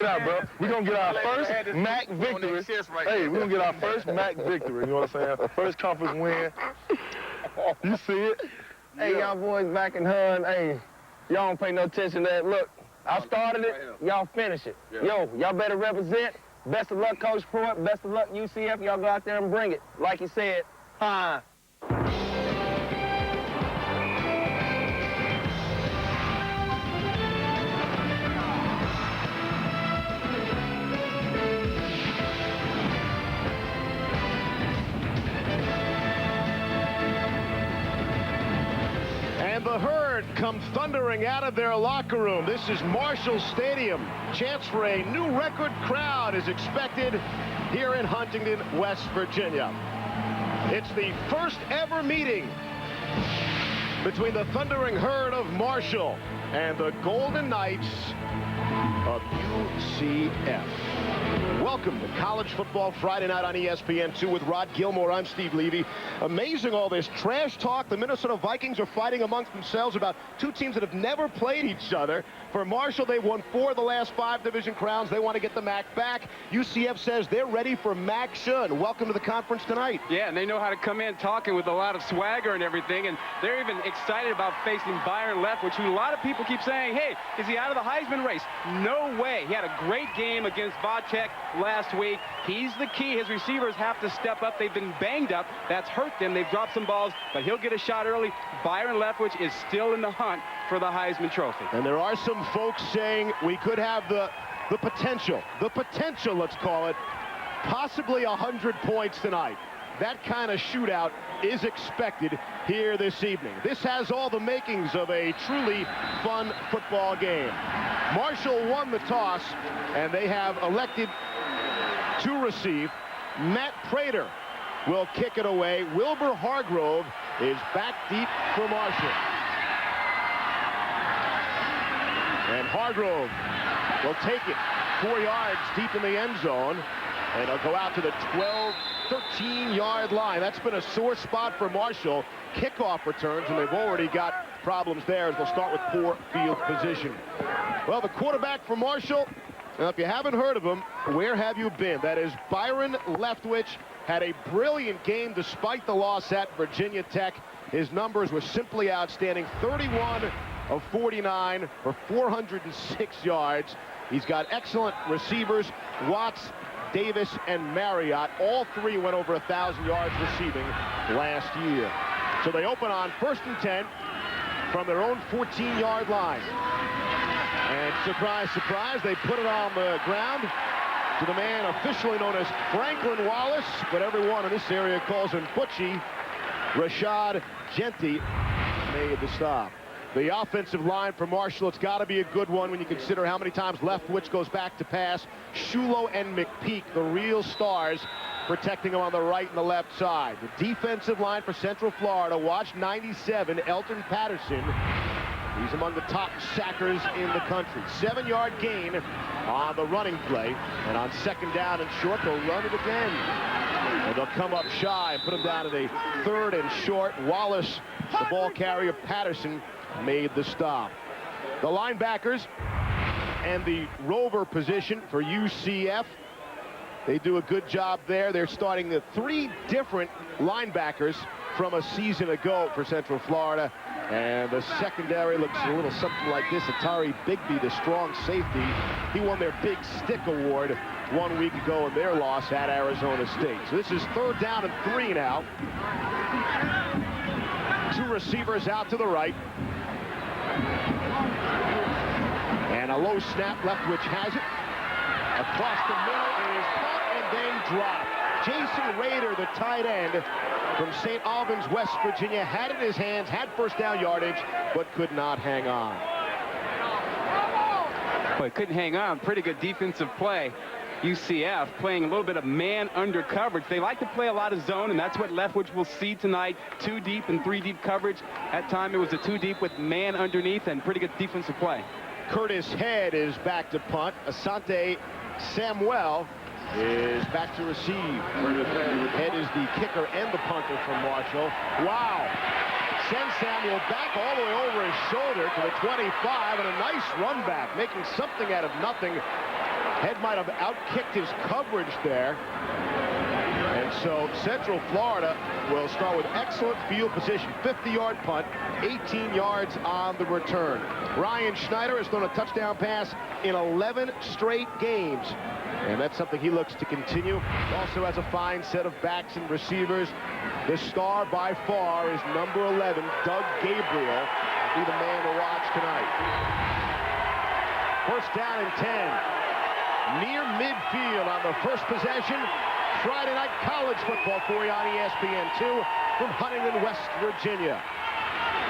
out, bro. We're going to get our first MAC victory. Hey, we're going to get our first MAC victory, you know what I'm saying? First conference win. You see it? Hey, y'all boys back in HUD. Hey, y'all don't pay no attention to that. Look, I started it, y'all finish it. Yo, y'all better represent. Best of luck, Coach Pruitt. Best of luck, UCF. Y'all go out there and bring it. Like he said, huh? And the herd come thundering out of their locker room. This is Marshall Stadium. Chance for a new record crowd is expected here in Huntington, West Virginia. It's the first ever meeting between the thundering herd of Marshall and the Golden Knights of UCF. Welcome to College Football Friday night on ESPN2 with Rod Gilmore. I'm Steve Levy. Amazing, all this trash talk. The Minnesota Vikings are fighting amongst themselves about two teams that have never played each other. For Marshall, they've won 4 of the last 5 division crowns. They want to get the MAC back. UCF says they're ready for MAC-tion. Welcome to the conference tonight. Yeah, and they know how to come in talking with a lot of swagger and everything, and they're even excited about facing Byron Leftwich, who a lot of people keep saying, hey, is he out of the Heisman race? No way. He had a great game against Vodchek last week. He's the key. His receivers have to step up. They've been banged up. That's hurt them. They've dropped some balls, but he'll get a shot early. Byron Leftwich is still in the hunt for the Heisman Trophy. And there are some folks saying we could have the potential, let's call it, possibly 100 points tonight. That kind of shootout is expected here this evening. This has all the makings of a truly fun football game. Marshall won the toss, and they have elected to receive. Matt Prater will kick it away. Wilbur Hargrove is back deep for Marshall. And Hargrove will take it 4 yards deep in the end zone, and he'll go out to the 13-yard line. That's been a sore spot for Marshall. Kickoff returns, and they've already got problems there as they'll start with poor field position. Well, the quarterback for Marshall, now if you haven't heard of him, where have you been? That is Byron Leftwich. Had a brilliant game despite the loss at Virginia Tech. His numbers were simply outstanding. 31 of 49 for 406 yards. He's got excellent receivers. Watts, Davis, and Marriott. All 3 went over 1,000 yards receiving last year. So they open on 1st and 10 from their own 14-yard line. And surprise, surprise, they put it on the ground to the man officially known as Franklin Wallace, but everyone in this area calls him Butchie. Rashad Genty made the stop. The offensive line for Marshall, it's got to be a good one when you consider how many times Leftwich goes back to pass. Shulo and McPeak, the real stars, protecting him on the right and the left side. The defensive line for Central Florida, watch 97, Elton Patterson. He's among the top sackers in the country. 7-yard gain on the running play. And on 2nd down and short, they'll run it again. And they'll come up shy and put him down at a 3rd and short. Wallace, the ball carrier, Patterson, made the stop. The linebackers and the rover position for UCF, they do a good job there. They're starting the 3 different linebackers from a season ago for Central Florida. And the secondary looks a little something like this. Atari Bigby, the strong safety, he won their Big Stick Award 1 week ago in their loss at Arizona State. So this is 3rd down and 3 now. 2 receivers out to the right. And a low snap. Leftwich has it. Across the middle, it is caught and then dropped. Jason Rader, the tight end from St. Albans, West Virginia, had it in his hands, had 1st down yardage, but could not hang on. Boy, couldn't hang on. Pretty good defensive play. UCF playing a little bit of man under coverage. They like to play a lot of zone, and that's what Leftwich will see tonight. 2 deep and 3 deep coverage. At time, it was a 2 deep with man underneath and pretty good defensive play. Curtis Head is back to punt. Asante Samuel is back to receive. Head is the kicker and the punter from Marshall. Wow. Sends Samuel back all the way over his shoulder to the 25, and a nice run back, making something out of nothing Head might have outkicked his coverage there. And so Central Florida will start with excellent field position. 50-yard punt, 18 yards on the return. Ryan Schneider has thrown a touchdown pass in 11 straight games. And that's something he looks to continue. Also has a fine set of backs and receivers. The star by far is number 11, Doug Gabriel. Be the man to watch tonight. First down and 10. Near midfield on the first possession. Friday night college football for you on ESPN2 from Huntington, West Virginia.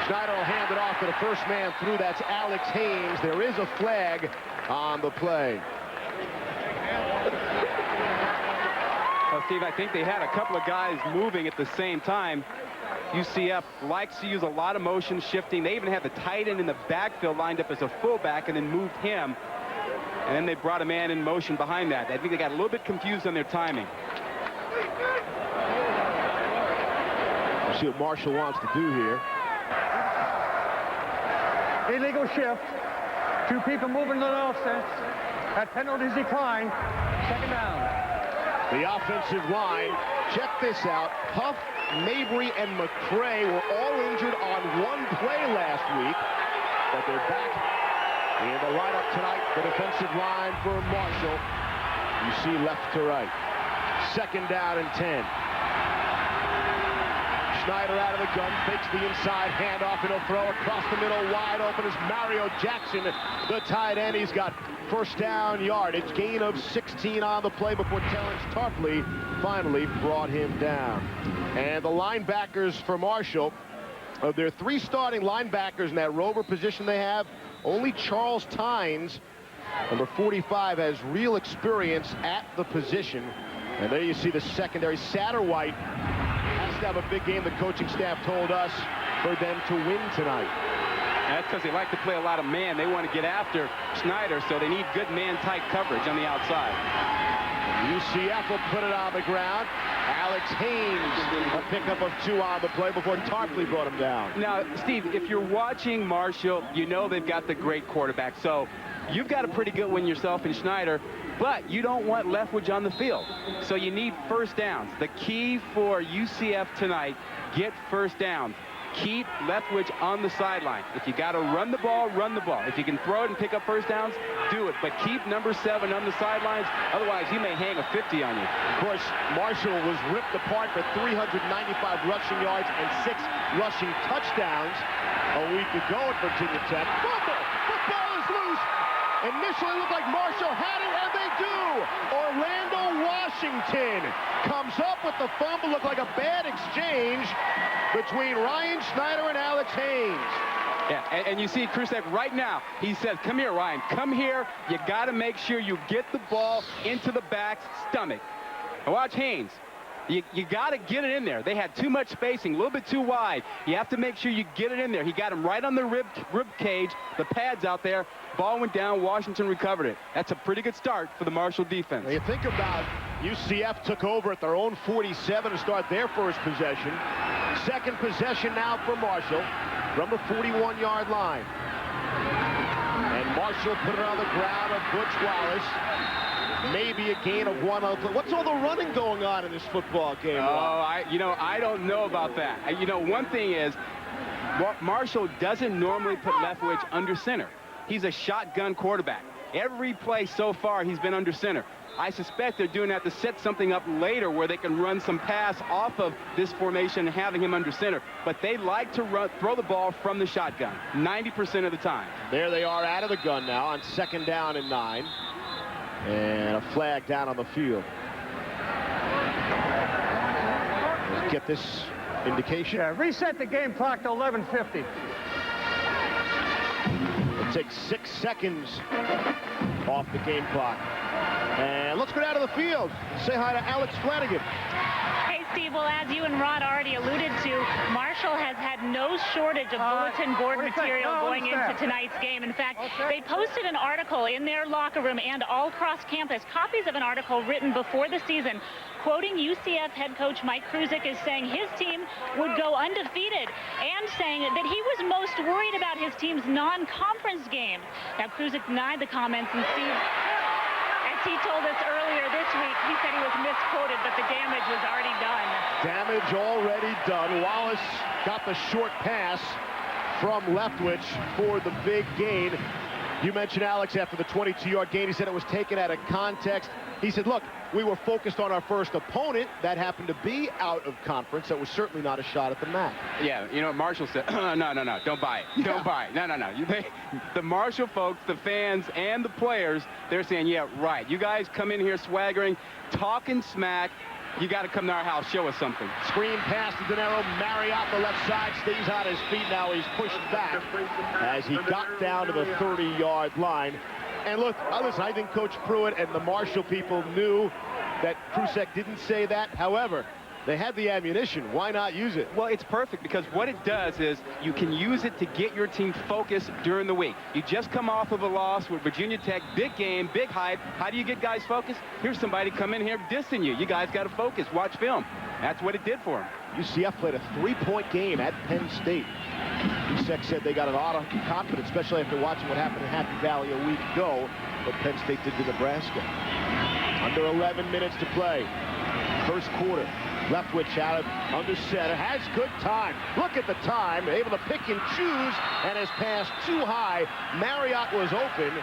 Schneider will hand it off to the first man through. That's Alex Haynes. There is a flag on the play. Well, Steve, I think they had a couple of guys moving at the same time. UCF likes to use a lot of motion shifting. They even had the tight end in the backfield lined up as a fullback and then moved him. And then they brought a man in motion behind that. I think they got a little bit confused on their timing. We'll see what Marshall wants to do here. Illegal shift. 2 people moving to the offense. That penalties decline. Second down. The offensive line, check this out. Huff, Mabry, and McCray were all injured on one play last week, but they're back in the lineup tonight. The defensive line for Marshall. You see left to right. Second down and 10. Schneider out of the gun, fakes the inside handoff, and he'll throw across the middle. Wide open is Mario Jackson, the tight end. He's got first down yardage, gain of 16 on the play before Terrence Tarpley finally brought him down. And the linebackers for Marshall, of their 3 starting linebackers in that rover position they have, only Charles Tynes, number 45, has real experience at the position. And there you see the secondary. Satterwhite has to have a big game, the coaching staff told us, for them to win tonight. That's because they like to play a lot of man. They want to get after Schneider, so they need good man-tight coverage on the outside. UCF will put it on the ground. Alex Haynes, a pickup of 2 on the play before Tarpley brought him down. Now, Steve, if you're watching Marshall, you know they've got the great quarterback. So you've got a pretty good one yourself in Schneider, but you don't want Leftwich on the field. So you need first downs. The key for UCF tonight, get first downs. Keep Leftwich on the sideline. If you got to run the ball, run the ball. If you can throw it and pick up first downs, do it. But keep number 7 on the sidelines. Otherwise, he may hang a 50 on you. Of course, Marshall was ripped apart for 395 rushing yards and 6 rushing touchdowns a week ago at Virginia Tech. Fumble! Football is loose! Initially looked like Marshall had it, and they do! Orlando Washington comes up with the fumble. Looked like a bad exchange between Ryan Schneider and Alex Haynes. Yeah, and you see Krusek right now. He says, come here, Ryan. Come here. You got to make sure you get the ball into the back's stomach. Now watch Haynes. You got to get it in there. They had too much spacing, a little bit too wide. You have to make sure you get it in there. He got him right on the rib cage, the pads out there. Ball went down. Washington recovered it. That's a pretty good start for the Marshall defense. Now you think about UCF took over at their own 47 to start their first possession. Second possession now for Marshall from the 41-yard line. And Marshall put it on the ground of Butch Wallace. Maybe a gain of 1 on the play. What's all the running going on in this football game? Oh, I don't know about that. One thing is, Marshall doesn't normally put Leftwich under center. He's a shotgun quarterback. Every play so far, he's been under center. I suspect they're doing that to set something up later where they can run some pass off of this formation and having him under center. But they like to throw the ball from the shotgun 90% of the time. There they are out of the gun now on second down and 9. And a flag down on the field. Let's get this indication. Yeah, reset the game clock to 11:50. It takes 6 seconds off the game clock. And let's go down to the field and say hi to Alex Flanagan. Hey, Steve, well, as you and Rod already alluded to, Marshall has had no shortage of bulletin board material going into tonight's game. In fact, they posted an article in their locker room and all across campus, copies of an article written before the season, quoting UCF head coach Mike Krusek as saying his team would go undefeated and saying that he was most worried about his team's non-conference games. Now, Krusek denied the comments, and Steve, as he told us earlier this week, he said he was misquoted, but the damage was already done. Damage already done. Wallace got the short pass from Leftwich for the big gain. You mentioned, Alex, after the 22-yard gain, he said it was taken out of context. He said, look, we were focused on our first opponent. That happened to be out of conference. That was certainly not a shot at the MAC. Yeah, you know what Marshall said? No, don't buy it. Don't buy it. No. The Marshall folks, the fans, and the players, they're saying, yeah, right. You guys come in here swaggering, talking smack. You got to come to our house, show us something. Screen pass to De Niro. Marriott, the left side, stays on his feet. Now he's pushed back as he got down to the 30-yard line. And look, listen, I think Coach Pruitt and the Marshall people knew that Krusek didn't say that. However, they had the ammunition. Why not use it? Well, it's perfect because what it does is you can use it to get your team focused during the week. You just come off of a loss with Virginia Tech, big game, big hype. How do you get guys focused? Here's somebody come in here dissing you. You guys got to focus, watch film. That's what it did for them. UCF played a 3-point game at Penn State. Krusek said they got a lot of confidence, especially after watching what happened in Happy Valley a week ago, what Penn State did to Nebraska. Under 11 minutes to play. First quarter. Leftwich out of under center, has good time. Look at the time, able to pick and choose, and has passed too high. Marriott was open,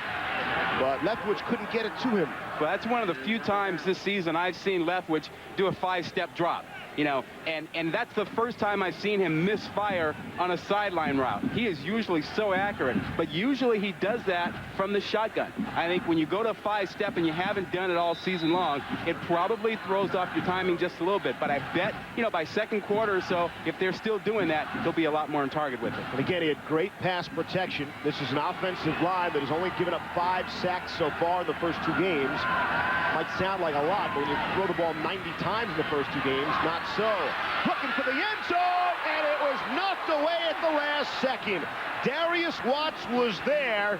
but Leftwich couldn't get it to him. Well, that's one of the few times this season I've seen Leftwich do a 5-step drop. You know, and that's the first time I've seen him misfire on a sideline route. He is usually so accurate, but usually he does that from the shotgun. I think when you go to a 5-step and you haven't done it all season long, it probably throws off your timing just a little bit. But I bet, you know, by second quarter or so, if they're still doing that, he'll be a lot more on target with it. And again, he had great pass protection. This is an offensive line that has only given up 5 sacks so far in the first 2 games. Might sound like a lot, but when you throw the ball 90 times in the first 2 games, not so. Looking for the end zone, and it was knocked away at the last second. Darius Watts was there,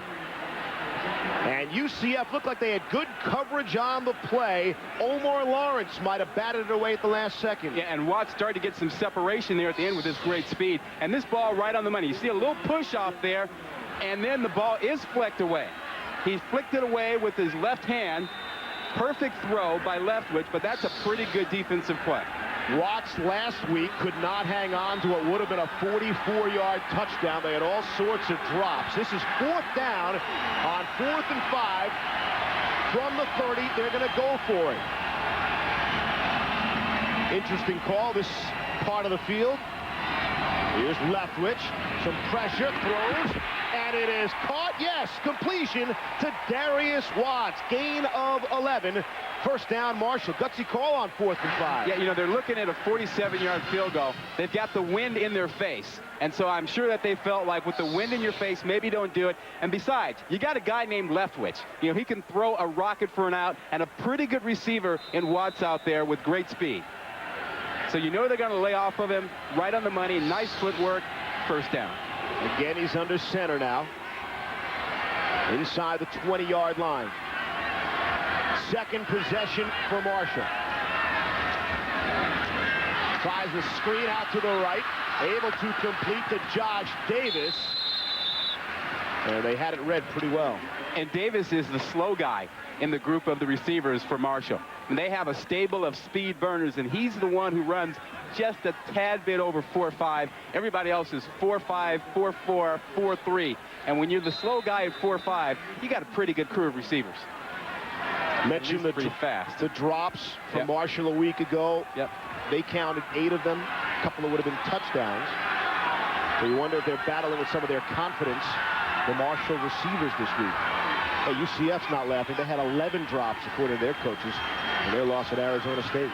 and UCF looked like they had good coverage on the play. Omar Lawrence might have batted it away at the last second. Yeah, and Watts started to get some separation there at the end with his great speed. And this ball right on the money. You see a little push off there, and then the ball is flicked away. He flicked it away with his left hand. Perfect throw by Leftwich, but that's a pretty good defensive play. Watts last week could not hang on to what would have been a 44-yard touchdown. They had all sorts of drops. This is 4th down on 4th and 5 from the 30. They're going to go for it. Interesting call, this part of the field. Here's Leftwich, some pressure, throws, and it is caught. Yes, completion to Darius Watts. Gain of 11. First down, Marshall. Gutsy call on 4th and 5. Yeah, you know, they're looking at a 47-yard field goal. They've got the wind in their face. And so I'm sure that they felt like with the wind in your face, maybe don't do it. And besides, you got a guy named Leftwich. You know, he can throw a rocket for an out, and a pretty good receiver in Watts out there with great speed. So you know they're going to lay off of him. Right on the money. Nice footwork. First down. Again, he's under center now. Inside the 20-yard line. Second possession for Marshall. Tries the screen out to the right. Able to complete to Josh Davis. And they had it read pretty well. And Davis is the slow guy in the group of the receivers for Marshall. And they have a stable of speed burners, and he's the one who runs just a tad bit over 4.5. Everybody else is 4.5, 4.4, 4.3. And when you're the slow guy at 4.5, you got a pretty good crew of receivers. Mentioned the pretty fast. The drops from Marshall a week ago. Yep. They counted 8 of them. A couple of would have been touchdowns. So you wonder if they're battling with some of their confidence, the Marshall receivers this week. Hey, UCF's not laughing. They had 11 drops according to their coaches in their loss at Arizona State.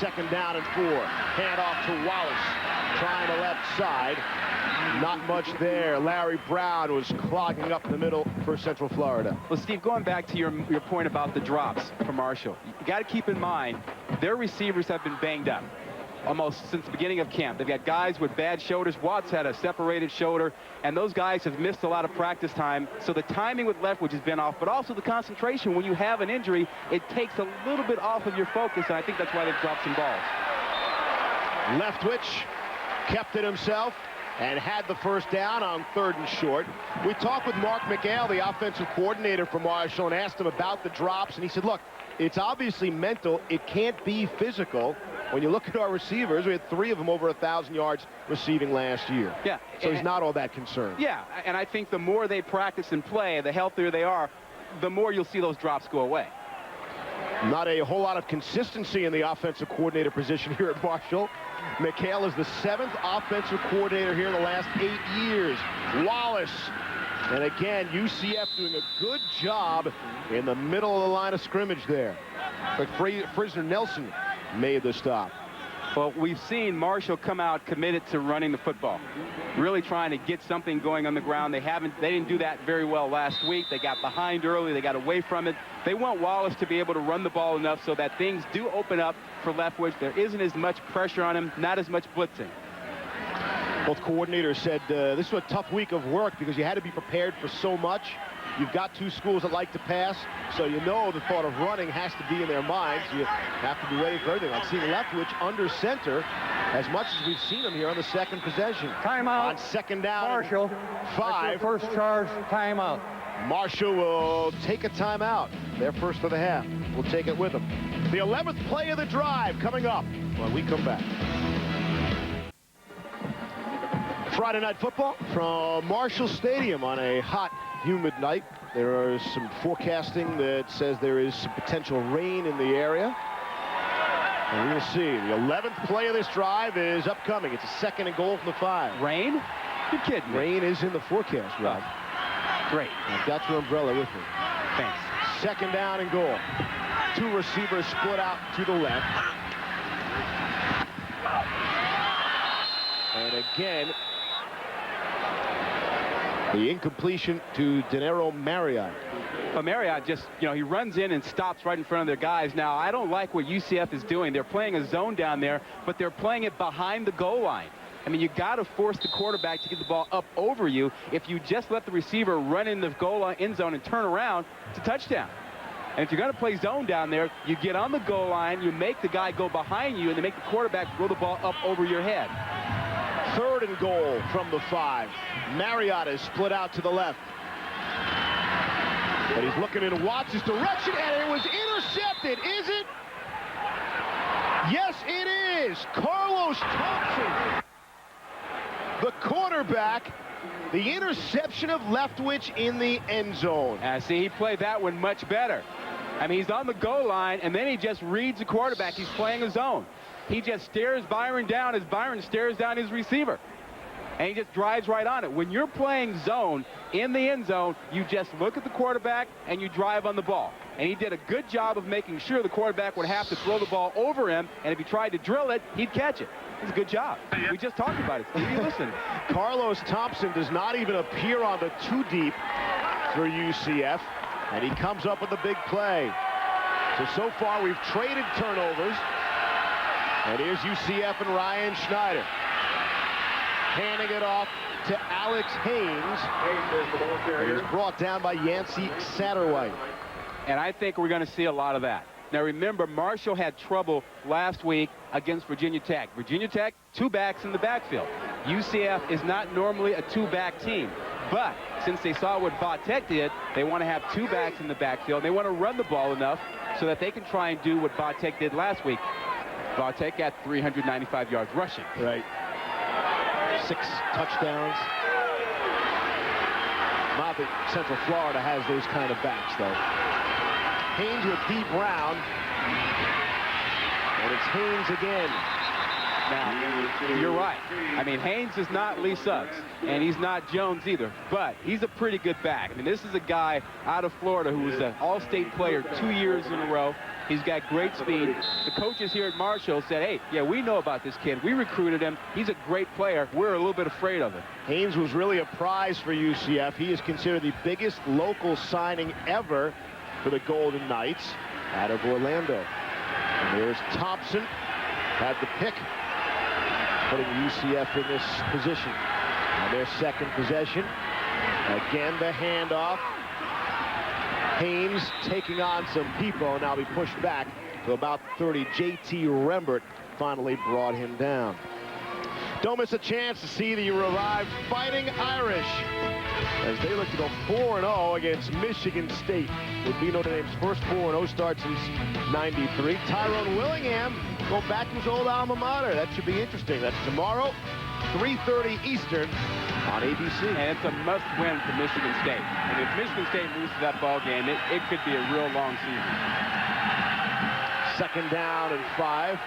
Second down and 4. Hand off to Wallace. Trying the left side. Not much there. Larry Brown was clogging up the middle for Central Florida. Well, Steve, going back to your point about the drops for Marshall, you got to keep in mind their receivers have been banged up almost since the beginning of camp. They've got guys with bad shoulders. Watts had a separated shoulder, and those guys have missed a lot of practice time. So the timing with Leftwich has been off, but also the concentration. When you have an injury, it takes a little bit off of your focus, and I think that's why they've dropped some balls. Leftwich kept it himself. and had the first down on 3rd and short. We talked with Mark McHale, the offensive coordinator for Marshall, and asked him about the drops, and he said, look, it's obviously mental. It can't be physical. When you look at our receivers, we had 3 of them over 1,000 yards receiving last year. Yeah. So he's not all that concerned. Yeah, and I think the more they practice and play, the healthier they are, the more you'll see those drops go away. Not a whole lot of consistency in the offensive coordinator position here at Marshall. McHale is the 7th offensive coordinator here in the last 8 years. Wallace. And again, UCF doing a good job in the middle of the line of scrimmage there. But Frisner Nelson made the stop. Well, we've seen Marshall come out committed to running the football, really trying to get something going on the ground. They didn't do that very well last week. They got behind early. They got away from it. They want Wallace to be able to run the ball enough so that things do open up for Leftwich. There isn't as much pressure on him, not as much blitzing. Both coordinators said this was a tough week of work because you had to be prepared for so much. You've got 2 schools that like to pass, so you know the thought of running has to be in their minds. You have to be ready for everything. Like seeing Leftwich under center as much as we've seen him here on the 2nd possession. Timeout. On 2nd down. Marshall. 5. First charge, timeout. Marshall will take a timeout. Their first of the half. We'll take it with them. The 11th play of the drive coming up when we come back. Friday night football from Marshall Stadium on a hot, humid night. There is some forecasting that says there is some potential rain in the area. And we will see. The 11th play of this drive is upcoming. It's a 2nd and goal from the 5. Rain? You're kidding me. Rain is in the forecast, Rob. Great. I've got your umbrella with me. Thanks. 2nd down and goal. 2 receivers split out to the left. And again, the incompletion to Denero Marriott. Well, Marriott just, he runs in and stops right in front of their guys. Now, I don't like what UCF is doing. They're playing a zone down there, but they're playing it behind the goal line. I mean, you got to force the quarterback to get the ball up over you. If you just let the receiver run in the goal line end zone and turn around, it's a touchdown. And if you're going to play zone down there, you get on the goal line, you make the guy go behind you, and they make the quarterback throw the ball up over your head. 3rd and goal from the 5. Marriott is split out to the left. But he's looking in Watts' direction, and it was intercepted, is it? Yes, it is. Carlos Thompson, the quarterback. The interception of Leftwich in the end zone. See, he played that one much better. I mean, he's on the goal line, and then he just reads the quarterback. He's playing a zone. He just stares Byron down as Byron stares down his receiver. And he just drives right on it. When you're playing zone in the end zone, you just look at the quarterback and you drive on the ball. And he did a good job of making sure the quarterback would have to throw the ball over him, and if he tried to drill it, he'd catch it. It's a good job. We just talked about it. Steve, you listen. Carlos Thompson does not even appear on the 2 deep for UCF, and he comes up with a big play. So far we've traded turnovers. And here's UCF and Ryan Schneider. Handing it off to Alex Haynes. He's brought down by Yancey Satterwhite. And I think we're going to see a lot of that. Now remember, Marshall had trouble last week against Virginia Tech. Virginia Tech, 2 backs in the backfield. UCF is not normally a 2-back team. But since they saw what Tech did, they want to have 2 backs in the backfield. They want to run the ball enough so that they can try and do what Tech did last week. Tech got 395 yards rushing. Right. 6 touchdowns. Not that Central Florida has those kind of backs, though. Haynes with deep round. And it's Haynes again. Now, you're right. I mean, Haynes is not Lee Suggs, and he's not Jones either, but he's a pretty good back. I mean, this is a guy out of Florida who was an all-state player 2 years in a row. He's got great speed. The coaches here at Marshall said, hey, yeah, we know about this kid. We recruited him. He's a great player. We're a little bit afraid of him. Haynes was really a prize for UCF. He is considered the biggest local signing ever for the Golden Knights out of Orlando. And there's Thompson, had the pick, putting UCF in this position. On their 2nd possession, again the handoff. Haynes taking on some people, and now be pushed back to about 30. J.T. Rembert finally brought him down. Don't miss a chance to see the revived Fighting Irish as they look to go 4-0 against Michigan State. Would be Notre Dame's first 4-0 start since '93. Tyrone Willingham going back to his old alma mater. That should be interesting. That's tomorrow, 3:30 Eastern on ABC. And it's a must-win for Michigan State. And if Michigan State loses that ball game, it could be a real long season. 2nd down and 5.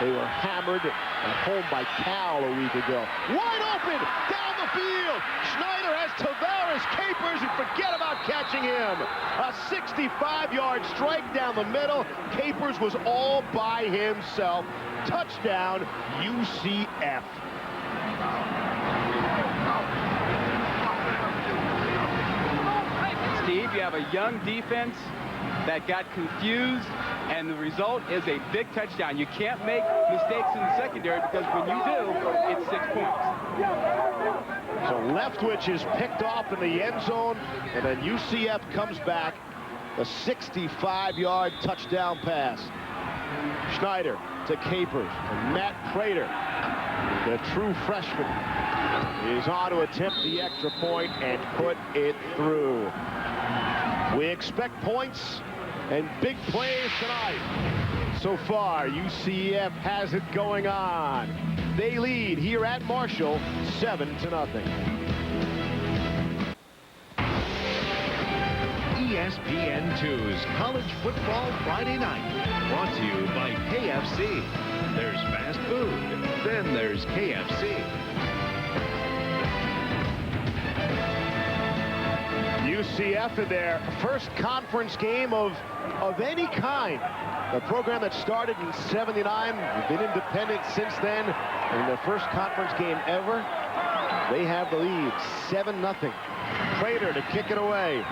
They were hammered at home by Cal a week ago. Wide open down the field. Schneider has Tavares Capers, and forget about catching him. A 65-yard strike down the middle. Capers was all by himself. Touchdown, UCF. Steve, you have a young defense that got confused, and the result is a big touchdown. You can't make mistakes in the secondary, because when you do, it's 6 points. So Leftwich is picked off in the end zone, and then UCF comes back. A 65-yard touchdown pass. Schneider to Capers, and Matt Prater, the true freshman, is on to attempt the extra point and put it through. We expect points and big plays tonight. So far, UCF has it going on. They lead here at Marshall 7-0. ESPN2's College Football Friday Night, brought to you by KFC. There's fast food, then there's KFC. UCF in their first conference game of any kind. A program that started in '79, been independent since then. In their first conference game ever, they have the lead, 7-0. Prater to kick it away.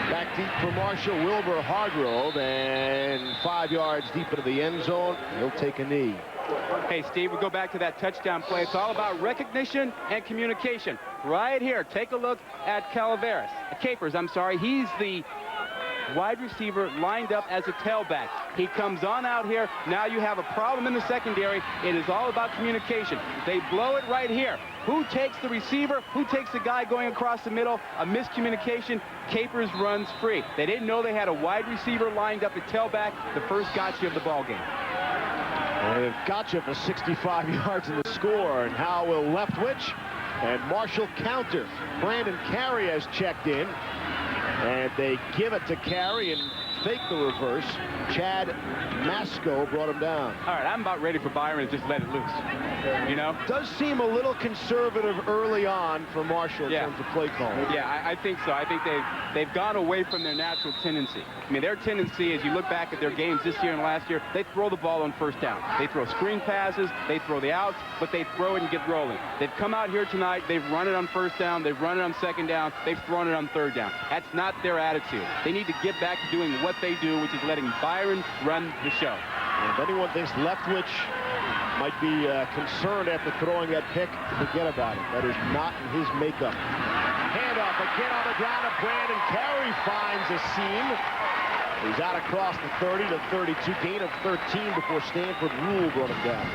Back deep for Marshall, Wilbur Hargrove, and 5 yards deep into the end zone. He'll take a knee. Hey, Steve, we go back to that touchdown play. It's all about recognition and communication. Right here, take a look at Capers, I'm sorry. He's the wide receiver lined up as a tailback. He comes on out here. Now you have a problem in the secondary. It is all about communication. They blow it right here. Who takes the receiver? Who takes the guy going across the middle? A miscommunication. Capers runs free. They didn't know they had a wide receiver lined up at tailback. The first gotcha of the ball game. And they've gotcha for 65 yards in the score. And how will Leftwich and Marshall counter? Brandon Carey has checked in. And they give it to Carey and fake the reverse. Chad Masco brought him down. All right, I'm about ready for Byron to just let it loose. You know? Does seem a little conservative early on for Marshall in terms of play calling. Yeah, I think so. I think they've gone away from their natural tendency. I mean, their tendency, as you look back at their games this year and last year, they throw the ball on first down. They throw screen passes, they throw the outs, but they throw it and get rolling. They've come out here tonight, they've run it on first down, they've run it on second down, they've thrown it on third down. That's not their attitude. They need to get back to doing what they do, which is letting Byron run the show. And if anyone thinks Leftwich might be concerned after throwing that pick, forget about it. That is not in his makeup. Handoff again on the ground, and Brandon Carey finds a seam. He's out across the 30 to 32, gain of 13 before Stanford Rule brought him down.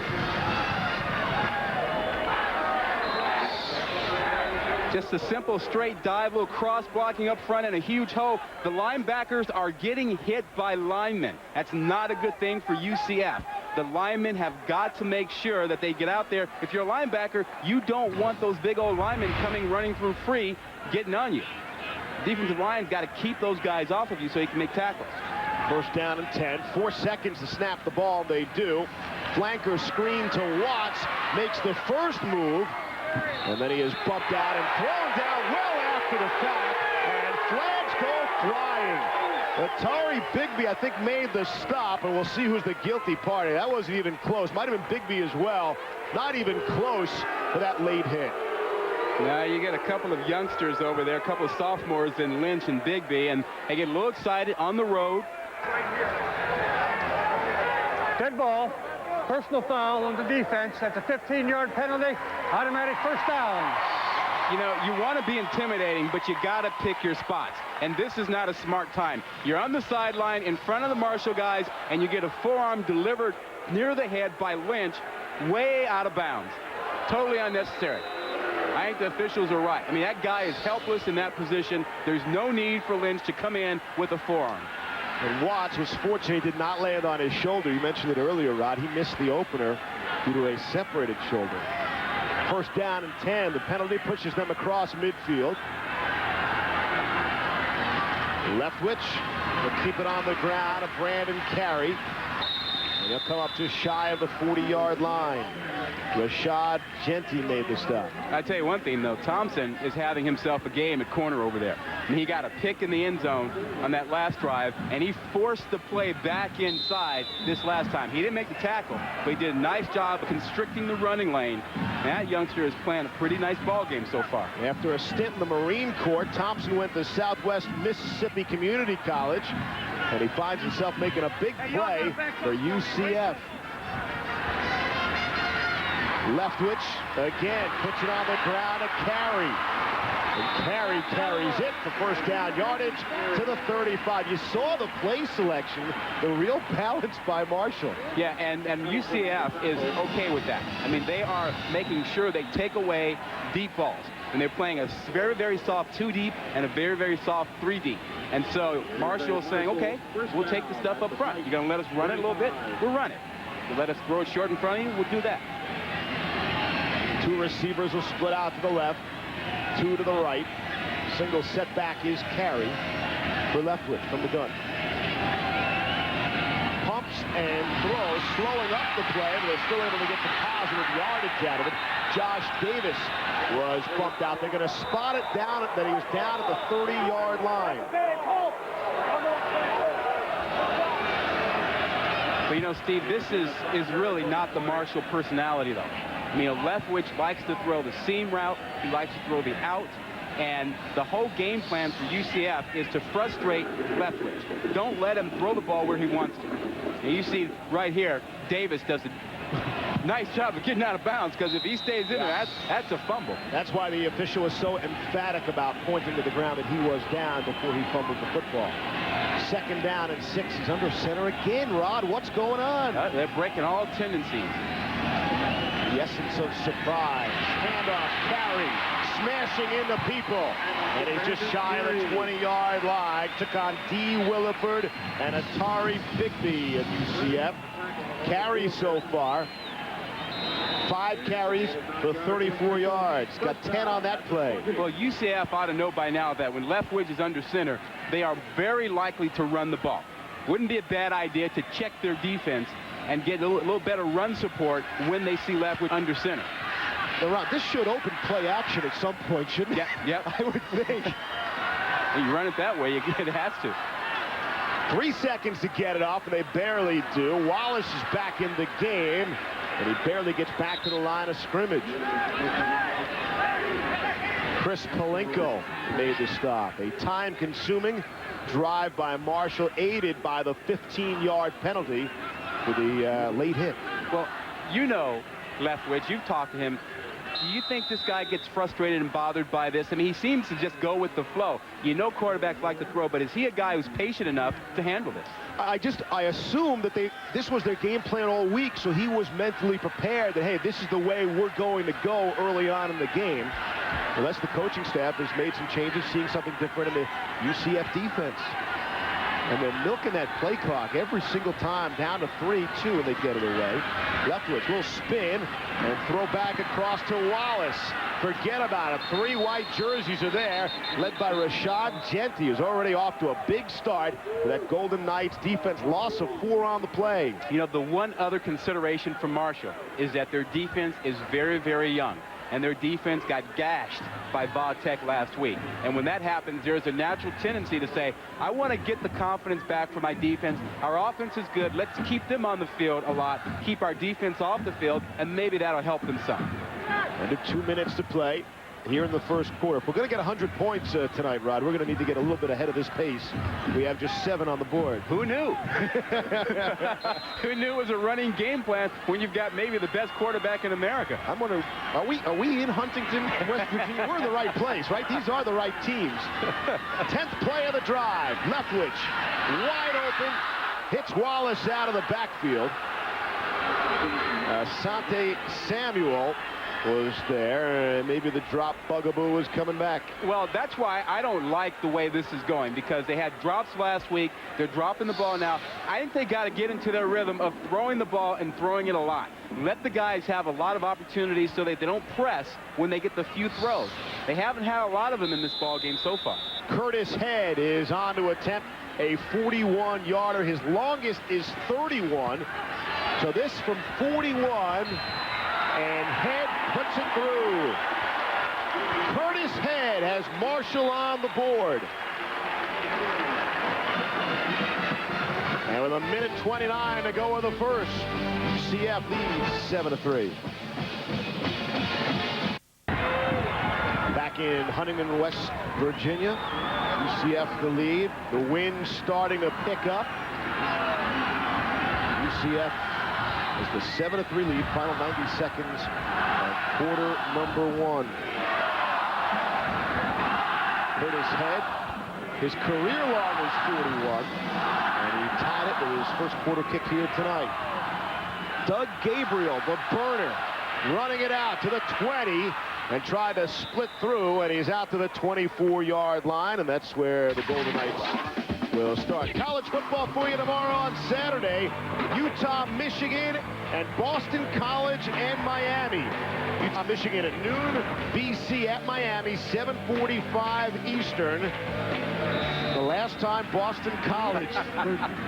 Just a simple straight dive, little cross blocking up front and a huge hole. The linebackers are getting hit by linemen. That's not a good thing for UCF. The linemen have got to make sure that they get out there. If you're a linebacker, you don't want those big old linemen coming running through free, getting on you. Defensive line's got to keep those guys off of you so you can make tackles. First down and 10. 4 seconds to snap the ball. They do. Flanker screen to Watts. Makes the first move. And then he is bumped out and thrown down well after the fact. And flags go flying. Atari Bigby, I think, made the stop. And we'll see who's the guilty party. That wasn't even close. Might have been Bigby as well. Not even close for that late hit. Now you get a couple of youngsters over there, a couple of sophomores in Lynch and Bigby, and they get a little excited on the road. Dead ball. Personal foul on the defense. That's a 15-yard penalty. Automatic first down. You know, you want to be intimidating, but you got to pick your spots. And this is not a smart time. You're on the sideline in front of the Marshall guys, and you get a forearm delivered near the head by Lynch. way out of bounds. Totally unnecessary. I think the officials are right. I mean, that guy is helpless in that position. There's no need for Lynch to come in with a forearm. And Watts was fortunate he did not land on his shoulder. You mentioned it earlier, Rod. He missed the opener due to a separated shoulder. First down and 10. The penalty pushes them across midfield. Leftwich will keep it on the ground. A Brandon carry. And he'll come up just shy of the 40-yard line. Rashad Genty made the stop. I tell you one thing, though. Thompson is having himself a game at corner over there. And he got a pick in the end zone on that last drive, and he forced the play back inside this last time. He didn't make the tackle, but he did a nice job of constricting the running lane. And that youngster is playing a pretty nice ball game so far. After a stint in the Marine Corps, Thompson went to Southwest Mississippi Community College, and he finds himself making a big play for UCF. Leftwich again puts it on the ground to carry. And Carey carries it for first down yardage to the 35. You saw the play selection, the real balance by Marshall. Yeah, and UCF is okay with that. I mean, they are making sure they take away deep balls. And they're playing a very, very soft 2 deep and a very, very soft 3 deep. And so Marshall is saying, okay, we'll take the stuff up front. You're going to let us run it a little bit? We'll run it. You let us throw it short in front of you? We'll do that. 2 receivers will split out to the left, 2 to the right. Single setback is Carey for Leftwich from the gun. Pumps and throws, slowing up the play, but they're still able to get some positive yardage out of it. Josh Davis was bumped out. They're going to spot it down, that he was down at the 30-yard line. But, you know, Steve, this is really not the Marshall personality, though. I mean, Leftwich likes to throw the seam route. He likes to throw the out. And the whole game plan for UCF is to frustrate Leftwich. Don't let him throw the ball where he wants to. And you see right here, Davis does a nice job of getting out of bounds, because if he stays in there, that's a fumble. That's why the official was so emphatic about pointing to the ground that he was down before he fumbled the football. Second down and 6. He's under center again. Rod, what's going on? They're breaking all tendencies. The essence of surprise. Handoff, carry, smashing into people. And he's just shy of the 20-yard line. Took on D. Williford and Atari Bigby of UCF. Carries so far. 5 carries for 34 yards. Got 10 on that play. Well, UCF ought to know by now that when Leftwich is under center, they are very likely to run the ball. Wouldn't be a bad idea to check their defense and get a little better run support when they see Leftwich under center. This should open play action at some point, shouldn't it? Yep. I would think. You run it that way, it has to. 3 seconds to get it off, and they barely do. Wallace is back in the game, and he barely gets back to the line of scrimmage. Chris Palenko made the stop. A time-consuming drive by Marshall, aided by the 15-yard penalty for the late hit. Well, you know Leftwich, you've talked to him. Do you think this guy gets frustrated and bothered by this? I mean, he seems to just go with the flow. You know quarterbacks like to throw, but is he a guy who's patient enough to handle this? I assume that this was their game plan all week, so he was mentally prepared that, hey, this is the way we're going to go early on in the game. Unless the coaching staff has made some changes, seeing something different in the UCF defense. And they're milking that play clock every single time, down to 3-2, and they get it away. Leftwich will spin and throw back across to Wallace. Forget about it. 3 white jerseys are there, led by Rashad Genty, who's already off to a big start for that Golden Knights defense. Loss of 4 on the play. You know, the one other consideration for Marshall is that their defense is very, very young. And their defense got gashed by Vodtech last week. And when that happens, there's a natural tendency to say, I want to get the confidence back for my defense. Our offense is good. Let's keep them on the field a lot, keep our defense off the field, and maybe that'll help them some. Under 2 minutes to play here in the first quarter. If we're going to get 100 points tonight, Rod, we're going to need to get a little bit ahead of this pace. We have just 7 on the board. Who knew? Who knew it was a running game plan when you've got maybe the best quarterback in America? I'm wondering, are we in Huntington, West Virginia? We're in the right place, right? These are the right teams. 10th play of the drive. Leftwich, wide open, hits Wallace out of the backfield. Sante Samuel was there. Maybe the drop bugaboo was coming back. Well, that's why I don't like the way this is going, because they had drops last week. They're dropping the ball now. I think they got to get into their rhythm of throwing the ball and throwing it a lot. Let the guys have a lot of opportunities so that they don't press when they get the few throws. They haven't had a lot of them in this ball game so far. Curtis Head is on to attempt a 41-yarder. His longest is 31. So this from 41. And Head puts it through. Curtis Head has Marshall on the board. And with 1:29 to go in the first, UCF leads 7-3. Back in Huntington, West Virginia, UCF the lead. The wind starting to pick up. UCF is the 7-3 lead. Final 90 seconds of quarter number 1. Curtis Head, his career long is 41, and he tied it with his first quarter kick here tonight. Doug Gabriel, the burner, running it out to the 20 and tried to split through, and he's out to the 24-yard line, and that's where the Golden Knights will start. College football for you tomorrow on Saturday. Utah, Michigan, and Boston College and Miami. Utah, Michigan at noon. BC at Miami, 7:45 Eastern. The last time Boston College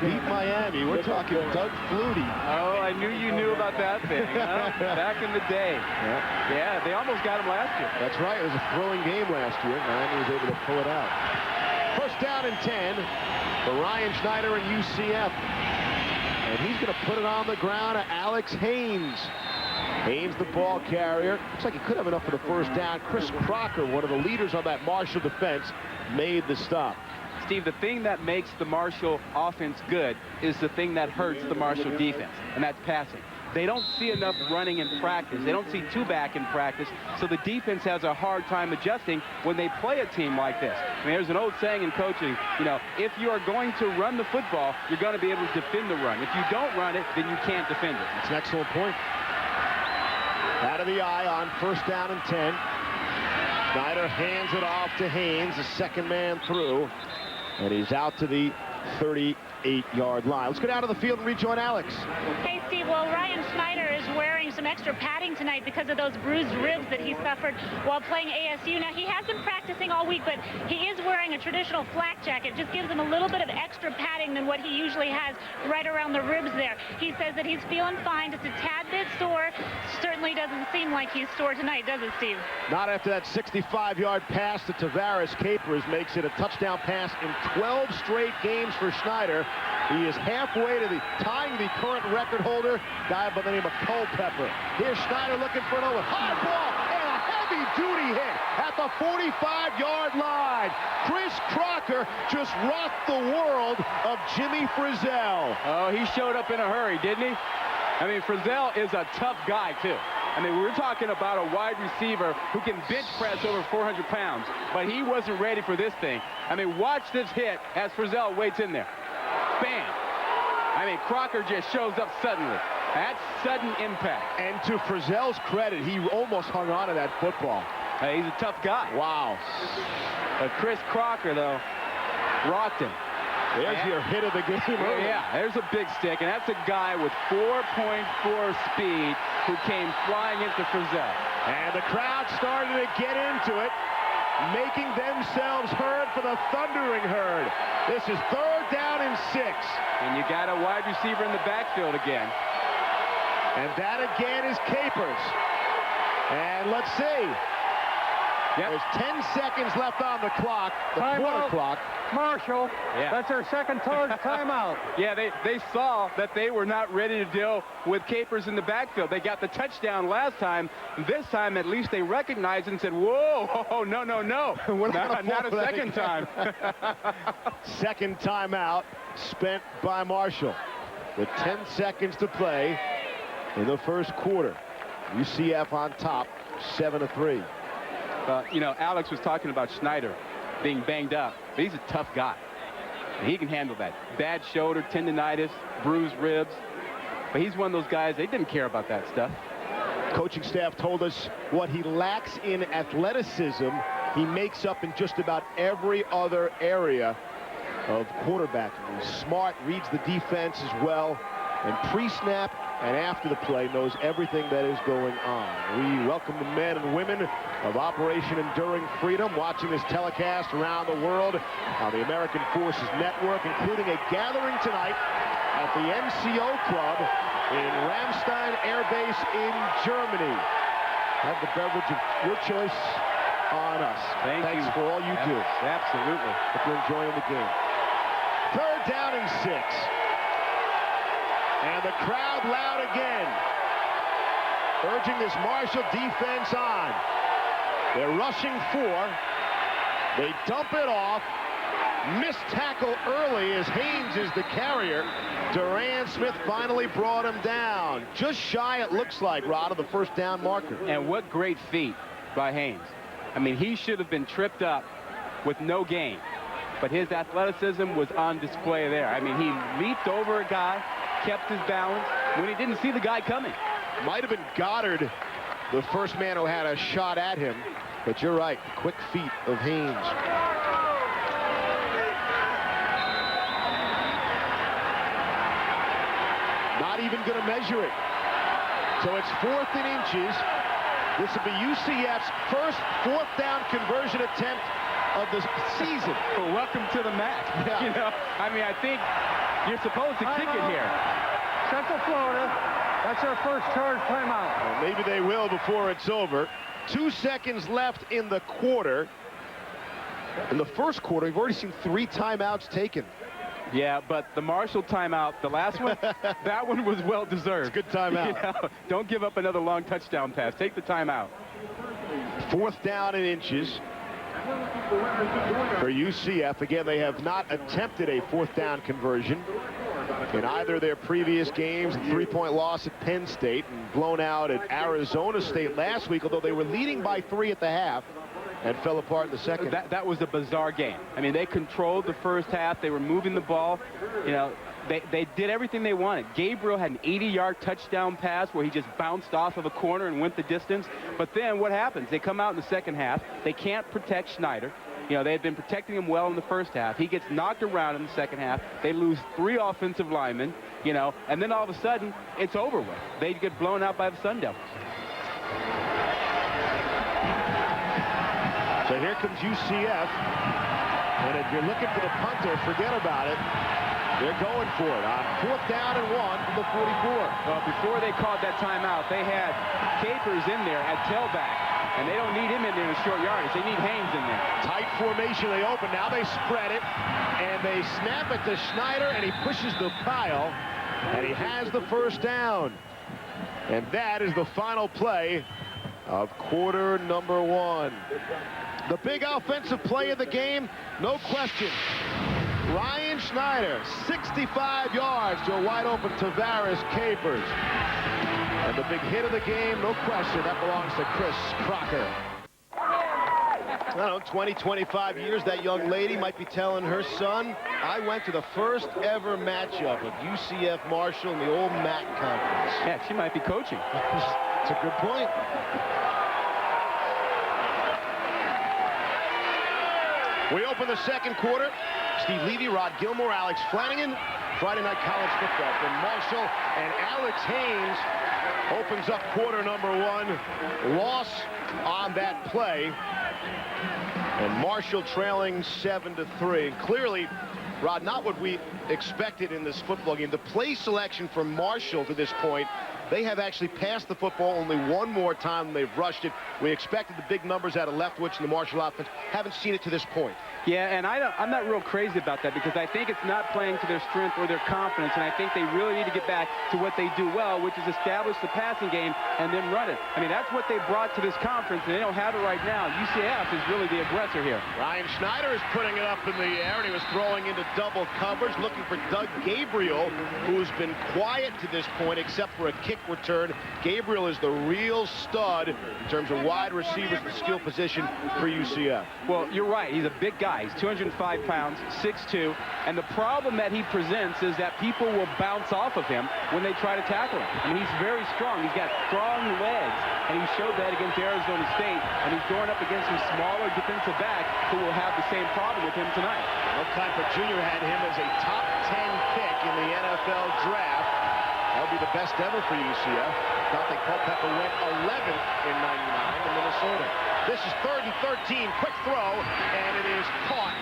beat Miami, we're talking Doug Flutie. Oh, I knew you knew about that thing. Huh? Back in the day. Yeah, they almost got him last year. That's right. It was a thrilling game last year. Miami was able to pull it out. First down and 10 for Ryan Schneider and UCF. And he's going to put it on the ground to Alex Haynes. Haynes, the ball carrier. Looks like he could have enough for the first down. Chris Crocker, one of the leaders on that Marshall defense, made the stop. Steve, the thing that makes the Marshall offense good is the thing that hurts the Marshall defense, and that's passing. They don't see enough running in practice. They don't see two-back in practice, so the defense has a hard time adjusting when they play a team like this. I mean, there's an old saying in coaching, you know, if you are going to run the football, you're going to be able to defend the run. If you don't run it, then you can't defend it. That's an excellent point. Out of the eye on first down and 10. Schneider hands it off to Haynes, the second man through, and he's out to the 38-yard line. Let's go down to the field and rejoin Alex. Hey, Steve. Well, Ryan Schneider is wearing some extra padding tonight because of those bruised ribs that he suffered while playing ASU. Now, he has been practicing all week, but he is wearing a traditional flak jacket. Just gives him a little bit of extra padding than what he usually has right around the ribs there. He says that he's feeling fine. Just a tad bit sore. Certainly doesn't seem like he's sore tonight, does it, Steve? Not after that 65-yard pass to Tavares Capers makes it a touchdown pass in 12 straight games for Schneider. He is halfway to tying the current record holder, guy by the name of Culpepper. Here's Schneider looking for another high ball and a heavy-duty hit at the 45-yard line. Chris Crocker just rocked the world of Jimmy Frizzell. Oh, he showed up in a hurry, didn't he? I mean, Frizzell is a tough guy, too. I mean, we're talking about a wide receiver who can bench press over 400 pounds, but he wasn't ready for this thing. I mean, watch this hit as Frizzell waits in there. Bam! I mean, Crocker just shows up suddenly. That's sudden impact. And to Frizzell's credit, he almost hung on to that football. He's a tough guy. Wow. But Chris Crocker, though, rocked him. There's your hit of the game. Yeah, there's a big stick, and that's a guy with 4.4 speed who came flying into Frizzell. And the crowd started to get into it, making themselves heard for the thundering herd. This is third down and 6. And you got a wide receiver in the backfield again. And that again is Capers. And let's see. Yep. There's 10 seconds left on the clock, the quarter clock. Marshall, that's our second timeout. Yeah, they saw that they were not ready to deal with Capers in the backfield. They got the touchdown last time. This time, at least they recognized and said, whoa, no. We're not a second time. Second timeout spent by Marshall with 10 seconds to play in the first quarter. UCF on top, 7-3. You know, Alex was talking about Schneider being banged up, but he's a tough guy. He can handle that. Bad shoulder, tendonitis, bruised ribs. But he's one of those guys, they didn't care about that stuff. Coaching staff told us what he lacks in athleticism, he makes up in just about every other area of quarterbacking. He's smart, reads the defense as well, and pre-snap and after the play knows everything that is going on. We welcome the men and women of Operation Enduring Freedom watching this telecast around the world on the American Forces Network, including a gathering tonight at the NCO Club in Ramstein Air Base in Germany. Have the beverage of your choice on us. Thanks for all you do. Absolutely. If you're enjoying the game. 3rd down and 6. And the crowd loud again, urging this Marshall defense on. They're rushing 4. They dump it off. Missed tackle early as Haynes is the carrier. Durand Smith finally brought him down. Just shy, it looks like, Rod, of the 1st down marker. And what great feat by Haynes. I mean, he should have been tripped up with no gain. But his athleticism was on display there. I mean, he leaped over a guy, kept his balance when he didn't see the guy coming. Might have been Goddard, the first man who had a shot at him. But you're right, quick feet of Haynes. Not even going to measure it. So it's 4th and inches. This will be UCF's first 4th down conversion attempt of the season. Well, welcome to the MAC. Yeah. You know, I mean, I think you're supposed to kick it here. Central Florida, that's their first charge timeout. Well, maybe they will before it's over. 2 seconds left in the quarter. In the first quarter, we've already seen 3 timeouts taken. Yeah, but the Marshall timeout, the last one, that one was well-deserved. It's a good timeout. You know, don't give up another long touchdown pass. Take the timeout. 4th down and inches for UCF. Again, they have not attempted a 4th down conversion in either of their previous games. A 3-point loss at Penn State and blown out at Arizona State last week, although they were leading by 3 at the half and fell apart in the second. That was a bizarre game. I mean, they controlled the first half. They were moving the ball. You know, they did everything they wanted. Gabriel had an 80-yard touchdown pass where he just bounced off of a corner and went the distance. But then what happens? They come out in the second half. They can't protect Schneider. You know, they had been protecting him well in the first half. He gets knocked around in the second half. They lose 3 offensive linemen, you know, and then all of a sudden, it's over with. They get blown out by the Sun Devils. So here comes UCF, and if you're looking for the punter, forget about it. They're going for it on 4th down and 1 from the 44. Well, before they called that timeout, they had Capers in there at tailback, and they don't need him in there in short yardage. They need Haynes in there. Tight formation, they open. Now they spread it, and they snap it to Schneider, and he pushes the pile, and he has the 1st down. And that is the final play of quarter number 1. The big offensive play of the game, no question. Ryan Schneider, 65 yards to a wide-open Tavares Capers. And the big hit of the game, no question, that belongs to Chris Crocker. I don't know, 20, 25 years, that young lady might be telling her son, I went to the first ever matchup of UCF Marshall in the old MAC conference. Yeah, she might be coaching. That's a good point. We open the second quarter. Steve Levy, Rod Gilmore, Alex Flanagan. Friday night college football from Marshall. And Alex Haynes opens up quarter number 1. Loss on that play. And Marshall trailing 7-3. Clearly, Rod, not what we expected in this football game. The play selection from Marshall to this point, they have actually passed the football only 1 more time than they've rushed it. We expected the big numbers out of Leftwich and the Marshall offense. Haven't seen it to this point. Yeah, and I'm not real crazy about that because I think it's not playing to their strength or their confidence, and I think they really need to get back to what they do well, which is establish the passing game and then run it. I mean, that's what they brought to this conference, and they don't have it right now. UCF is really the aggressor here. Ryan Schneider is putting it up in the air, and he was throwing into double coverage, looking for Doug Gabriel, who's been quiet to this point except for a kick kick return. Gabriel is the real stud in terms of wide receivers and skill position for UCF. Well, you're right. He's a big guy. He's 205 pounds, 6'2", and the problem that he presents is that people will bounce off of him when they try to tackle him. I mean, he's very strong. He's got strong legs, and he showed that against Arizona State, and he's going up against some smaller defensive back who will have the same problem with him tonight. Well, Kuiper Jr. had him as a top 10 pick in the NFL draft. That would be the best ever for UCF. Dante Culpepper went 11th in '99 to Minnesota. This is 3rd and 13. Quick throw, and it is caught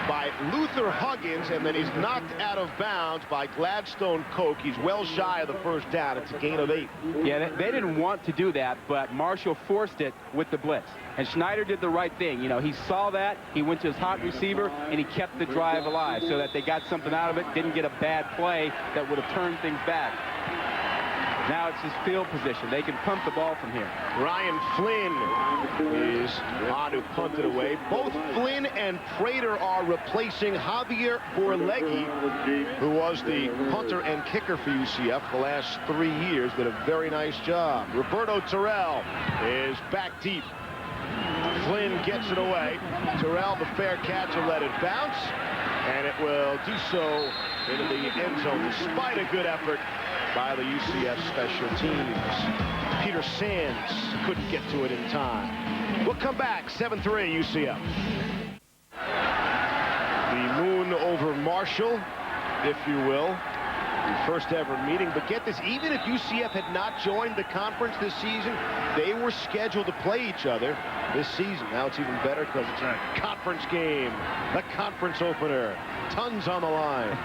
by Luther Huggins, and then he's knocked out of bounds by Gladstone Koch. He's well shy of the first down. It's a gain of 8. Yeah, they didn't want to do that, but Marshall forced it with the blitz. And Schneider did the right thing. You know, he saw that, he went to his hot receiver, and he kept the drive alive so that they got something out of it, didn't get a bad play that would have turned things back. Now it's his field position. They can pump the ball from here. Ryan Flynn is on to punt it away. Both Flynn and Prater are replacing Javier Borlegui, who was the punter and kicker for UCF the last 3 years. Did a very nice job. Roberto Terrell is back deep. Flynn gets it away. Terrell, the fair catch, will let it bounce, and it will do so into the end zone despite a good effort by the UCF special teams. Peter Sands couldn't get to it in time. We'll come back. 7-3 UCF. The moon over Marshall, if you will. The first ever meeting. But get this, even if UCF had not joined the conference this season, they were scheduled to play each other this season. Now it's even better because it's a conference game. The conference opener. Tons on the line.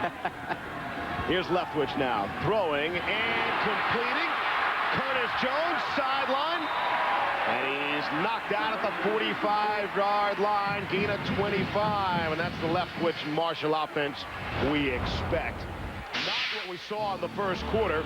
Here's Leftwich now, throwing and completing. Curtis Jones, sideline. And he's knocked out at the 45-yard line, gain of 25. And that's the Leftwich Marshall offense we expect. Not what we saw in the first quarter.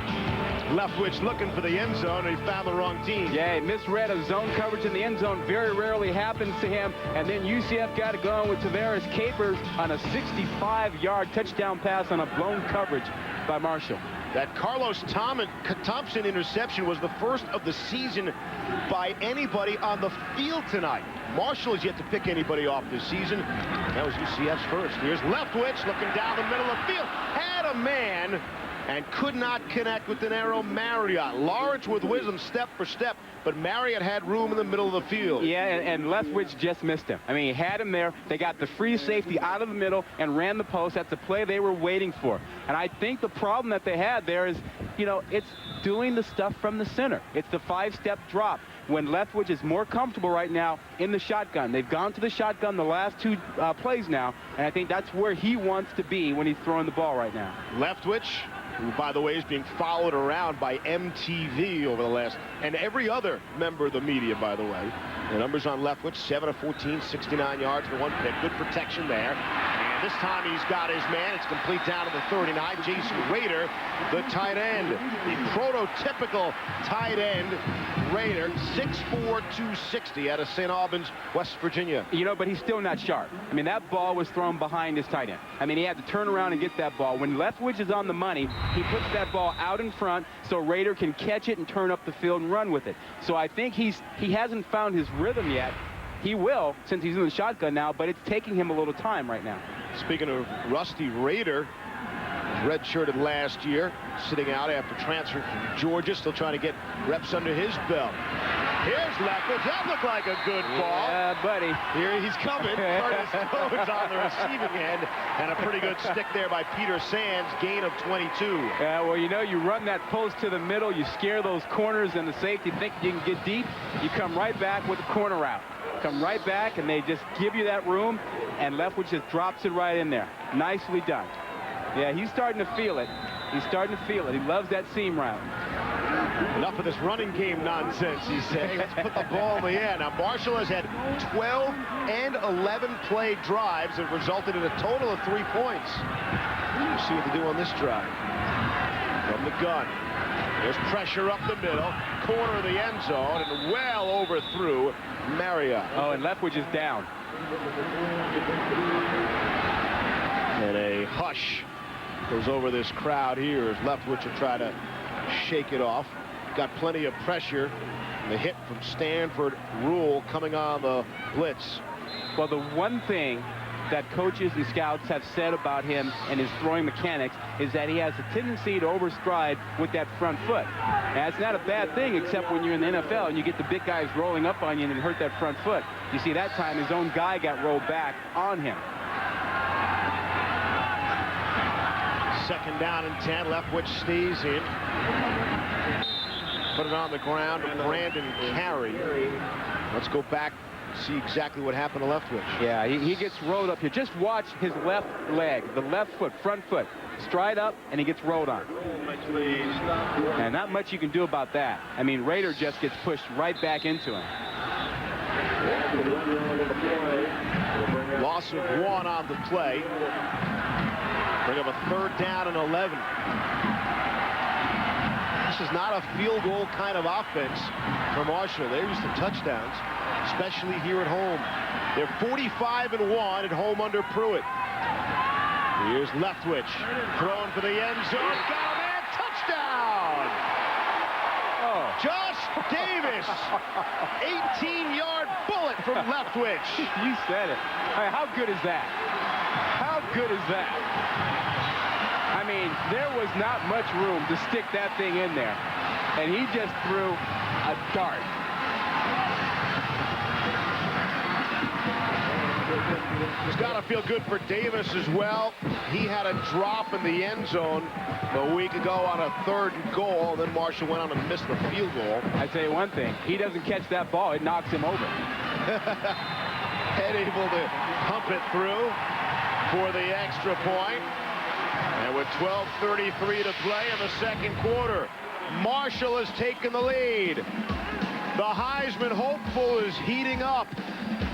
Leftwich looking for the end zone, and he found the wrong team. Yeah, he misread a zone coverage in the end zone. Very rarely happens to him. And then UCF got it going with Tavares Capers on a 65-yard touchdown pass on a blown coverage by Marshall. That Carlos Thompson interception was the first of the season by anybody on the field tonight. Marshall has yet to pick anybody off this season. That was UCF's first. Here's Leftwich looking down the middle of the field. Had a man and could not connect with the narrow Marriott. Lawrence with wisdom step for step, but Marriott had room in the middle of the field. Yeah, and Leftwich just missed him. I mean, he had him there. They got the free safety out of the middle and ran the post. That's the play they were waiting for. And I think the problem that they had there is, you know, it's doing the stuff from the center. It's the 5-step drop. When Leftwich is more comfortable right now in the shotgun. They've gone to the shotgun the last 2 plays now, and I think that's where he wants to be when he's throwing the ball right now. Leftwich, who, by the way, is being followed around by MTV over the last, and every other member of the media, by the way. The numbers on Leftwich, 7 of 14, 69 yards for 1 pick. Good protection there. And this time he's got his man. It's complete down to the 39. Jason Rader, the tight end. The prototypical tight end, Rader, 6'4", 260 out of St. Albans, West Virginia. You know, but he's still not sharp. I mean, that ball was thrown behind his tight end. I mean, he had to turn around and get that ball. When Leftwich is on the money, he puts that ball out in front so Rader can catch it and turn up the field and run with it. So I think he hasn't found his rhythm yet. He will, since he's in the shotgun now, but it's taking him a little time right now. Speaking of Rusty Rader, redshirted last year, sitting out after transfer from Georgia, still trying to get reps under his belt. Here's Leftwich. That looked like a good ball. Yeah, buddy. Here he's coming. Curtis Jones on the receiving end, and a pretty good stick there by Peter Sands, gain of 22. Yeah, well, you know, you run that post to the middle, you scare those corners, and the safety think you can get deep. You come right back with the corner out. Come right back, and they just give you that room, and Leftwich just drops it right in there. Nicely done. Yeah, he's starting to feel it. He's starting to feel it. He loves that seam route. Enough of this running game nonsense, he's saying. Let's put the ball in the air. Now, Marshall has had 12 and 11 play drives that resulted in a total of 3 points. We'll see what they do on this drive. From the gun. There's pressure up the middle. Corner of the end zone, and well overthrew Marriott. Oh, and Leftwich is down. And a hush goes over this crowd here as Leftwich will try to shake it off. Got plenty of pressure. And the hit from Stanford Rule coming on the blitz. Well, the one thing that coaches and scouts have said about him and his throwing mechanics is that he has a tendency to overstride with that front foot. Now, it's not a bad thing, except when you're in the NFL and you get the big guys rolling up on you and hurt that front foot. You see, that time his own guy got rolled back on him. 2nd down and 10. Leftwich stays in. Put it on the ground to Brandon Carey. Let's go back. See exactly what happened to Leftwich. Yeah, he gets rolled up here. Just watch his left leg, the left foot, front foot, stride up, and he gets rolled on. And not much you can do about that. I mean, Rader just gets pushed right back into him. Loss of 1 on the play. Bring up a 3rd down and 11. This is not a field goal kind of offense for Marshall. They're used to touchdowns, especially here at home. They're 45-1 at home under Pruitt. Here's Leftwich throwing for the end zone. Got a man, touchdown! Oh. Josh Davis, 18-yard bullet from Leftwich. You said it. I mean, how good is that? How good is that? I mean, there was not much room to stick that thing in there. And he just threw a dart. It's got to feel good for Davis as well. He had a drop in the end zone a week ago on a 3rd and goal. Then Marshall went on and missed the field goal. I tell you one thing, he doesn't catch that ball, it knocks him over. Head able to pump it through for the extra point. And with 12:33 to play in the 2nd quarter, Marshall has taken the lead. The Heisman hopeful is heating up.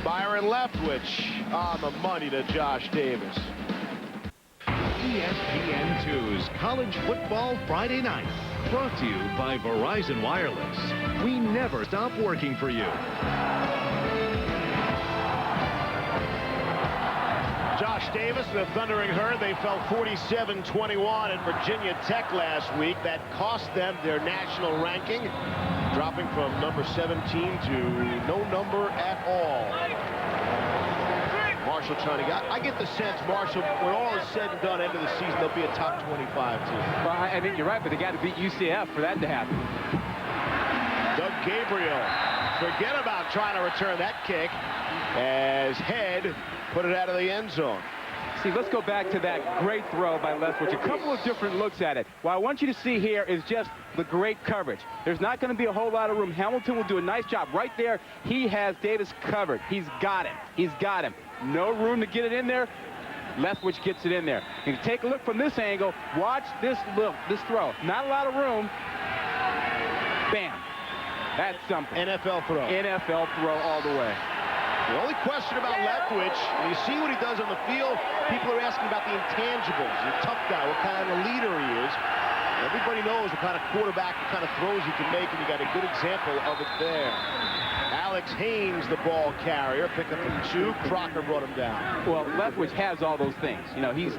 Byron Leftwich on the money to Josh Davis. ESPN2's College Football Friday Night, brought to you by Verizon Wireless. We never stop working for you. Josh Davis and the Thundering Herd, they fell 47-21 at Virginia Tech last week. That cost them their national ranking, dropping from number 17 to no number at all. Marshall trying to get, I get the sense Marshall, when all is said and done, end of the season, they'll be a top 25 team. Well, I think you're right, but they got to beat UCF for that to happen. Doug Gabriel, forget about trying to return that kick, as Head put it out of the end zone. See, let's go back to that great throw by Leftwich. A couple of different looks at it. What I want you to see here is just the great coverage. There's not going to be a whole lot of room. Hamilton will do a nice job. Right there, he has Davis covered. He's got him. He's got him. No room to get it in there. Leftwich gets it in there. You can take a look from this angle. Watch this look, this throw. Not a lot of room. Bam. That's something. NFL throw. NFL throw all the way. The only question about Leftwich, when you see what he does on the field, people are asking about the intangibles. He's a tough guy, what kind of leader he is. Everybody knows what kind of quarterback, what kind of throws he can make, and you got a good example of it there. Alex Haynes, the ball carrier, picked up from 2. Crocker brought him down. Well, Leftwich has all those things. You know, he's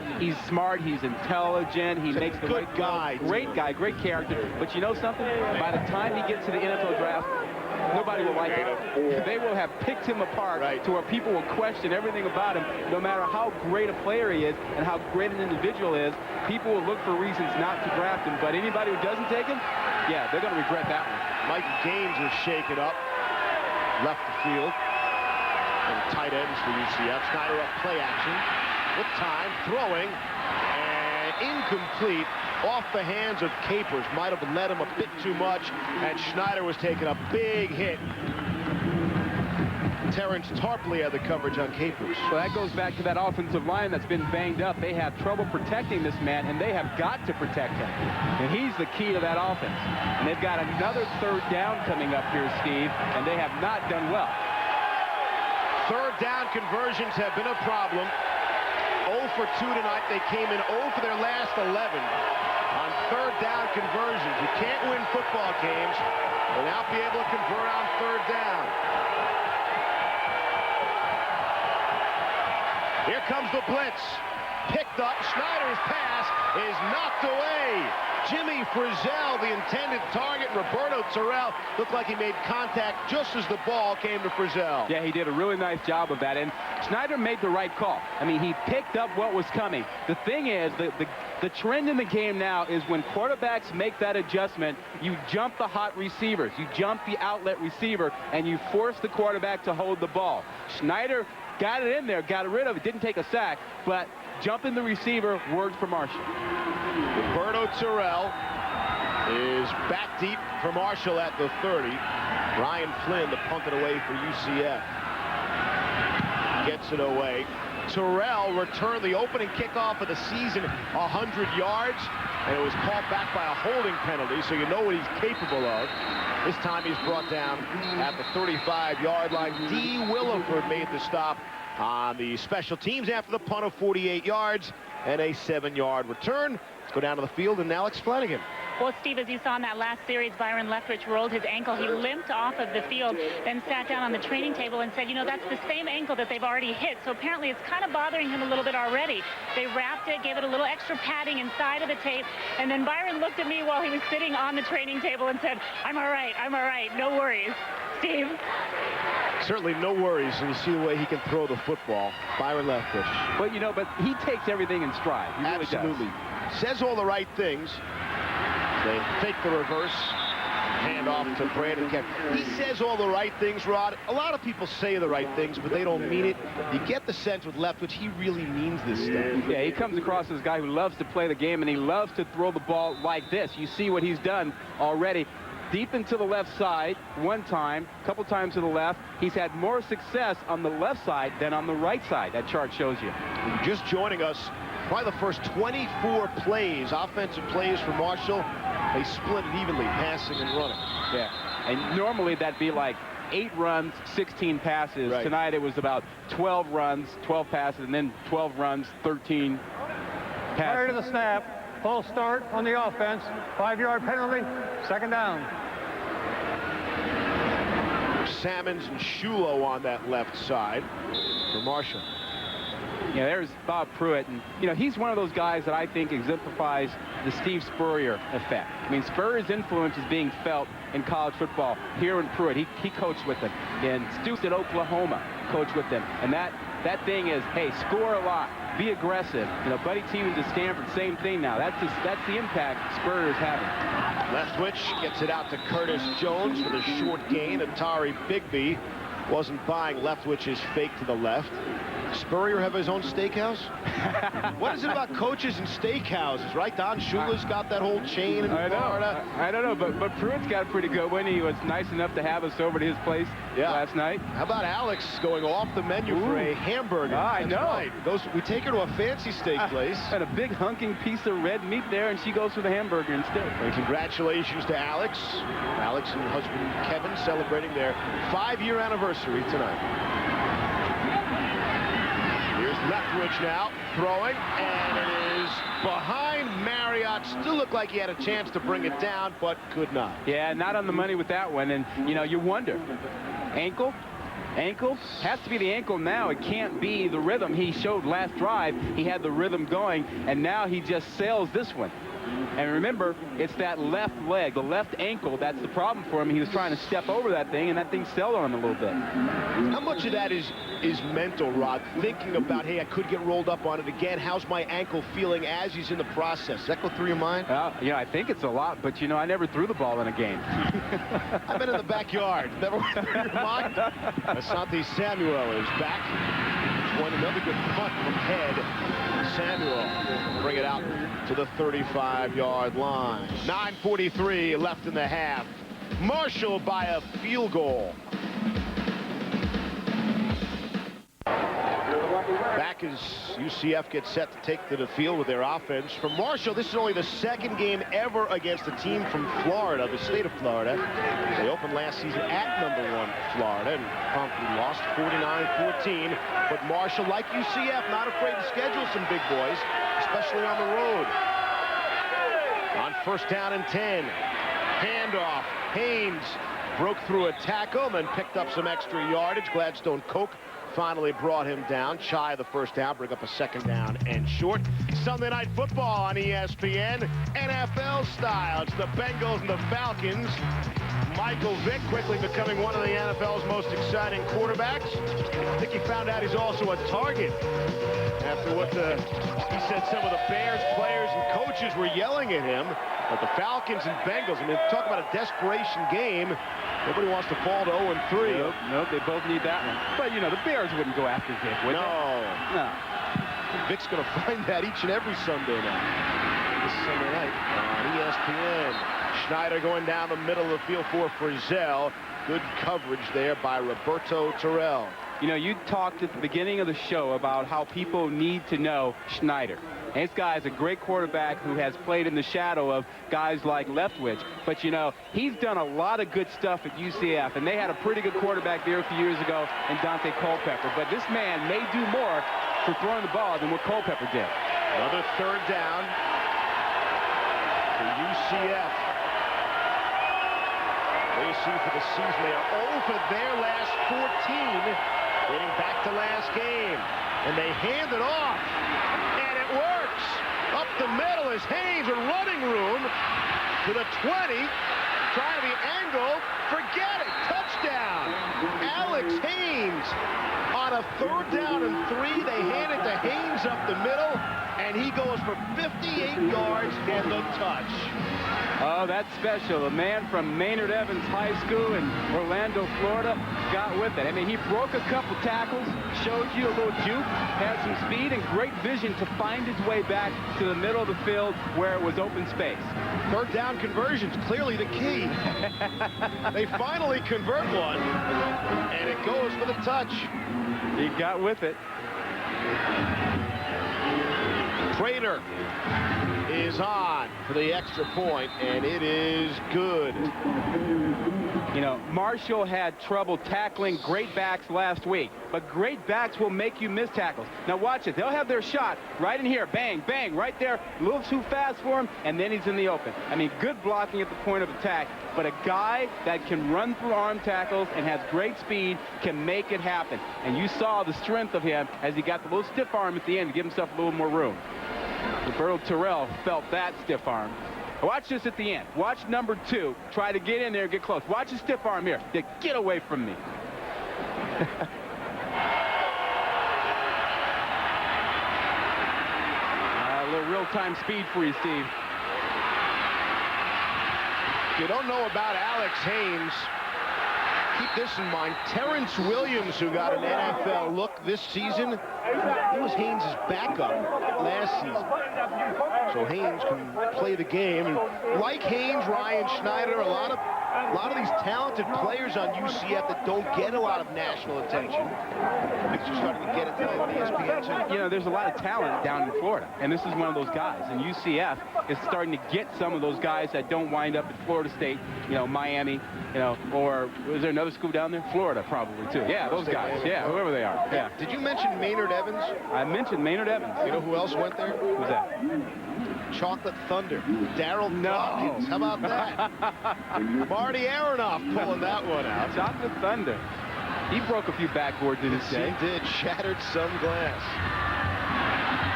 smart, he's intelligent, he makes the good right guy. Great guy, great character. But you know something? By the time he gets to the NFL draft, nobody will like him. They will have picked him apart to where people will question everything about him. No matter how great a player he is and how great an individual is, people will look for reasons not to draft him. But anybody who doesn't take him, yeah, they're going to regret that one. Mike Gaines was shaken up, left the field. And tight ends for UCF. Snyder up play action with time, throwing, and incomplete. Off the hands of Capers. Might have led him a bit too much, and Schneider was taking a big hit. Terrence Tarpley had the coverage on Capers. So that goes back to that offensive line that's been banged up. They have trouble protecting this man, and they have got to protect him. And he's the key to that offense. And they've got another 3rd down coming up here, Steve, and they have not done well. 3rd down conversions have been a problem. 0 for 2 tonight. They came in 0 for their last 11. On 3rd down conversions. You can't win football games without being able to convert on 3rd down. Here comes the blitz. picked up. Schneider's pass is knocked away. Jimmy Frizzell, the intended target. Roberto Terrell looked like he made contact just as the ball came to Frizzell. Yeah, he did a really nice job of that, and Schneider made the right call. I mean, he picked up what was coming. The thing is, the trend in the game now is when quarterbacks make that adjustment, you jump the hot receivers, you jump the outlet receiver, and you force the quarterback to hold the ball. Schneider got it in there, got rid of it, didn't take a sack, but jumping the receiver worked for Marshall. Roberto Terrell is back deep for Marshall at the 30. Ryan Flynn, the punted away for UCF, gets it away. Terrell returned the opening kickoff of the season 100 yards, and it was called back by a holding penalty, so you know what he's capable of. This time he's brought down at the 35-yard line. D. Williford made the stop on the special teams after the punt of 48 yards and a 7-yard return. Let's go down to the field and Alex Flanagan. Well, Steve, as you saw in that last series, Byron Leftwich rolled his ankle. He limped off of the field, then sat down on the training table and said, you know, that's the same ankle that they've already hit. So apparently it's kind of bothering him a little bit already. They wrapped it, gave it a little extra padding inside of the tape. And then Byron looked at me while he was sitting on the training table and said, I'm all right, no worries. Steve? Certainly no worries, and you see the way he can throw the football. Byron Leftwich. But, you know, but he takes everything in stride. He really Absolutely. does. Says all the right things. They fake the reverse, hand off to Brandon Kemp. He says all the right things, Rod. A lot of people say the right things, but they don't mean it. You get the sense with Leftwich, he really means this stuff. Yeah, he comes across as a guy who loves to play the game, and he loves to throw the ball like this. You see what he's done already. Deep into the left side one time, a couple times to the left. He's had more success on the left side than on the right side. That chart shows you. Just joining us, probably the first 24 plays, offensive plays for Marshall. They split it evenly, passing and running. Yeah, and normally that'd be like 8 runs, 16 passes. Right. Tonight it was about 12 runs, 12 passes, and then 12 runs, 13 passes. Prior to the snap, false start on the offense, 5-yard penalty, second down. Salmons and Shulo on that left side for Marshall. Yeah, there's Bob Pruitt, and you know, he's one of those guys that I think exemplifies the Steve Spurrier effect. I mean, Spurrier's influence is being felt in college football here in Pruitt. He coached with him. And Stoops at Oklahoma coached with him. And that thing is, hey, score a lot, be aggressive. You know, Buddy Stevens at Stanford, same thing now. That's the impact Spurrier's having. Leftwich gets it out to Curtis Jones with a short gain. Atari Bigby wasn't buying Leftwich's fake to the left. Spurrier have his own steakhouse? What is it about coaches and steakhouses, right? Don Shula's got that whole chain in Florida. I don't know, but Pruitt's got a pretty good one. He was nice enough to have us over to his place last night. How about Alex going off the menu for a hamburger? I know. Right. We take her to a fancy steak place. And a big hunking piece of red meat there, and she goes for the hamburger instead. And congratulations to Alex. Alex and husband Kevin celebrating their 5-year anniversary tonight. Here's Leftwich now throwing, and it is behind Marriott. Still looked like he had a chance to bring it down, but could not. Yeah, not on the money with that one. And, you know, you wonder, ankle? Has to be the ankle now. It can't be the rhythm. He showed last drive he had the rhythm going, and now he just sails this one. And remember, it's that left leg, the left ankle, that's the problem for him. He was trying to step over that thing, and that thing sailed on him a little bit. How much of that is mental, Rod? Thinking about, hey, I could get rolled up on it again. How's my ankle feeling as he's in the process? Does that go through your mind? You know, I think it's a lot, but, you know, I never threw the ball in a game. I've been in the backyard. Never went through your mind. Asante Samuel is back. One another good punt from Head. Samuel bring it out to the 35-yard line. 9:43 left in the half. Marshall by a field goal. Back as UCF gets set to take to the field with their offense. For Marshall, this is only the second game ever against a team from Florida, the state of Florida. They opened last season at #1 Florida and promptly lost 49-14. But Marshall, like UCF, not afraid to schedule some big boys, especially on the road. On 1st down and 10. Handoff. Haynes broke through a tackle and then picked up some extra yardage. Gladstone Koch finally brought him down, shy of the first down, bring up a second down and short. Sunday Night Football on ESPN, NFL style. It's the Bengals and the Falcons. Michael Vick quickly becoming one of the NFL's most exciting quarterbacks. I think he found out he's also a target after what he said some of the Bears players and coaches were yelling at him. But the Falcons and Bengals, I mean, talk about a desperation game. Nobody wants to fall to 0-3. Nope, they both need that one. But, you know, the Bears wouldn't go after Vick, would they? No. Vic's going to find that each and every Sunday now. This Sunday night on ESPN. Schneider going down the middle of the field for Frizzell. Good coverage there by Roberto Terrell. You know, you talked at the beginning of the show about how people need to know Schneider. And this guy is a great quarterback who has played in the shadow of guys like Leftwich. But, you know, he's done a lot of good stuff at UCF. And they had a pretty good quarterback there a few years ago in Dante Culpepper. But this man may do more for throwing the ball than what Culpepper did. Another third down for UCF. They see for the season. They are 0 for their last 14, dating back to last game. And they hand it off. And it works. Up the middle is Haynes, a running room to the 20. Trying the angle. Forget it. Touchdown. Alex Haynes on a 3rd down and 3. They hand it to Haynes up the middle. And he goes for 58 yards and the touch. Oh, that's special. A man from Maynard Evans High School in Orlando, Florida, got with it. I mean, he broke a couple tackles, showed you a little juke, had some speed and great vision to find his way back to the middle of the field where it was open space. 3rd down conversions, clearly the key. They finally convert one, and it goes for the touch. He got with it. Prater is on for the extra point, and it is good. You know, Marshall had trouble tackling great backs last week, but great backs will make you miss tackles. Now watch it. They'll have their shot right in here. Bang, bang, right there. A little too fast for him, and then he's in the open. I mean, good blocking at the point of attack, but a guy that can run through arm tackles and has great speed can make it happen. And you saw the strength of him as he got the little stiff arm at the end to give himself a little more room. Roberto Terrell felt that stiff arm. Watch this at the end. Watch number 2 try to get in there and get close. Watch the stiff arm here. Get away from me. A little real-time speed for you, Steve. If you don't know about Alex Haynes, keep this in mind. Terrence Williams, who got an NFL look this season, he was Haynes' backup last season. So Haynes can play the game. And like Haynes, Ryan Schneider, a lot of these talented players on UCF that don't get a lot of national attention. Because you're starting to get it tonight on ESPN too. You know, there's a lot of talent down in Florida, and this is one of those guys. And UCF is starting to get some of those guys that don't wind up at Florida State, you know, Miami, you know, or is there another school down there? Florida, probably, too. Yeah, those guys. Yeah, whoever they are. Yeah. Did you mention Maynard Evans? I mentioned Maynard Evans. You know who else went there? Who's that? Chocolate Thunder. Darryl Dawkins. How about that? Marty Aronoff pulling that one out. Chocolate Thunder. He broke a few backboards in his day. He did. Shattered some glass.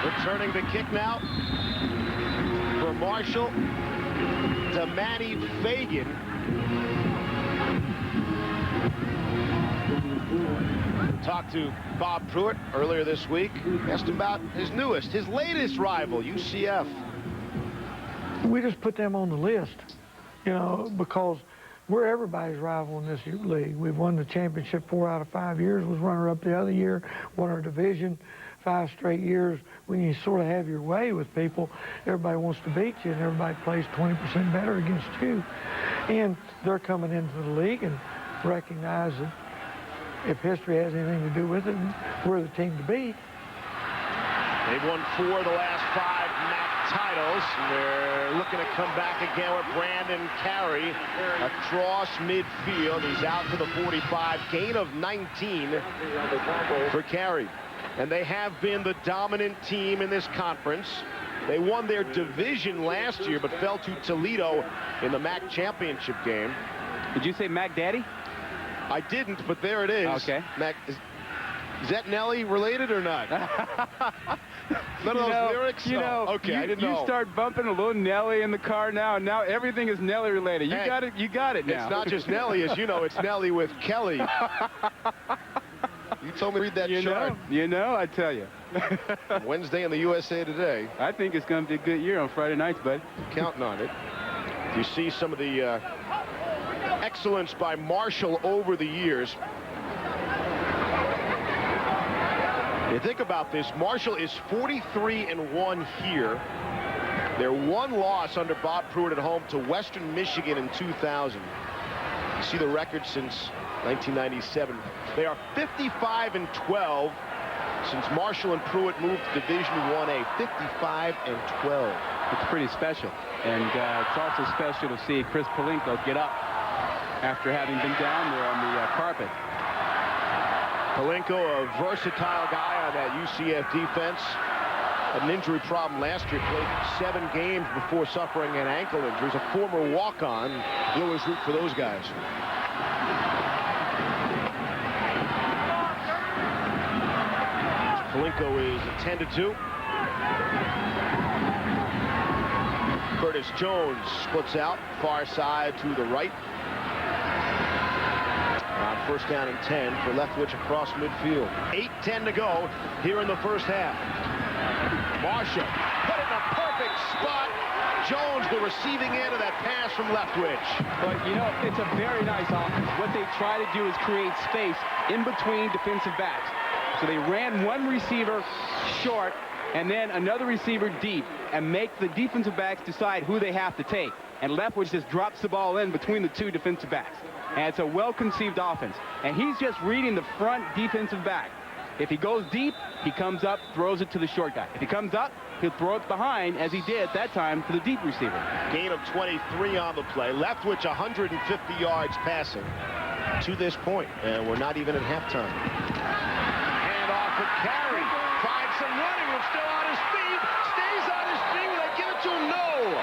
Returning the kick now for Marshall to Manny Fagan. Talked to Bob Pruitt earlier this week. Asked him about his latest rival, UCF. We just put them on the list, you know, because we're everybody's rival in this league. We've won the championship 4 out of 5 years, was runner-up the other year, won our division 5 straight years. When you sort of have your way with people, everybody wants to beat you, and everybody plays 20% better against you. And they're coming into the league and recognize that if history has anything to do with it, we're the team to beat. They've won 4 of the last 5 MAC titles. They're looking to come back again with Brandon Carey across midfield. He's out to the 45. Gain of 19 for Carey. And they have been the dominant team in this conference. They won their division last year, but fell to Toledo in the MAC championship game. Did you say Mac Daddy? I didn't, but there it is. Okay. Mac, Is that Nelly related or not? None of those lyrics? You know, okay, I didn't know. You start bumping a little Nelly in the car now, and now everything is Nelly related. You got it. You got it now. It's not just Nelly, as you know. It's Nelly with Kelly. You told me to read that chart. You know, I tell you. Wednesday in the USA Today. I think it's going to be a good year on Friday nights, bud. Counting on it. You see some of the excellence by Marshall over the years. You think about this, Marshall is 43-1 here. Their one loss under Bob Pruitt at home to Western Michigan in 2000. You see the record since 1997. They are 55-12 since Marshall and Pruitt moved to Division 1A. 55-12. It's pretty special. And it's also special to see Chris Palinko get up after having been down there on the carpet. Palinko, a versatile guy on that UCF defense. Had an injury problem last year. Played 7 games before suffering an ankle injury. He's a former walk-on. We always root for those guys. Palinko is a 10-2. Curtis Jones splits out far side to the right. On first down and 10 for Leftwich across midfield. 8:10 to go here in the first half. Marshall put it in a perfect spot. Jones, the receiving end of that pass from Leftwich. But, you know, it's a very nice offense. What they try to do is create space in between defensive backs. So they ran one receiver short and then another receiver deep and make the defensive backs decide who they have to take. And Leftwich just drops the ball in between the 2 defensive backs. And it's a well-conceived offense. And he's just reading the front defensive back. If he goes deep, he comes up, throws it to the short guy. If he comes up, he'll throw it behind, as he did that time, to the deep receiver. Gain of 23 on the play. Leftwich 150 yards passing to this point. And we're not even at halftime. Hand off for Carey. Finds some running room, still on his feet. Stays on his feet. Will they give it to him? No.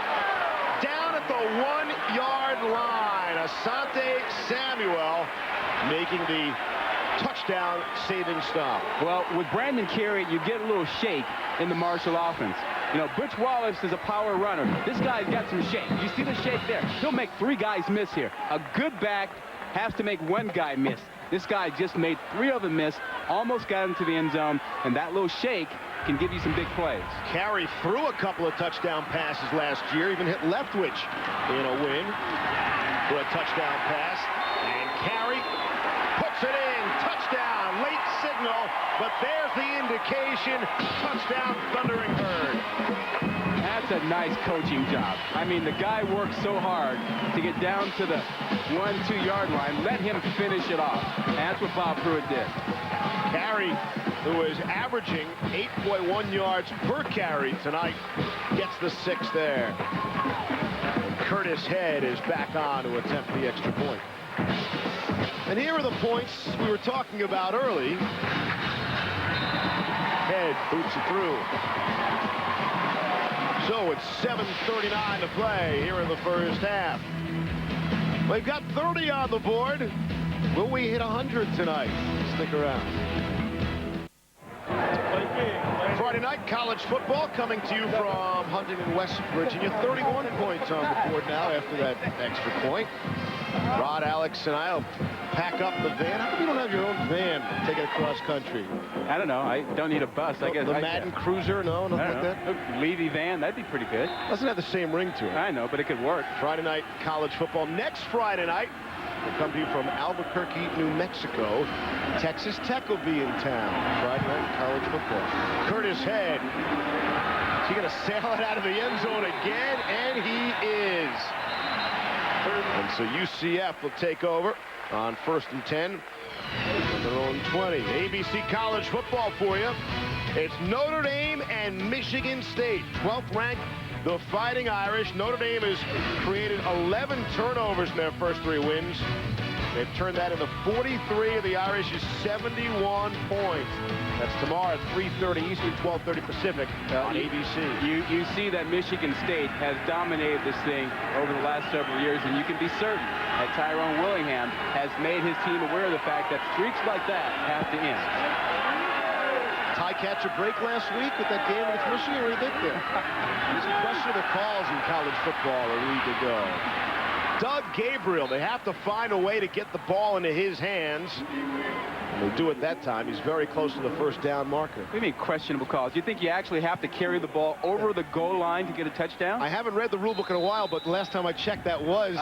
Down at the 1-yard line. Asante Samuel making the touchdown saving stop. Well, with Brandon Carey, you get a little shake in the Marshall offense. You know, Butch Wallace is a power runner. This guy's got some shake. You see the shake there? He'll make 3 guys miss here. A good back has to make 1 guy miss. This guy just made 3 of them miss, almost got into the end zone, and that little shake can give you some big plays. Carey threw a couple of touchdown passes last year, even hit Leftwich in a win for a touchdown pass. And Carey puts it in. Touchdown. Late signal, but there's the indication. Touchdown, Thundering Herd. That's a nice coaching job. I mean, the guy worked so hard to get down to the 1-2 yard line. Let him finish it off. And that's what Bob Pruitt did. Carey, who is averaging 8.1 yards per carry tonight, gets the 6 there. Curtis Head is back on to attempt the extra point. And here are the points we were talking about early. Head boots it through. So it's 7:39 to play here in the first half. We've got 30 on the board. Will we hit 100 tonight? Stick around. Friday night college football coming to you from Huntington, West Virginia. 31 points on the board now after that extra point. Rod, Alex, and I'll pack up the van. How come you don't have your own van to take it across country? I don't know. I don't need a bus. I guess the Madden Cruiser? No, nothing like that? Levy van, that'd be pretty good. Doesn't have the same ring to it. I know, but it could work. Friday night college football. Next Friday night, we'll come to you from Albuquerque, New Mexico. Texas Tech will be in town. Friday night college football. Curtis Head. Is he going to sail it out of the end zone again? And he is. And so UCF will take over on 1st and 10 from their own 20. ABC college football for you. It's Notre Dame and Michigan State. 12th ranked, the Fighting Irish. Notre Dame has created 11 turnovers in their first 3 wins. They've turned that into 43 of the Irish's 71 points. That's tomorrow at 3:30 Eastern, 12:30 Pacific on ABC. You see that Michigan State has dominated this thing over the last several years, and you can be certain that Tyrone Willingham has made his team aware of the fact that streaks like that have to end. tie catch a break last week with that game against Michigan? What do you think there? Some questionable calls in college football a week ago. Doug Gabriel, they have to find a way to get the ball into his hands. And they do it that time. He's very close to the first down marker. What do you mean questionable calls? You think you actually have to carry the ball over the goal line to get a touchdown? I haven't read the rule book in a while, but the last time I checked, that was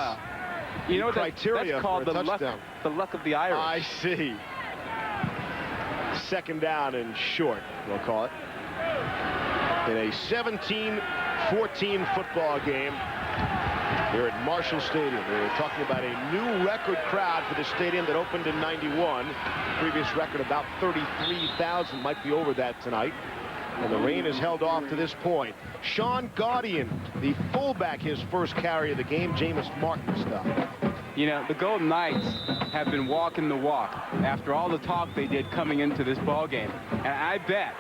you know what criteria that's called, for a touchdown. The luck of the Irish. I see. Second down and short, we'll call it. In a 17-14 football game here at Marshall Stadium. We're talking about a new record crowd for the stadium that opened in '91. Previous record about 33,000. Might be over that tonight. And the rain is held off to this point. Sean Gaudian, the fullback, his first carry of the game. Jameis Martin stuff. You know, the Golden Knights have been walking the walk after all the talk they did coming into this ball game. And I bet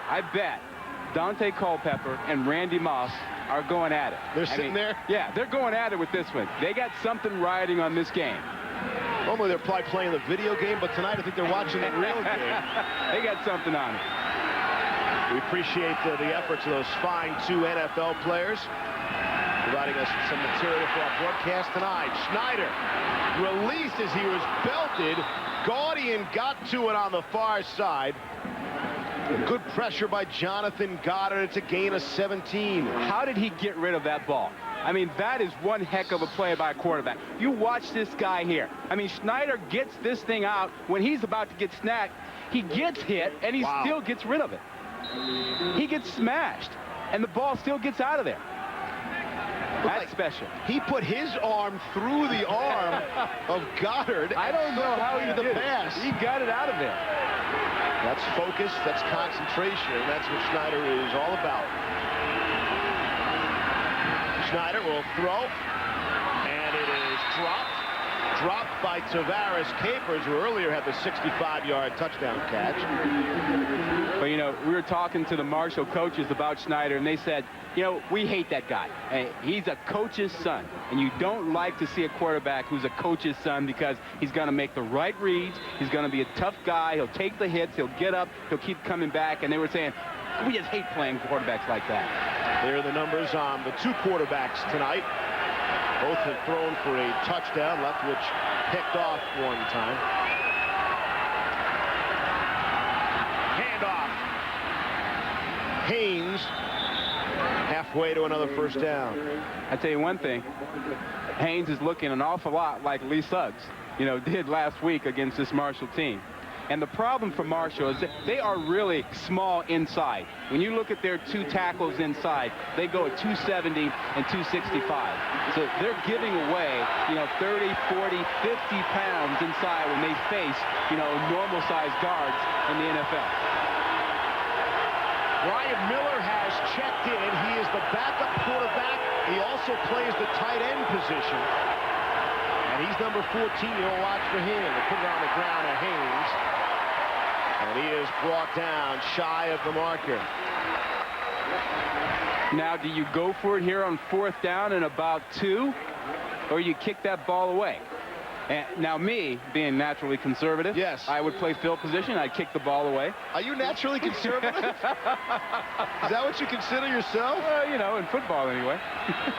Dante Culpepper and Randy Moss are going at it. They're sitting there? Yeah, they're going at it with this one. They got something riding on this game. Normally they're probably playing the video game, but tonight I think they're watching the real game. They got something on it. We appreciate the efforts of those fine 2 NFL players, providing us some material for our broadcast tonight. Schneider released as he was belted. Gaudian got to it on the far side. Good pressure by Jonathan Goddard. It's a gain of 17. How did he get rid of that ball? I mean, that is one heck of a play by a quarterback. You watch this guy here. I mean, Schneider gets this thing out when he's about to get snapped. He gets hit, and he still gets rid of it. He gets smashed, and the ball still gets out of there. That's special. He put his arm through the arm of Goddard. I don't know how he did pass. He got it out of there. That's focus, that's concentration, and that's what Schneider is all about. Schneider will throw, and it is dropped by Tavares Capers, who earlier had the 65-yard touchdown catch. But, you know, we were talking to the Marshall coaches about Schneider, and they said, you know, we hate that guy. He's a coach's son, and you don't like to see a quarterback who's a coach's son because he's going to make the right reads. He's going to be a tough guy. He'll take the hits. He'll get up. He'll keep coming back. And they were saying, we just hate playing quarterbacks like that. There are the numbers on the 2 quarterbacks tonight. Both have thrown for a touchdown. Leftwich picked off one time. Handoff. Haynes halfway to another first down. I tell you one thing. Haynes is looking an awful lot like Lee Suggs, you know, did last week against this Marshall team. And the problem for Marshall is that they are really small inside. When you look at their 2 tackles inside, they go at 270 and 265. So they're giving away, you know, 30, 40, 50 pounds inside when they face, you know, normal-sized guards in the NFL. Ryan Miller has checked in. He is the backup quarterback. He also plays the tight end position. And he's number 14. You'll watch for him. They put it on the ground at Haynes. And he is brought down shy of the marker. Now, do you go for it here on 4th down and about 2? Or you kick that ball away? And now, me, being naturally conservative, yes, I would play field position. I'd kick the ball away. Are you naturally conservative? Is that what you consider yourself? You know, in football anyway.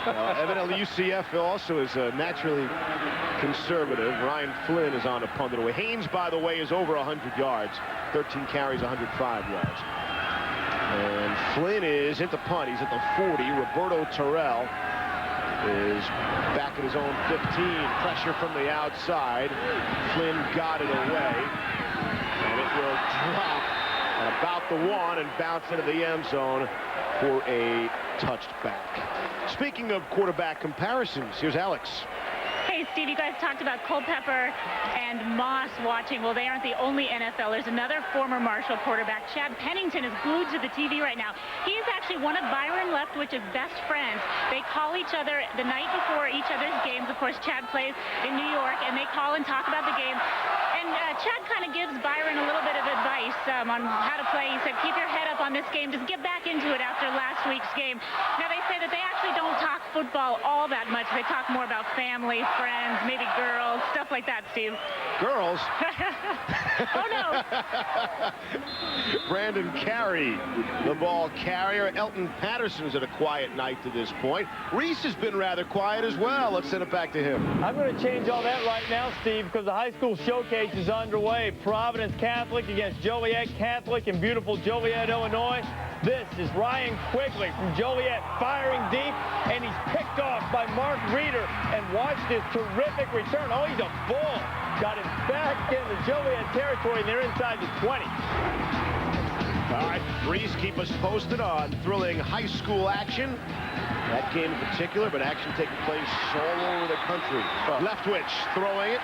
Evidently, UCF also is naturally conservative. Ryan Flynn is on to punt it away. Haynes, by the way, is over 100 yards. 13 carries, 105 yards. And Flynn is into punt. He's at the 40. Roberto Terrell is back at his own 15. Pressure from the outside. Flynn got it away. And it will drop at about the 1 and bounce into the end zone for a touchback. Speaking of quarterback comparisons, here's Alex. Hey, Steve, you guys talked about Culpepper and Moss watching. Well, they aren't the only NFLers. Another former Marshall quarterback, Chad Pennington, is glued to the TV right now. He is actually one of Byron Leftwich's best friends. They call each other the night before each other's games. Of course, Chad plays in New York, and they call and talk about the game. And Chad kind of gives Byron a little bit of advice on how to play. He said, keep your head up on this game. Just get back into it after last week's game. Now, they say that they actually don't talk football all that much. They talk more about family, friends, maybe girls, stuff like that, Steve. Girls? Oh, no. Brandon Carey, the ball carrier. Elton Patterson's had a quiet night to this point. Reese has been rather quiet as well. Let's send it back to him. I'm going to change all that right now, Steve, because the high school showcase is underway. Providence Catholic against Joliet Catholic in beautiful Joliet, Illinois. This is Ryan Quigley from Joliet firing deep, and he's picked off by Mark Reeder. And watch this terrific return. Oh, he's a bull. Got him back into Joliet territory, and they're inside the 20. All right, Reese, keep us posted on thrilling high school action. That game in particular, but action taking place all over the country. Leftwich throwing it.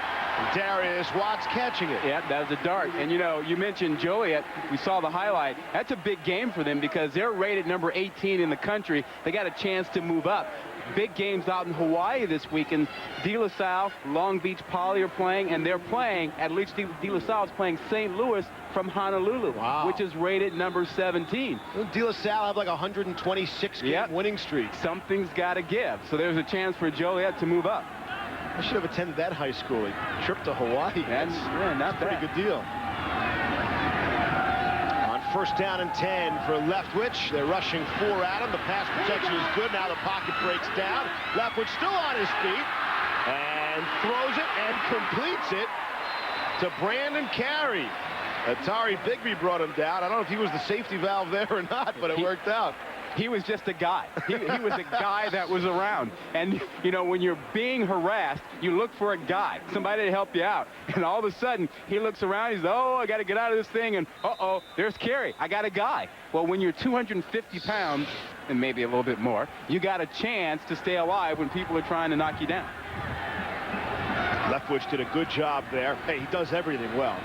Darius Watts catching it. Yeah, that was a dart. And, you know, you mentioned Joliet. We saw the highlight. That's a big game for them because they're rated number 18 in the country. They got a chance to move up. Big games out in Hawaii this weekend. De La Salle, Long Beach Poly are playing, and they're playing, at least De La Salle is playing St. Louis from Honolulu, which is rated number 17. De La Salle have like a 126-game winning streak. Something's got to give. So there's a chance for Joliet to move up. I should have attended that high school. A trip to Hawaii. That's not a pretty good deal. On first down and 10 for Leftwich. They're rushing 4 at him. The pass protection is good. Now the pocket breaks down. Leftwich still on his feet. And throws it and completes it to Brandon Carey. Atari Bigby brought him down. I don't know if he was the safety valve there or not, but it worked out. He was just a guy. He was a guy that was around. And, you know, when you're being harassed, you look for a guy, somebody to help you out. And all of a sudden, he looks around. He's, oh, I got to get out of this thing. And, uh-oh, there's Carey. I got a guy. Well, when you're 250 pounds, and maybe a little bit more, you got a chance to stay alive when people are trying to knock you down. Leftwich did a good job there. Hey, he does everything well.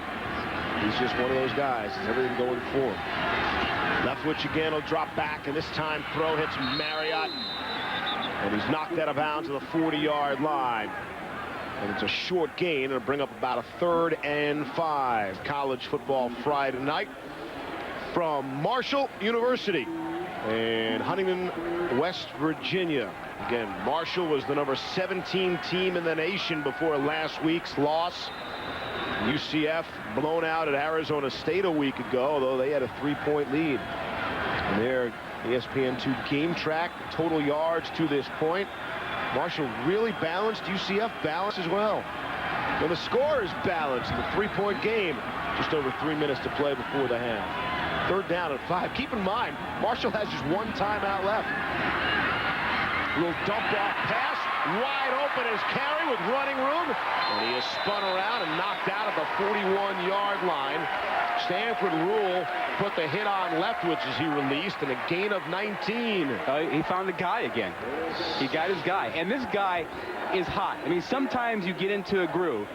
He's just one of those guys. He's everything going for him. Leftwich again will drop back, and this time throw hits Marriott. And he's knocked out of bounds at the 40-yard line. And it's a short gain. It'll bring up about a 3rd and 5. College football Friday night from Marshall University in Huntington, West Virginia. Again, Marshall was the number 17 team in the nation before last week's loss. UCF blown out at Arizona State a week ago, although they had a 3-point lead. And their ESPN2 game track, total yards to this point. Marshall really balanced. UCF balanced as well. And the score is balanced in the 3-point game. Just over 3 minutes to play before the half. 3rd down and 5. Keep in mind, Marshall has just 1 timeout left. Little dump off pass. Wide open is Carey with running room. And he is spun around and knocked out at the 41-yard line. Stanford Rule put the hit on Leftwich as he released, and a gain of 19. He found a guy again. He got his guy. And this guy is hot. I mean, sometimes you get into a groove,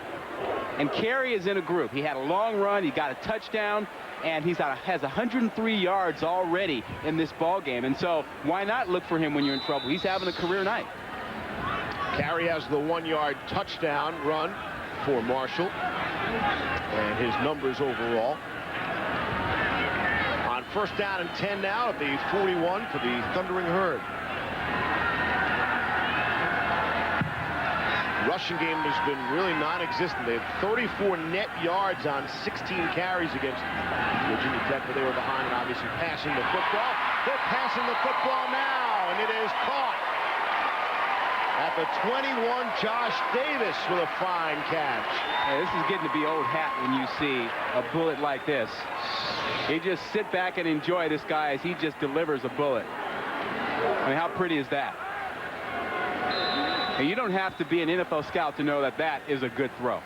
and Carey is in a groove. He had a long run. He got a touchdown. And he has 103 yards already in this ball game. And so why not look for him when you're in trouble? He's having a career night. Carey has the 1-yard touchdown run for Marshall. And his numbers overall. On first down and 10 now at the 41 for the Thundering Herd. Rushing game has been really non-existent. They have 34 net yards on 16 carries against Virginia Tech, but they were behind and obviously passing the football. They're passing the football now, and it is caught. At the 21, Josh Davis with a fine catch. Hey, this is getting to be old hat when you see a bullet like this. You just sit back and enjoy this guy as he just delivers a bullet. I mean, how pretty is that? And you don't have to be an NFL scout to know that that is a good throw.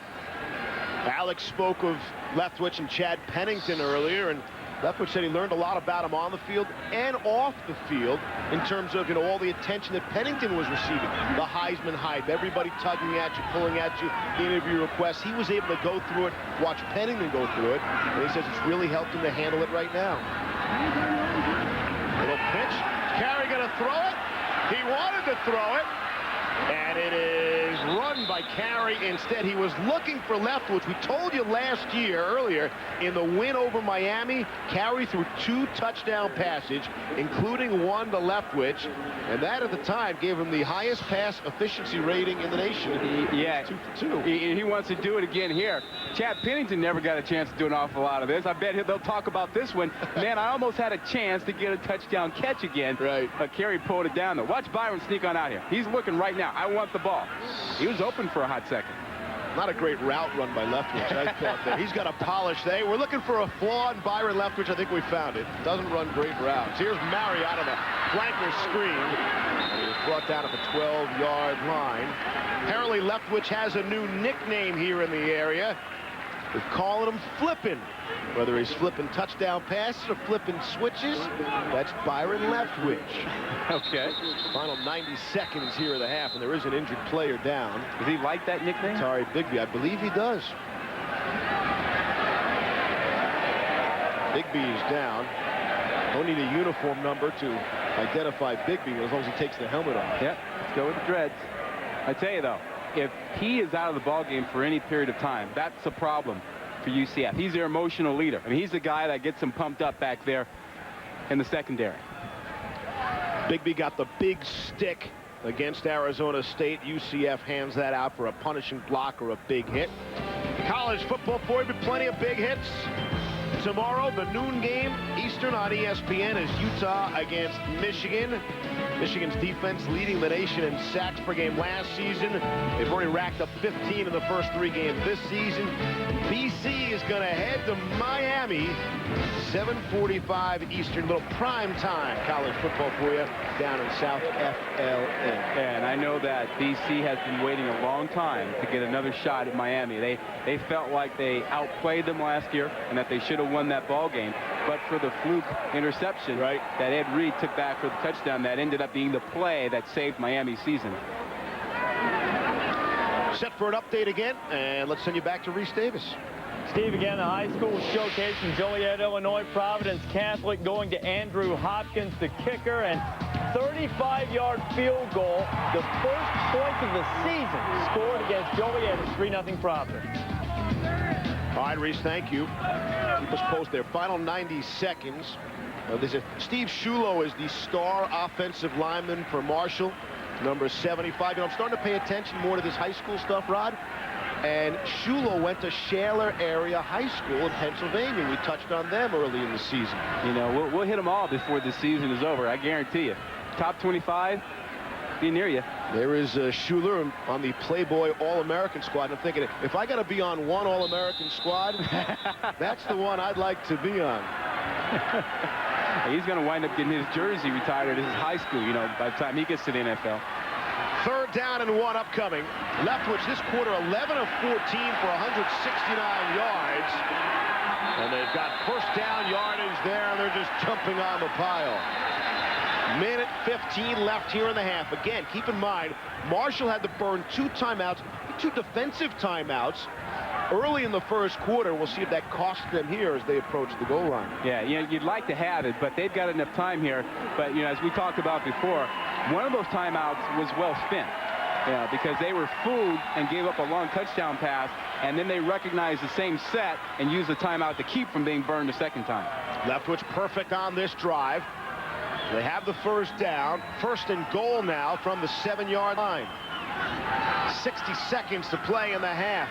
Alex spoke of Leftwich and Chad Pennington earlier, and Leftwich said he learned a lot about him on the field and off the field in terms of, you know, all the attention that Pennington was receiving. The Heisman hype, everybody tugging at you, pulling at you, the interview requests. He was able to go through it, watch Pennington go through it, and he says it's really helped him to handle it right now. Little pitch. Carey going to throw it. He wanted to throw it. And it is run by Carey. Instead, he was looking for Leftwich. We told you last year, earlier, in the win over Miami, Carey threw 2 touchdown passes, including one to Leftwich, and that at the time gave him the highest pass efficiency rating in the nation. Yeah, 2 for 2. He wants to do it again here. Chad Pennington never got a chance to do an awful lot of this. I bet they'll talk about this one. Man, I almost had a chance to get a touchdown catch again. Right. But Carey pulled it down, though. Watch Byron sneak on out here. He's looking right now. I want the ball. He was open for a hot second. Not a great route run by Leftwich, I thought there. He's got a polish there. We're looking for a flaw in Byron Leftwich. I think we found it. Doesn't run great routes. Here's Murray out of the flanker screen. And he was brought down at the 12-yard line. Apparently Leftwich has a new nickname here in the area. We're calling him Flippin'. Whether he's flipping touchdown passes or flipping switches, that's Byron Leftwich. Okay. Final 90 seconds here of the half, and there is an injured player down. Does he like that nickname? Sorry, Bigby. I believe he does. Bigby's down. Don't need a uniform number to identify Bigby as long as he takes the helmet off. Yep. Let's go with the dreads. I tell you, though, if he is out of the ballgame for any period of time, that's a problem for UCF. He's their emotional leader. I mean, he's the guy that gets them pumped up back there in the secondary. Bigby got the big stick against Arizona State. UCF hands that out for a punishing block or a big hit. College football for you, plenty of big hits. Tomorrow, the noon game, Eastern on ESPN, is Utah against Michigan. Michigan's defense leading the nation in sacks per game last season. They've already racked up 15 in the first 3 games this season. BC is going to head to Miami. 7:45 Eastern, little prime time college football for you down in South FLA. And I know that BC has been waiting a long time to get another shot at Miami. They felt like they outplayed them last year and that they should have won that ball game. But for the fluke interception that Ed Reed took back for the touchdown, that ended up being the play that saved Miami's season. Set for an update again, and let's send you back to Reese Davis. Steve, again, the high school showcase in Joliet, Illinois. Providence Catholic going to Andrew Hopkins, the kicker, and 35-yard field goal. The first points of the season scored against Joliet. It's 3-0 Providence. All right, Reese, thank you. Keep us posted there. Final 90 seconds. Steve Shulo is the star offensive lineman for Marshall, number 75. I'm starting to pay attention more to this high school stuff, Rod. And Shulo went to Shaler Area High School in Pennsylvania. We touched on them early in the season. You know, we'll hit them all before the season is over, I guarantee you. Top 25, be near you. There is Schuler on the Playboy All-American squad. And I'm thinking, if I got to be on one All-American squad, that's the one I'd like to be on. He's going to wind up getting his jersey retired at his high school, you know, by the time he gets to the NFL. 3rd down and 1 upcoming. Leftwich this quarter 11 of 14 for 169 yards. And they've got first down yardage there, and they're just jumping on the pile. Minute 15 left here in the half. Again, keep in mind, Marshall had to burn 2 timeouts, 2 defensive timeouts early in the first quarter. We'll see if that costs them here as they approach the goal line. Yeah, you know, you'd like to have it, but they've got enough time here. But, you know, as we talked about before, one of those timeouts was well spent. Yeah, because they were fooled and gave up a long touchdown pass, and then they recognized the same set and used the timeout to keep from being burned a second time. Leftwich perfect on this drive. They have the first down. 1st and goal now from the 7-yard line. 60 seconds to play in the half.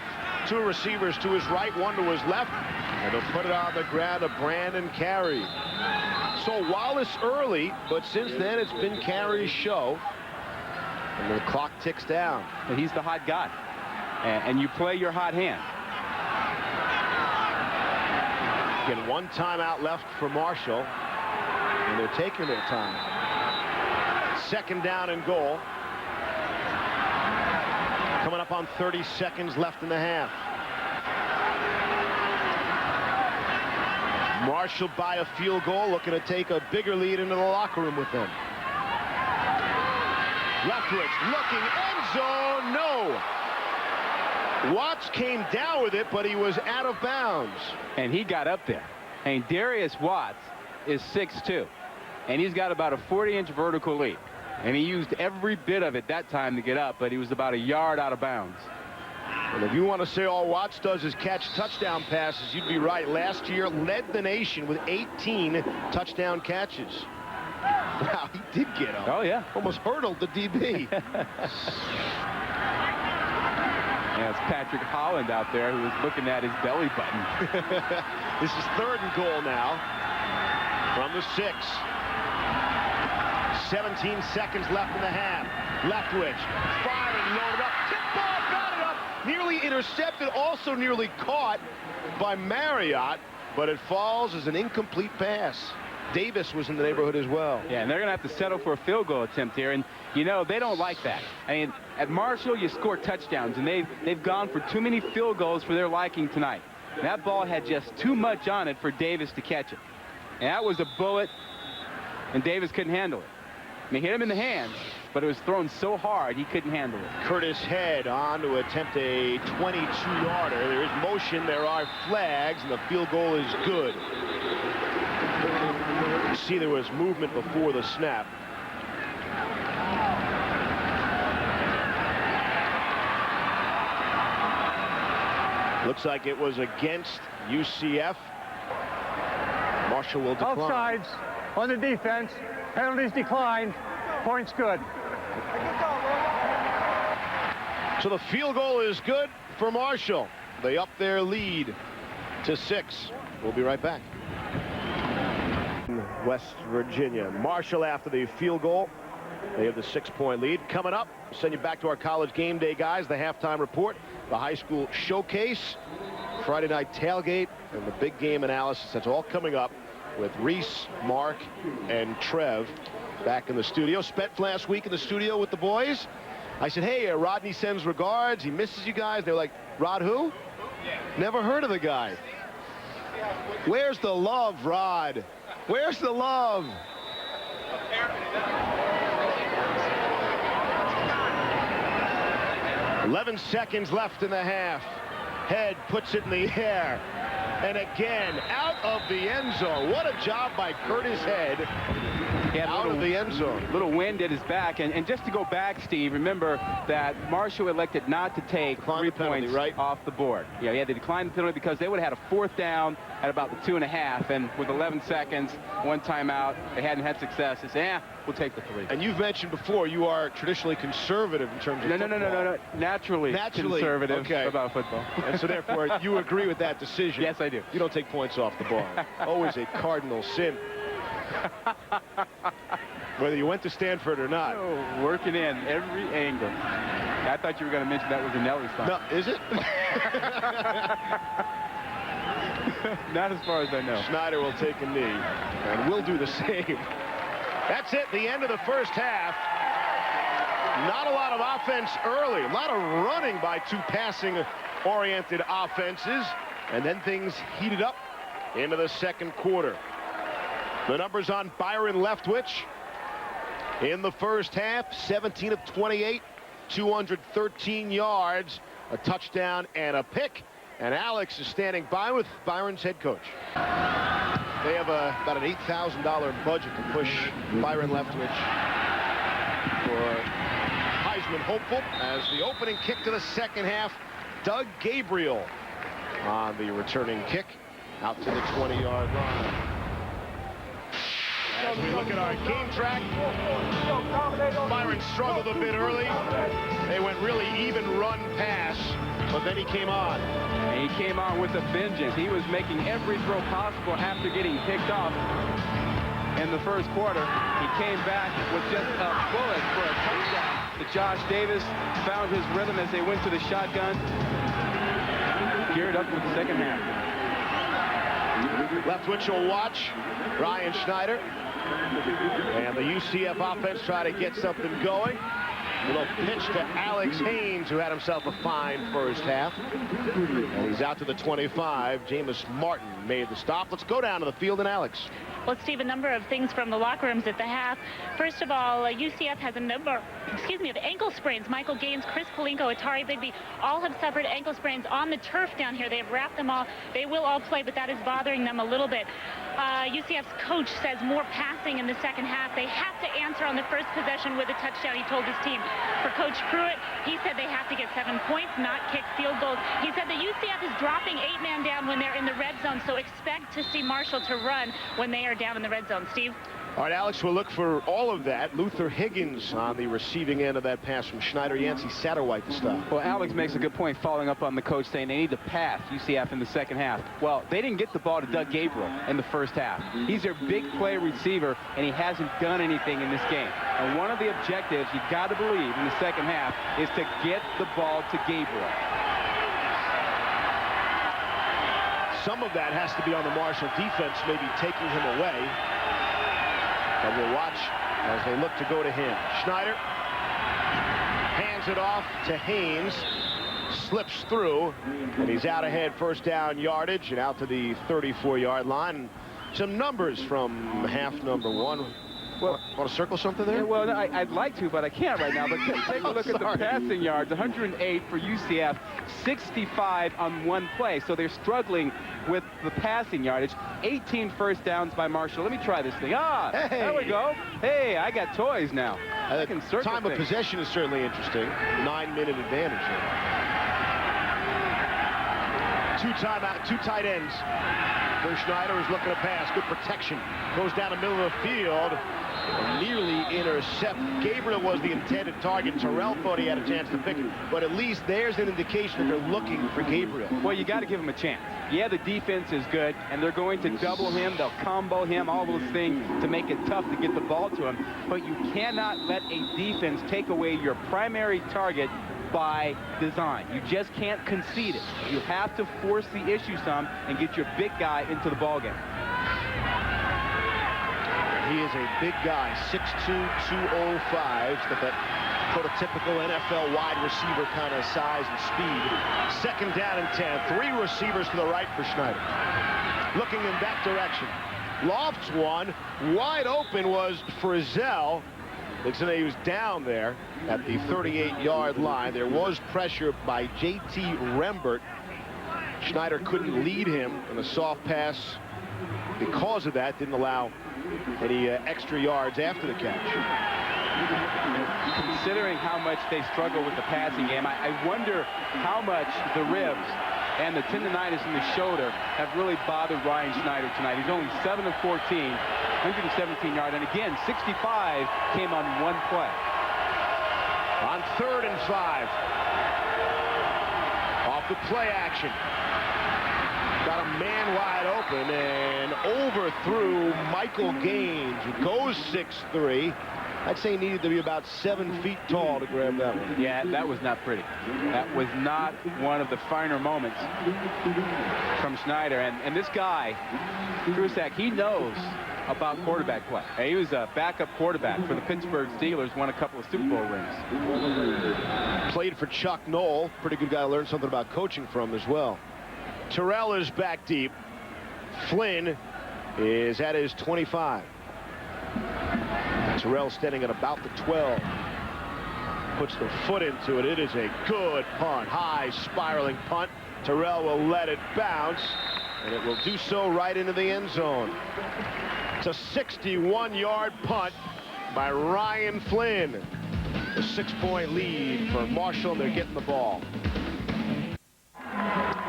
2 receivers to his right, 1 to his left. And they'll put it on the ground to Brandon Carey. So Wallace early, but since then it's been Carey's show. And the clock ticks down. And he's the hot guy. And you play your hot hand. Again, 1 timeout left for Marshall. And they're taking their time. 2nd down and goal. Coming up on 30 seconds left in the half. Marshall by a field goal, looking to take a bigger lead into the locker room with them. Leftwich looking, end zone, no. Watts came down with it, but he was out of bounds. And he got up there. And Darius Watts is 6'2", and he's got about a 40-inch vertical leap. And he used every bit of it that time to get up, but he was about a yard out of bounds. And if you want to say all Watts does is catch touchdown passes, you'd be right. Last year led the nation with 18 touchdown catches. Wow, he did get up. Oh, yeah. Almost hurdled the DB. Yeah, it's Patrick Holland out there who was looking at his belly button. This is 3rd and goal now from the 6. 17 seconds left in the half. Leftwich firing, loaded up. Tip ball, got it up. Nearly intercepted, also nearly caught by Marriott, but it falls as an incomplete pass. Davis was in the neighborhood as well. Yeah, and they're going to have to settle for a field goal attempt here, and you know they don't like that. I mean, at Marshall you score touchdowns, and they've gone for too many field goals for their liking tonight. And that ball had just too much on it for Davis to catch it, and that was a bullet, and Davis couldn't handle it. I mean, hit him in the hands, but it was thrown so hard he couldn't handle it. Curtis Head on to attempt a 22-yarder. There is motion, there are flags, and the field goal is good. You see there was movement before the snap. Looks like it was against UCF. Marshall will decline. Both sides on the defense. Penalties declined. Points good. So the field goal is good for Marshall. They up their lead to 6. We'll be right back. West Virginia. Marshall after the field goal. They have the 6-point lead. Coming up, we'll send you back to our college game day guys. The halftime report, the high school showcase, Friday night tailgate, and the big game analysis. That's all coming up with Reese, Mark, and Trev back in the studio. Spent last week in the studio with the boys. I said, hey, Rodney sends regards. He misses you guys. They're like, Rod who? Never heard of the guy. Where's the love, Rod? Where's the love? "11 seconds left in the half. Head puts it in the air. And again, out of the end zone. What a job by Curtis Head. Out of the end zone. Little wind at his back. And just to go back, Steve, remember that Marshall elected not to take 3 points right off the board. Yeah, he had to decline the penalty because they would have had a 4th down at about the 2.5. And with 11 seconds, 1 timeout, they hadn't had success. They said, we'll take the 3. And you've mentioned before you are traditionally conservative in terms of football. No. Naturally conservative about football. And so therefore you agree with that decision. Yes, I do. You don't take points off the bar. Always a cardinal sin. Whether you went to Stanford or not. Oh, working in every angle. I thought you were going to mention that was a Nelly song. No, is it? Not as far as I know. Schneider will take a knee, and we'll do the same. That's it, the end of the first half. Not a lot of offense early. A lot of running by 2 passing-oriented offenses. And then things heated up into the second quarter. The numbers on Byron Leftwich in the first half, 17 of 28, 213 yards, a touchdown and a pick. And Alex is standing by with Byron's head coach. They have about an $8,000 budget to push Byron Leftwich for Heisman hopeful as the opening kick to the second half. Doug Gabriel on the returning kick out to the 20-yard line. As we look at our game track, Byron struggled a bit early. They went really even run pass, but then he came on. And he came on with a vengeance. He was making every throw possible after getting picked off in the first quarter. He came back with just a bullet for a touchdown. Josh Davis found his rhythm as they went to the shotgun. Geared up for the second half. Leftwich will watch Ryan Schneider. And the UCF offense try to get something going. Little pitch to Alex Haynes, who had himself a fine first half. And he's out to the 25. Jameis Martin made the stop. Let's go down to the field and Alex. Well, Steve, a number of things from the locker rooms at the half. First of all, UCF has a number, of ankle sprains. Michael Gaines, Chris Palinko, Atari Bigby all have suffered ankle sprains on the turf down here. They have wrapped them all. They will all play, but that is bothering them a little bit. UCF's coach says more passing in the second half. They have to answer on the first possession with a touchdown, he told his team. For Coach Pruitt, he said they have to get 7 points, not kick field goals. He said the UCF is dropping 8-man down when they're in the red zone, so expect to see Marshall to run when they are down in the red zone. Steve? All right, Alex, we'll look for all of that. Luther Higgins on the receiving end of that pass from Schneider. Yancey Satterwhite to stop. Well, Alex makes a good point following up on the coach saying they need to pass UCF in the second half. Well, they didn't get the ball to Doug Gabriel in the first half. He's their big play receiver, and he hasn't done anything in this game. And one of the objectives you got to believe in the second half is to get the ball to Gabriel. Some of that has to be on the Marshall defense, maybe taking him away. But we'll watch as they look to go to him. Schneider hands it off to Haynes. Slips through, and he's out ahead, first down yardage, and out to the 34-yard line. Some numbers from half number one. Well, want to circle something there? Yeah, well, I'd like to, but I can't right now. But take a look at the passing yards. 108 for UCF, 65 on one play. So they're struggling with the passing yardage. 18 first downs by Marshall. Let me try this thing. Hey. There we go. Hey, I got toys now. I can circle time things. Of possession is certainly interesting. 9-minute advantage there. Two tight ends. First Schneider is looking to pass. Good protection. Goes down the middle of the field. Nearly intercept. Gabriel was the intended target. Terrell thought he had a chance to pick it, but at least there's an indication that they're looking for Gabriel. Well, you got to give him a chance. Yeah, the defense is good, and they're going to double him. They'll combo him, all those things to make it tough to get the ball to him. But you cannot let a defense take away your primary target by design. You just can't concede it. You have to force the issue some and get your big guy into the ballgame. He is a big guy, 6'2", 205. He's got that prototypical NFL wide receiver kind of size and speed. Second down and 10. 3 receivers to the right for Schneider. Looking in that direction. Lofts one. Wide open was Frizzell. Looks like he was down there at the 38-yard line. There was pressure by J.T. Rembert. Schneider couldn't lead him in a soft pass. Because of that, didn't allow any extra yards after the catch. Considering how much they struggle with the passing game, I wonder how much the ribs and the tendonitis in the shoulder have really bothered Ryan Schneider tonight. He's only 7 of 14, 117 yards, and again, 65 came on one play. On 3rd and 5. Off the play action. Got a man wide open and overthrew Michael Gaines, who goes 6'3". I'd say he needed to be about 7 feet tall to grab that one. Yeah, that was not pretty. That was not one of the finer moments from Schneider. And this guy, Trusak, he knows about quarterback play. He was a backup quarterback for the Pittsburgh Steelers, won a couple of Super Bowl rings. Played for Chuck Noll. Pretty good guy to learn something about coaching from as well. Terrell is back deep. Flynn is at his 25. Terrell standing at about the 12. Puts the foot into it. It is a good punt. High spiraling punt. Terrell will let it bounce, and it will do so right into the end zone. It's a 61-yard punt by Ryan Flynn. A 6-point lead for Marshall. They're getting the ball.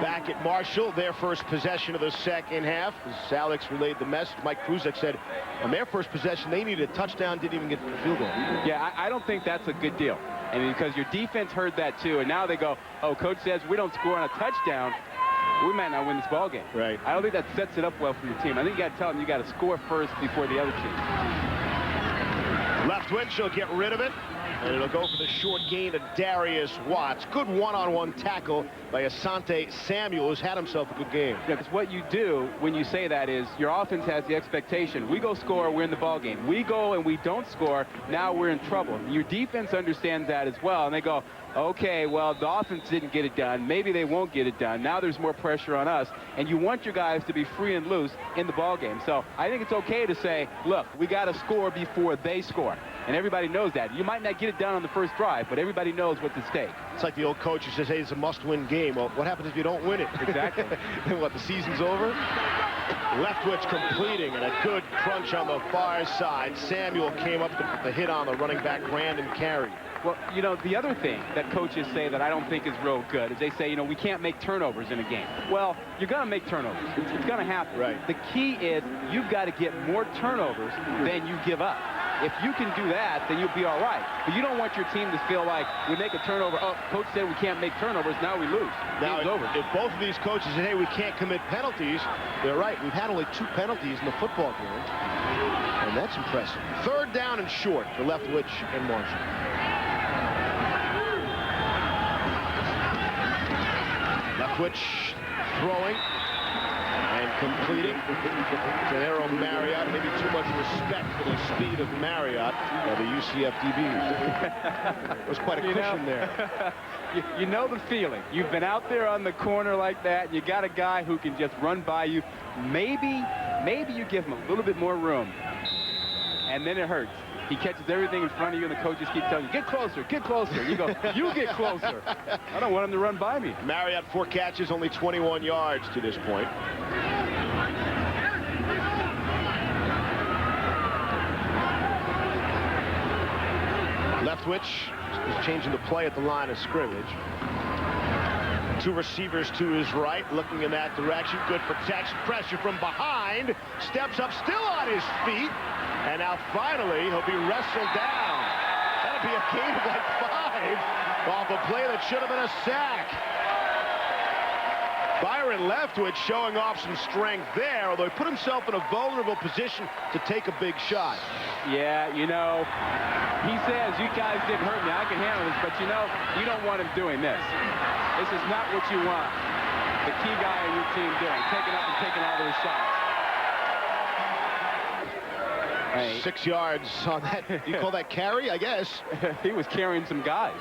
Back at Marshall, their first possession of the second half. As Alex relayed the message, Mike Kruzek said on their first possession, they needed a touchdown, didn't even get the field goal. Yeah, I don't think that's a good deal. I mean, because your defense heard that too, and now they go, oh, coach says we don't score on a touchdown, we might not win this ball game. Right. I don't think that sets it up well for your team. I think you got to tell them you got to score first before the other team. Left Winchell, get rid of it. And it'll go for the short gain to Darius Watts. Good one-on-one tackle by Asante Samuel, who's had himself a good game. Yeah, because what you do when you say that is your offense has the expectation. We go score, we're in the ball game. We go and we don't score, now we're in trouble. Your defense understands that as well, and they go, okay, well, the offense didn't get it done. Maybe they won't get it done. Now there's more pressure on us, and you want your guys to be free and loose in the ball game. So I think it's okay to say, look, we got to score before they score. And everybody knows that. You might not get it done on the first drive, but everybody knows what's at stake. It's like the old coach who says, hey, it's a must-win game. Well, what happens if you don't win it? Exactly. Then what, the season's over? Leftwich completing, and a good crunch on the far side. Samuel came up to put the hit on the running back, Brandon Carey. Well, you know, the other thing that coaches say that I don't think is real good is they say, you know, we can't make turnovers in a game. Well, you're going to make turnovers. It's going to happen. Right. The key is you've got to get more turnovers than you give up. If you can do that, then you'll be all right. But you don't want your team to feel like we make a turnover. Oh, coach said we can't make turnovers. Now we lose. Now, Game's over. If both of these coaches say, hey, we can't commit penalties, they're right. We've had only 2 penalties in the football game. And that's impressive. 3rd down and short for Leftwich and Marshall. Leftwich throwing and completing to Arrow Marriott. Maybe too much respect for the speed of Marriott, the UCF DBs. There was quite a cushion there. You know the feeling. You've been out there on the corner like that, and you got a guy who can just run by you. Maybe you give him a little bit more room, and then it hurts. He catches everything in front of you, and the coaches keep telling you, get closer, get closer. You go, you get closer. I don't want him to run by me. Marriott 4 catches, only 21 yards to this point. Leftwich is changing the play at the line of scrimmage. 2 receivers to his right, looking in that direction. Good protection, pressure from behind. Steps up, still on his feet. And now finally, he'll be wrestled down. That'll be a gain of like 5 off a play that should have been a sack. Byron Leftwich showing off some strength there, although he put himself in a vulnerable position to take a big shot. Yeah, you know, he says, you guys didn't hurt me, I can handle this, but you know, you don't want him doing this. This is not what you want the key guy on your team doing, taking up and taking all those shots. Hey. 6 yards on that. You call that carry, I guess? He was carrying some guys.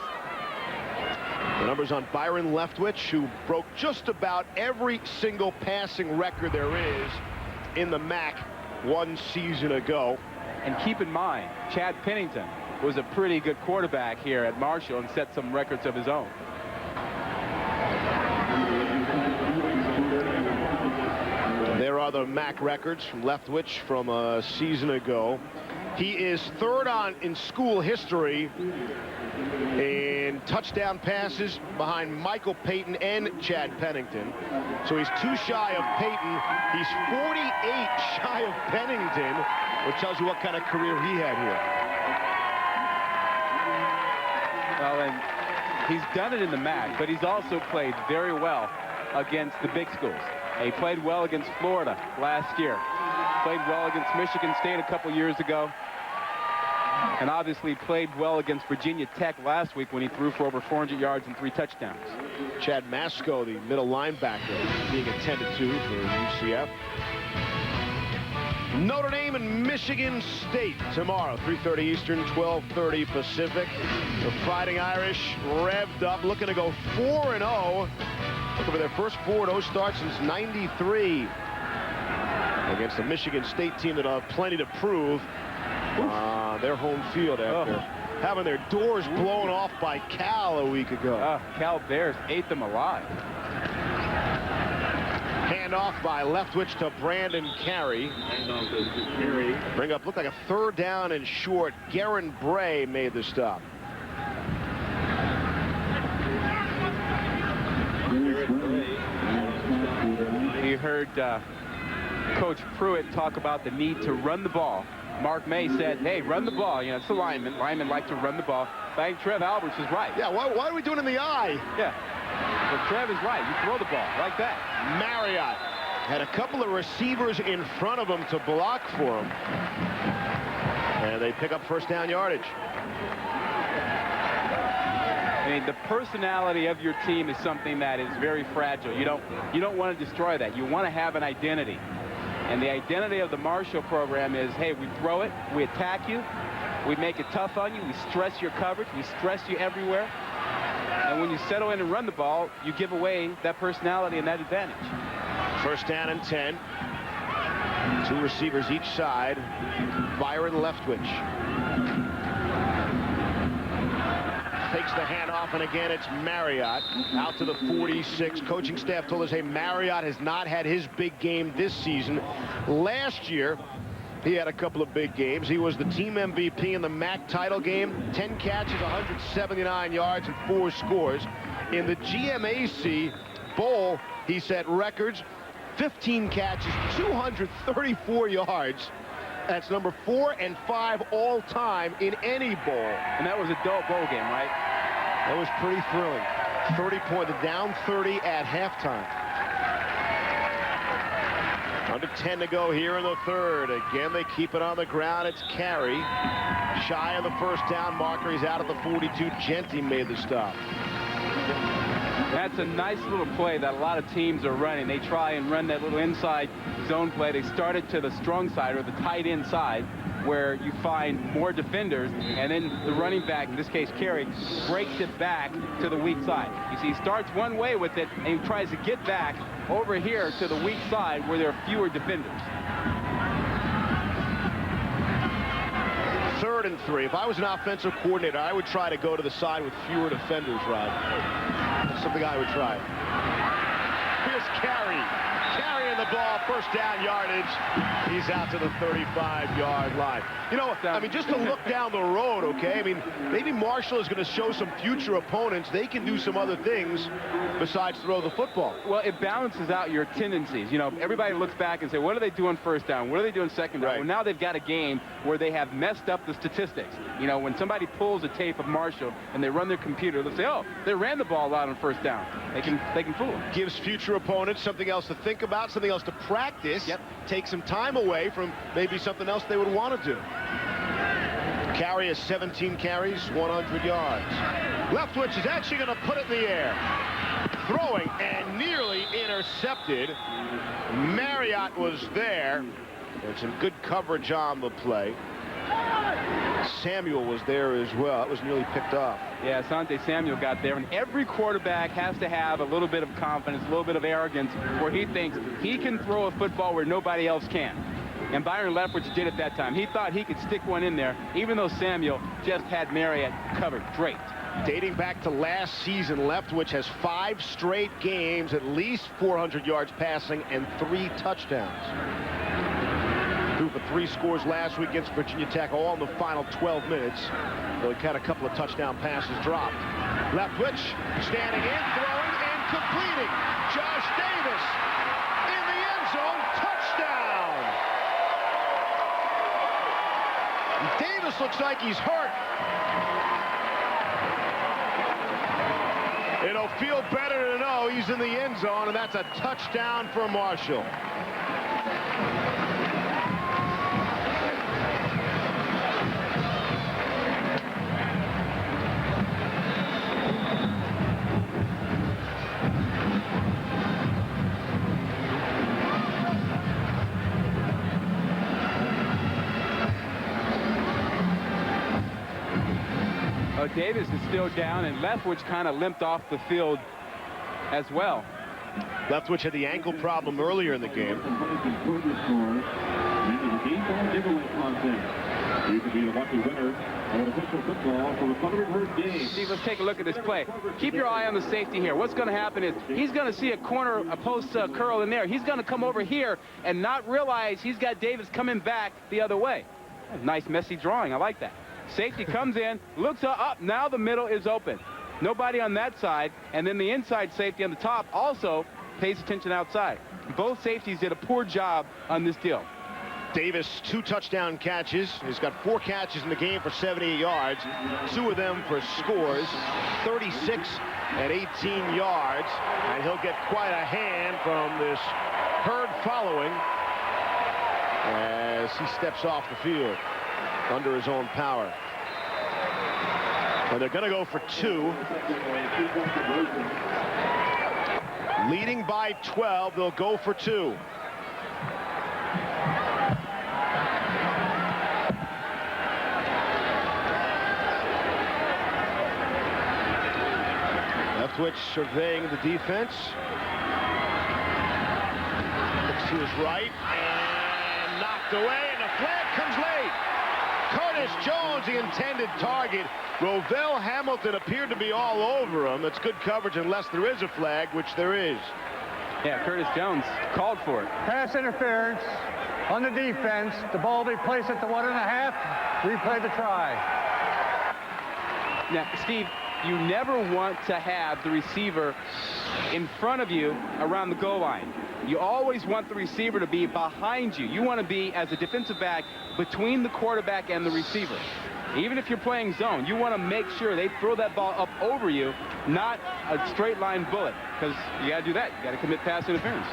The numbers on Byron Leftwich, who broke just about every single passing record there is in the MAC 1 season ago. And keep in mind, Chad Pennington was a pretty good quarterback here at Marshall and set some records of his own. There are the MAC records from Leftwich from a season ago. He is 3rd in school history in touchdown passes behind Michael Payton and Chad Pennington. So he's 2 shy of Payton. He's 48 shy of Pennington, which tells you what kind of career he had here. Well, and he's done it in the MAC, but he's also played very well against the big schools. He played well against Florida last year. Played well against Michigan State a couple years ago. And obviously played well against Virginia Tech last week when he threw for over 400 yards and 3 touchdowns. Chad Masco, the middle linebacker, being attended to for UCF. Notre Dame and Michigan State tomorrow, 3:30 Eastern, 12:30 Pacific. The Fighting Irish revved up, looking to go 4-0. Looking for their first 4-0 start since '93 against the Michigan State team that'll have plenty to prove. Their home field after having their doors blown off by Cal a week ago. Cal Bears ate them alive. Hand off by Leftwich to Brandon Carey. Bring up, looked like a 3rd down and short. Garen Bray made the stop. You heard Coach Pruitt talk about the need to run the ball. Mark May said, hey, run the ball. You know, it's the linemen. Linemen like to run the ball. I think Trev Alberts is right. Yeah, why are we doing it in the eye? Yeah. But Trev is right. You throw the ball like that. Marriott had a couple of receivers in front of him to block for him. And they pick up 1st down yardage. I mean, the personality of your team is something that is very fragile. You don't want to destroy that. You want to have an identity. And the identity of the Marshall program is, hey, we throw it, we attack you, we make it tough on you, we stress your coverage, we stress you everywhere. And when you settle in and run the ball, you give away that personality and that advantage. First down and 10. 2 receivers each side. Byron Leftwich takes the handoff, and again it's Marriott out to the 46. Coaching staff told us, hey, Marriott has not had his big game this season. Last year, he had a couple of big games. He was the team MVP in the MAC title game. 10 catches, 179 yards, and 4 scores. In the GMAC Bowl, he set records. 15 catches, 234 yards. That's number 4 and 5 all time in any bowl. And that was a dull bowl game, right? That was pretty thrilling. 30 points, down 30 at halftime. Under 10 to go here in the third. Again, they keep it on the ground. It's Carey. Shy of the first down marker. He's out at the 42. Genty made the stop. That's a nice little play that a lot of teams are running. They try and run that little inside zone play. They start it to the strong side or the tight end side where you find more defenders, and then the running back, in this case Carey, breaks it back to the weak side. You see, he starts one way with it and he tries to get back over here to the weak side where there are fewer defenders. 3rd and 3. If I was an offensive coordinator, I would try to go to the side with fewer defenders, Rod. That's something I would try. Here's Carey. Carrying the ball, first down yardage. He's out to the 35-yard line. You know, I mean, just to look down the road, okay? I mean, maybe Marshall is going to show some future opponents. They can do some other things besides throw the football. Well, it balances out your tendencies. You know, everybody looks back and say, what are they doing first down? What are they doing second down? Right. Well, now they've got a game where they have messed up the statistics. You know, when somebody pulls a tape of Marshall and they run their computer, they'll say, oh, they ran the ball out on first down. They can fool them. Gives future opponents something else to think about, something else to practice. Yep. Take some time away from maybe something else they would want to do. Carey has 17 carries, 100 yards. Leftwich is actually going to put it in the air. Throwing and nearly intercepted. Marriott was there. And some good coverage on the play. Samuel was there as well. It was nearly picked off. Yeah, Asante Samuel got there, and every quarterback has to have a little bit of confidence, a little bit of arrogance, where he thinks he can throw a football where nobody else can. And Byron Leftwich did it that time. He thought he could stick one in there, even though Samuel just had Marriott covered, draped. Dating back to last season, Leftwich has 5 straight games, at least 400 yards passing, and 3 touchdowns. Threw for 3 scores last week against Virginia Tech, all in the final 12 minutes. Though he had a couple of touchdown passes dropped. Leftwich standing in, throwing, and completing. Josh Davis in the end zone, touchdown! Davis looks like he's hurt. It'll feel better to know he's in the end zone, and that's a touchdown for Marshall. Davis is still down, and Leftwich kind of limped off the field as well. Leftwich had the ankle problem earlier in the game. Steve, let's take a look at this play. Keep your eye on the safety here. What's going to happen is he's going to see a corner, a post curl in there. He's going to come over here and not realize he's got Davis coming back the other way. Nice messy drawing. I like that. Safety comes in, looks up, now the middle is open. Nobody on that side, and then the inside safety on the top also pays attention outside. Both safeties did a poor job on this deal. Davis, 2 touchdown catches. He's got 4 catches in the game for 78 yards. 2 of them for scores, 36 and 18 yards. And he'll get quite a hand from this herd following as he steps off the field under his own power. And they're going to go for 2. Leading by 12, they'll go for 2. Leftwich surveying the defense. Looks to his right and knocked away, and the flag comes late. Curtis Jones, the intended target. Rovell Hamilton appeared to be all over him. That's good coverage unless there is a flag, which there is. Yeah, Curtis Jones called for it. Pass interference on the defense. The ball will be placed at the 1.5. Replay the try. Now, Steve, you never want to have the receiver in front of you around the goal line. You always want the receiver to be behind you. You want to be, as a defensive back, between the quarterback and the receiver. Even if you're playing zone, you want to make sure they throw that ball up over you, not a straight line bullet, because you got to do that. You got to commit pass interference.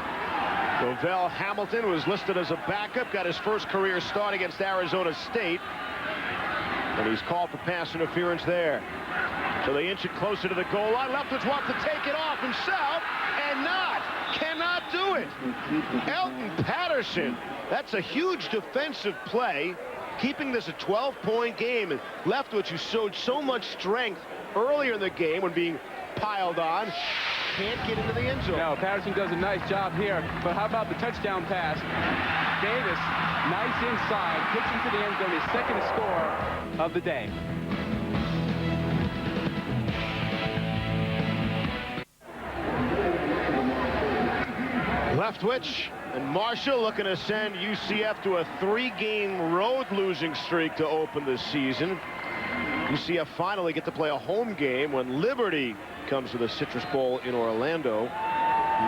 Rovell Hamilton was listed as a backup, got his first career start against Arizona State, and he's called for pass interference there. So they inch it closer to the goal line. Leftwich wants to take it off himself and cannot do it. Elton Patterson, that's a huge defensive play, keeping this a 12-point game. And Leftwich, who showed so much strength earlier in the game when being piled on, can't get into the end zone. No, Patterson does a nice job here, but how about the touchdown pass? Davis, nice inside, gets into the end zone, his second score of the day. Leftwich and Marshall looking to send UCF to a 3-game road losing streak to open this season. UCF finally get to play a home game when Liberty comes to the Citrus Bowl in Orlando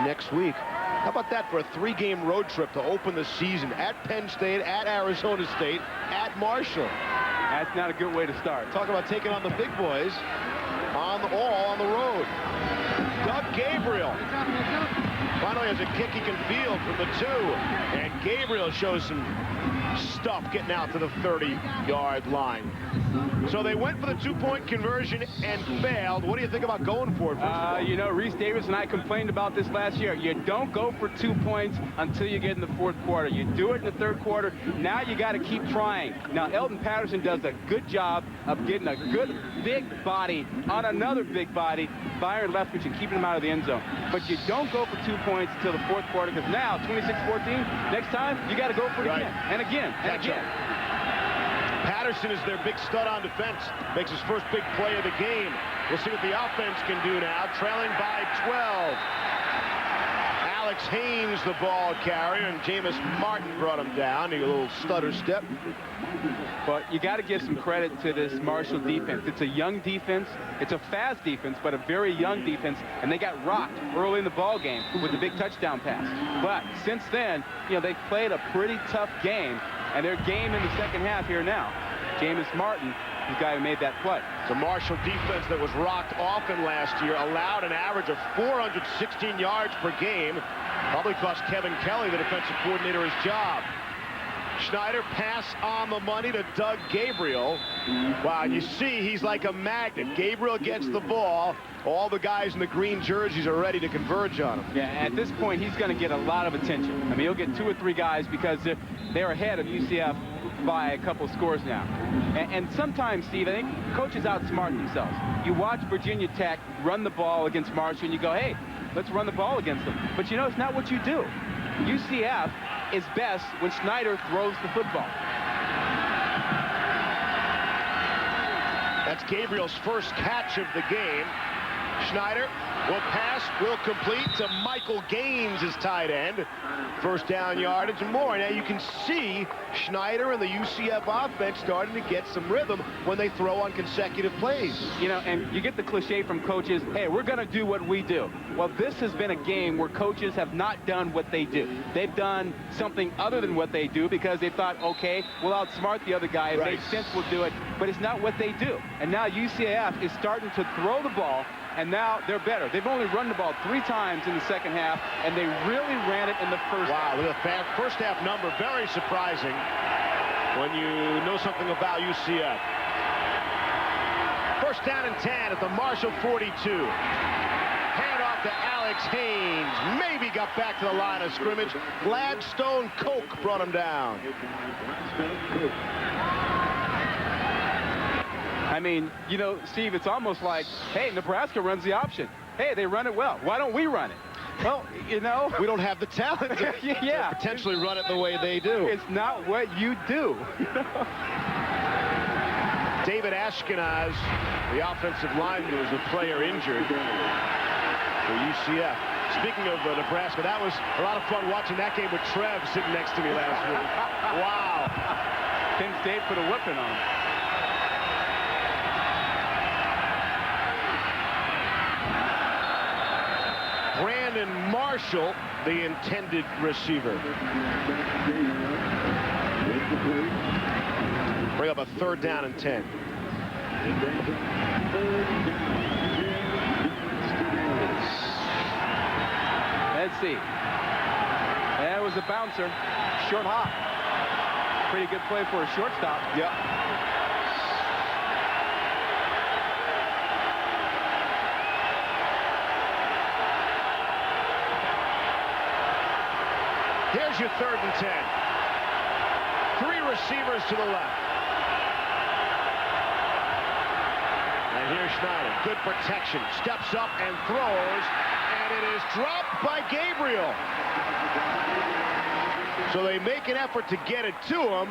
next week. How about that for a 3-game road trip to open the season at Penn State, at Arizona State, at Marshall? That's not a good way to start. Talk about taking on the big boys all on the road. Doug Gabriel finally has a kick he can field from the 2, and Gabriel shows some stuff getting out to the 30-yard line. So they went for the 2-point conversion and failed. What do you think about going for it? You know, Reese Davis and I complained about this last year. You don't go for 2 points until you get in the 4th quarter. You do it in the 3rd quarter. Now you got to keep trying. Now Elton Patterson does a good job of getting a good big body on another big body, Byron Leftwich, and keeping him out of the end zone. But you don't go for 2 points until the 4th quarter, because now 26-14. Next time you got to go for it again and again and again. Patterson is their big stud on defense. Makes his first big play of the game. We'll see what the offense can do now. Trailing by 12. Alex Haynes, the ball carrier, and Jameis Martin brought him down. A little stutter step. But you got to give some credit to this Marshall defense. It's a young defense. It's a fast defense, but a very young defense. And they got rocked early in the ball game with the big touchdown pass. But since then, you know, they've played a pretty tough game. And their game in the 2nd half here now. Jameis Martin, the guy who made that play. The Marshall defense that was rocked often last year allowed an average of 416 yards per game. Probably cost Kevin Kelly, the defensive coordinator, his job. Schneider pass on the money to Doug Gabriel. Wow, you see he's like a magnet. Gabriel gets the ball. All the guys in the green jerseys are ready to converge on him. Yeah, at this point, he's going to get a lot of attention. I mean, he'll get 2 or 3 guys because they're ahead of UCF by a couple scores now. And sometimes, Steve, I think coaches outsmart themselves. You watch Virginia Tech run the ball against Marshall, and you go, hey, let's run the ball against them. But, you know, it's not what you do. UCF is best when Schneider throws the football. That's Gabriel's first catch of the game. Schneider will pass, will complete to Michael Gaines, his tight end. First down yardage and more. Now you can see Schneider and the UCF offense starting to get some rhythm when they throw on consecutive plays. You know, and you get the cliche from coaches, hey, we're going to do what we do. Well, this has been a game where coaches have not done what they do. They've done something other than what they do because they thought, okay, we'll outsmart the other guy. It makes sense, we'll do it. But it's not what they do. And now UCF is starting to throw the ball, and now they're better. They've only run the ball 3 times in the 2nd half, and they really ran it in the first half. Wow, look at the first half number. Very surprising when you know something about UCF. First down and 10 at the Marshall 42. Hand off to Alex Haynes. Maybe got back to the line of scrimmage. Gladstone Coke brought him down. I mean, you know, Steve, it's almost like, hey, Nebraska runs the option. Hey, they run it well. Why don't we run it? Well, you know. We don't have the talent to potentially run it the way they do. It's not what you do. David Ashkenaz, the offensive lineman, was a player injured for UCF. Speaking of Nebraska, that was a lot of fun watching that game with Trev sitting next to me last week. Wow. Penn State put a whipping on him. Brandon Marshall, the intended receiver. Bring up a third down and 10. Let's see. That was a bouncer. Short hop. Pretty good play for a shortstop. Yep. Here's your third and 10. 3 receivers to the left. And here's Schneider. Good protection. Steps up and throws. And it is dropped by Gabriel. So they make an effort to get it to him.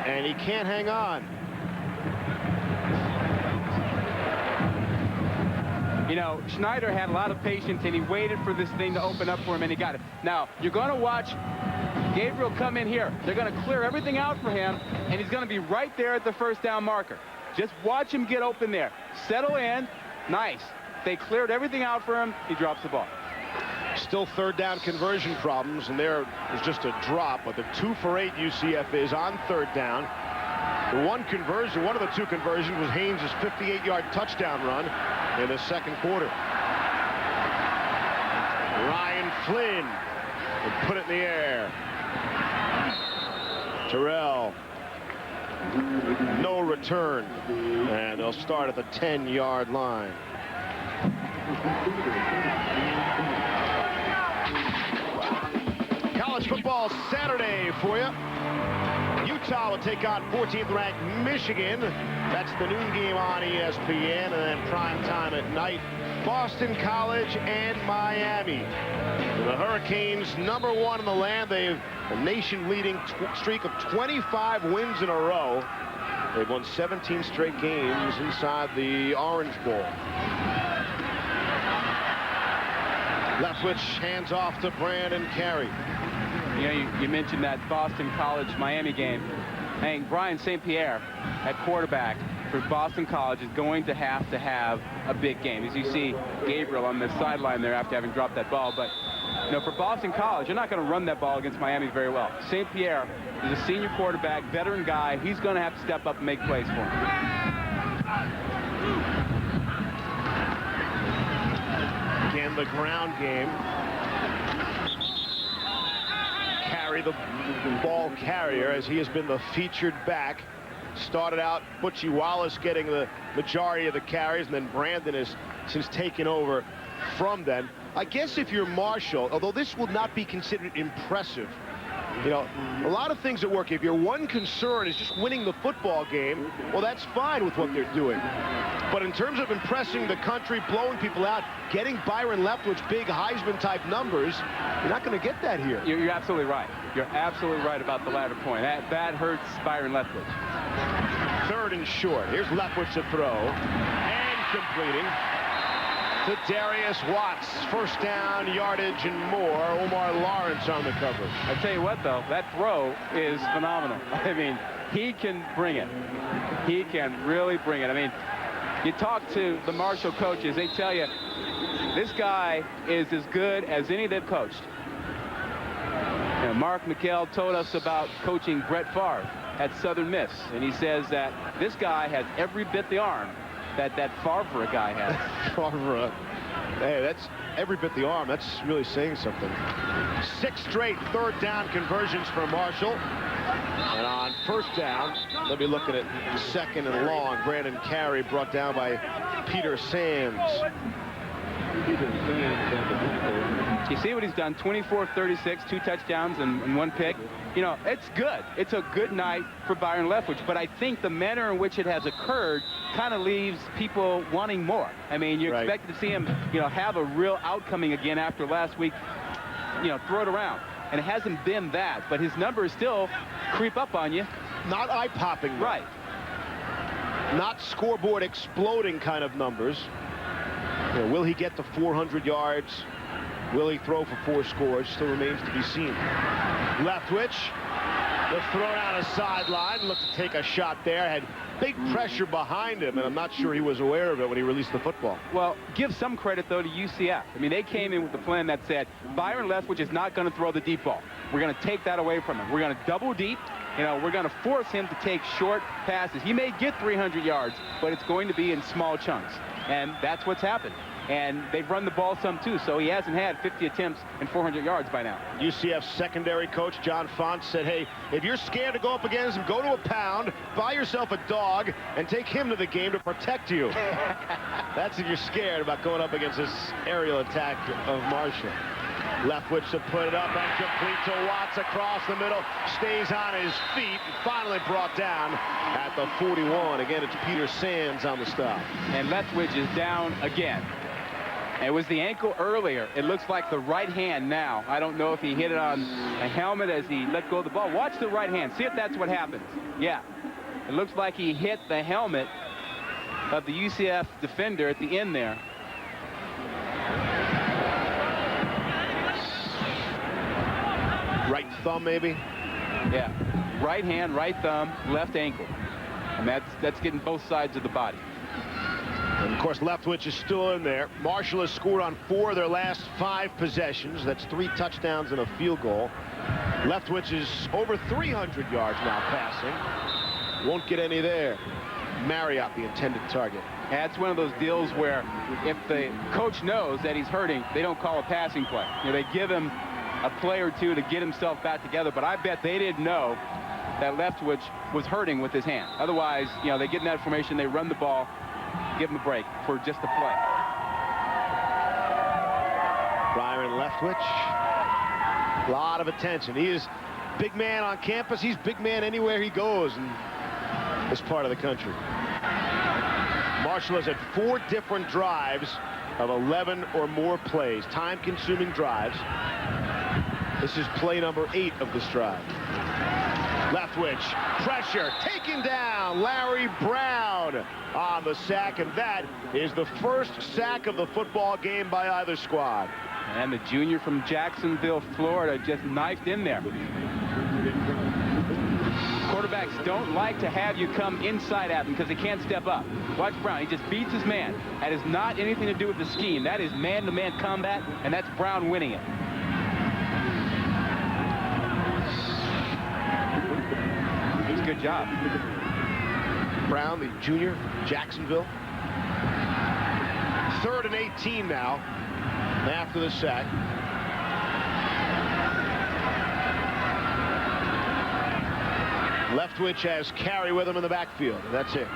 And he can't hang on. You know, Schneider had a lot of patience, and he waited for this thing to open up for him, and he got it. Now, you're going to watch Gabriel come in here. They're going to clear everything out for him, and he's going to be right there at the first down marker. Just watch him get open there. Settle in. Nice. They cleared everything out for him. He drops the ball. Still third down conversion problems, and there was just a drop, but the 2 for 8 UCF is on third down. The one of the 2 conversions was Haynes' 58-yard touchdown run in the second quarter. Ryan Flynn would put it in the air. Terrell, no return, and they'll start at the 10-yard line. College football Saturday for you. Utah will take on 14th-ranked Michigan. That's the noon game on ESPN, and then prime time at night, Boston College and Miami. The Hurricanes, #1 in the land. They've a nation-leading streak of 25 wins in a row. They've won 17 straight games inside the Orange Bowl. Leftwich hands off to Brandon Carey. You know, you mentioned that Boston College-Miami game. I think Brian St. Pierre at quarterback for Boston College is going to have a big game. As you see Gabriel on the sideline there after having dropped that ball. But, you know, for Boston College, you're not going to run that ball against Miami very well. St. Pierre is a senior quarterback, veteran guy. He's going to have to step up and make plays for him. Again, the ground game. Carey, the ball carrier, as he has been the featured back. Started out Butchie Wallace getting the majority of the carries, and then Brandon has since taken over from them. I guess if you're Marshall, although this will not be considered impressive, you know, a lot of things that work. If your one concern is just winning the football game, well, that's fine with what they're doing. But in terms of impressing the country, blowing people out, getting Byron Leftwich big Heisman-type numbers, you're not going to get that here. You're absolutely right. You're absolutely right about the latter point. That hurts Byron Leftwich. Third and short. Here's Leftwich to throw. And completing to Darius Watts. First down, yardage, and more. Omar Lawrence on the cover. I tell you what, though, that throw is phenomenal. I mean, he can bring it. He can really bring it. I mean, you talk to the Marshall coaches, they tell you this guy is as good as any they've coached. You know, Mark McHale told us about coaching Brett Favre at Southern Miss, and he says that this guy has every bit the arm that Favre guy has. Favre, hey, that's every bit the arm. That's really saying something. 6 straight third down conversions for Marshall. And on first down, they'll be looking at second and long. Brandon Carey brought down by Peter Sands. You see what he's done, 24-36, 2 touchdowns and 1 pick. You know, it's good. It's a good night for Byron Leftwich, but I think the manner in which it has occurred kind of leaves people wanting more. I mean, you expected to see him, you know, have a real outcoming again after last week, you know, throw it around. And it hasn't been that, but his numbers still creep up on you. Not eye-popping. Right. Not scoreboard exploding kind of numbers. You know, will he get to 400 yards? Will he throw for 4 scores? Still remains to be seen. Leftwich was thrown out a sideline, looked to take a shot there, had big pressure behind him, and I'm not sure he was aware of it when he released the football. Well, give some credit, though, to UCF. I mean, they came in with the plan that said, Byron Leftwich is not going to throw the deep ball. We're going to take that away from him. We're going to double deep. You know, we're going to force him to take short passes. He may get 300 yards, but it's going to be in small chunks. And that's what's happened. And they've run the ball some, too, so he hasn't had 50 attempts and 400 yards by now. UCF's secondary coach, John Font, said, hey, if you're scared to go up against him, go to a pound, buy yourself a dog, and take him to the game to protect you. That's if you're scared about going up against this aerial attack of Marshall. Leftwich to put it up and complete to Watts across the middle, stays on his feet, and finally brought down at the 41. Again, it's Peter Sands on the stop. And Leftwich is down again. It was the ankle earlier. It looks like the right hand now. I don't know if he hit it on a helmet as he let go of the ball. Watch the right hand. See if that's what happens. Yeah. It looks like he hit the helmet of the UCF defender at the end there. Right thumb, maybe? Yeah. Right hand, right thumb, left ankle. And that's getting both sides of the body. And of course, Leftwich is still in there. Marshall has scored on 4 of their last 5 possessions. That's 3 touchdowns and a field goal. Leftwich is over 300 yards now passing. Won't get any there. Marriott, the intended target. That's one of those deals where if the coach knows that he's hurting, they don't call a passing play. You know, they give him a play or two to get himself back together, but I bet they didn't know that Leftwich was hurting with his hand. Otherwise, you know, they get in that formation, they run the ball, give him a break for just a play. Byron Leftwich, a lot of attention. He is big man on campus. He's big man anywhere he goes in this part of the country. Marshall has had 4 different drives of 11 or more plays, time-consuming drives. This is play number 8 of this drive. Leftwich, pressure, taken down. Larry Brown on the sack, and that is the first sack of the football game by either squad. And the junior from Jacksonville, Florida, just knifed in there. Quarterbacks don't like to have you come inside at them because they can't step up. Watch Brown. He just beats his man. That is not anything to do with the scheme. That is man-to-man combat, and that's Brown winning it. Good job. Brown, the junior, Jacksonville. 3rd and 18 now after the sack. Leftwich has Carey with him in the backfield. That's it.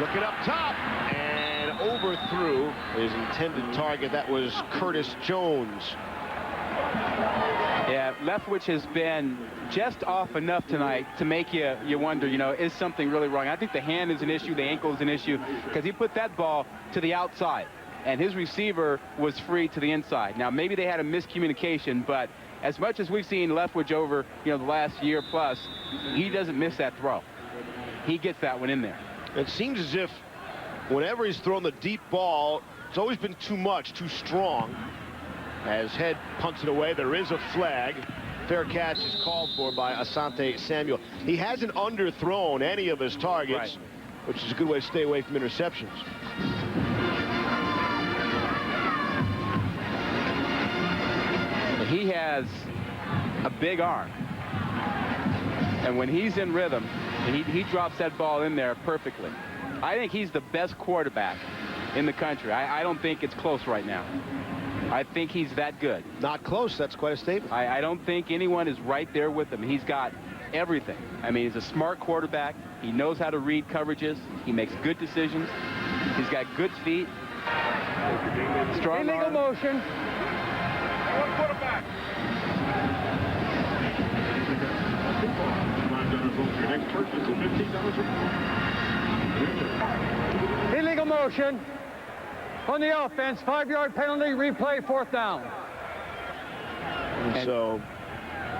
Looking up top and overthrew his intended target. That was Curtis Jones. Yeah, Leftwich has been just off enough tonight to make you wonder, you know, is something really wrong? I think the hand is an issue, the ankle is an issue, because he put that ball to the outside, and his receiver was free to the inside. Now, maybe they had a miscommunication, but as much as we've seen Leftwich over, you know, the last year plus, he doesn't miss that throw. He gets that one in there. It seems as if whenever he's thrown the deep ball, it's always been too much, too strong. As Head punts it away, there is a flag. Fair catch is called for by Asante Samuel. He hasn't underthrown any of his targets, which is a good way to stay away from interceptions. He has a big arm. And when he's in rhythm, he drops that ball in there perfectly. I think he's the best quarterback in the country. I don't think it's close right now. I think he's that good. Not close. That's quite a statement. I don't think anyone is right there with him. He's got everything. I mean, he's a smart quarterback. He knows how to read coverages. He makes good decisions. He's got good feet. Strong illegal arm. motion. One quarterback. Illegal motion. On the offense, 5-yard penalty, replay, 4th down. And so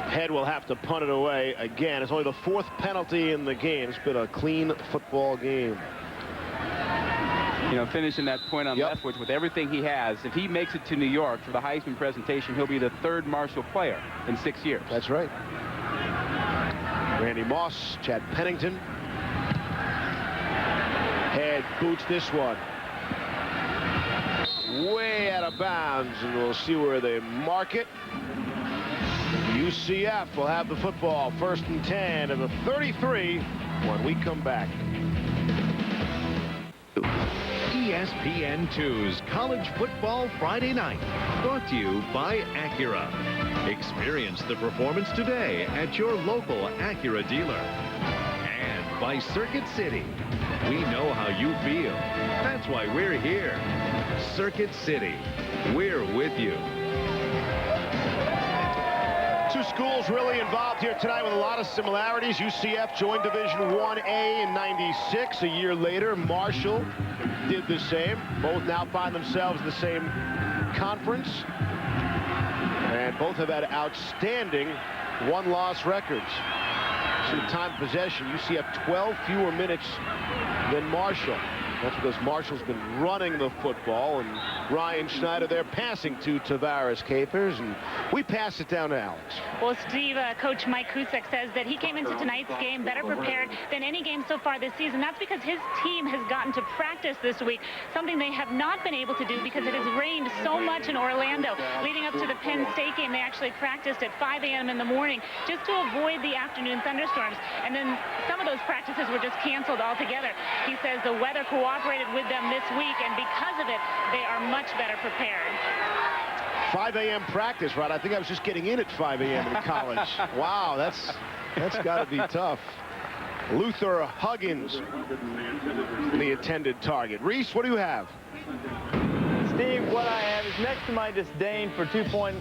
Head will have to punt it away again. It's only the 4th penalty in the game. It's been a clean football game. You know, finishing that point on Yep. Leftwich with everything he has, if he makes it to New York for the Heisman presentation, he'll be the 3rd Marshall player in 6 years. That's right. Randy Moss, Chad Pennington. Head boots this one. Way out of bounds, and we'll see where they mark it. UCF will have the football, 1st and 10 of the 33 when we come back. ESPN2's College Football Friday Night, brought to you by Acura. Experience the performance today at your local Acura dealer. And by Circuit City. We know how you feel. That's why we're here. Circuit City. We're with you. Two schools really involved here tonight with a lot of similarities. UCF joined Division 1A in '96. A year later, Marshall did the same. Both now find themselves in the same conference. And both have had outstanding one-loss records. In time possession, UCF 12 fewer minutes than Marshall. That's because Marshall's been running the football, and Ryan Schneider there passing to Tavares Capers, and we pass it down to Alex. Well, Steve, Coach Mike Kusek says that he came into tonight's game better prepared than any game so far this season. That's because his team has gotten to practice this week, something they have not been able to do because it has rained so much in Orlando. Leading up to the Penn State game, they actually practiced at 5 a.m. in the morning just to avoid the afternoon thunderstorms. And then some of those practices were just canceled altogether. He says the weather cooperated with them this week, and because of it, they are much better prepared. 5 a.m. practice, right? I think I was just getting in at 5 a.m. in college. Wow, that's got to be tough. Luther Huggins, the intended target. Reese, what do you have? Steve, what I have is next to my disdain for two-point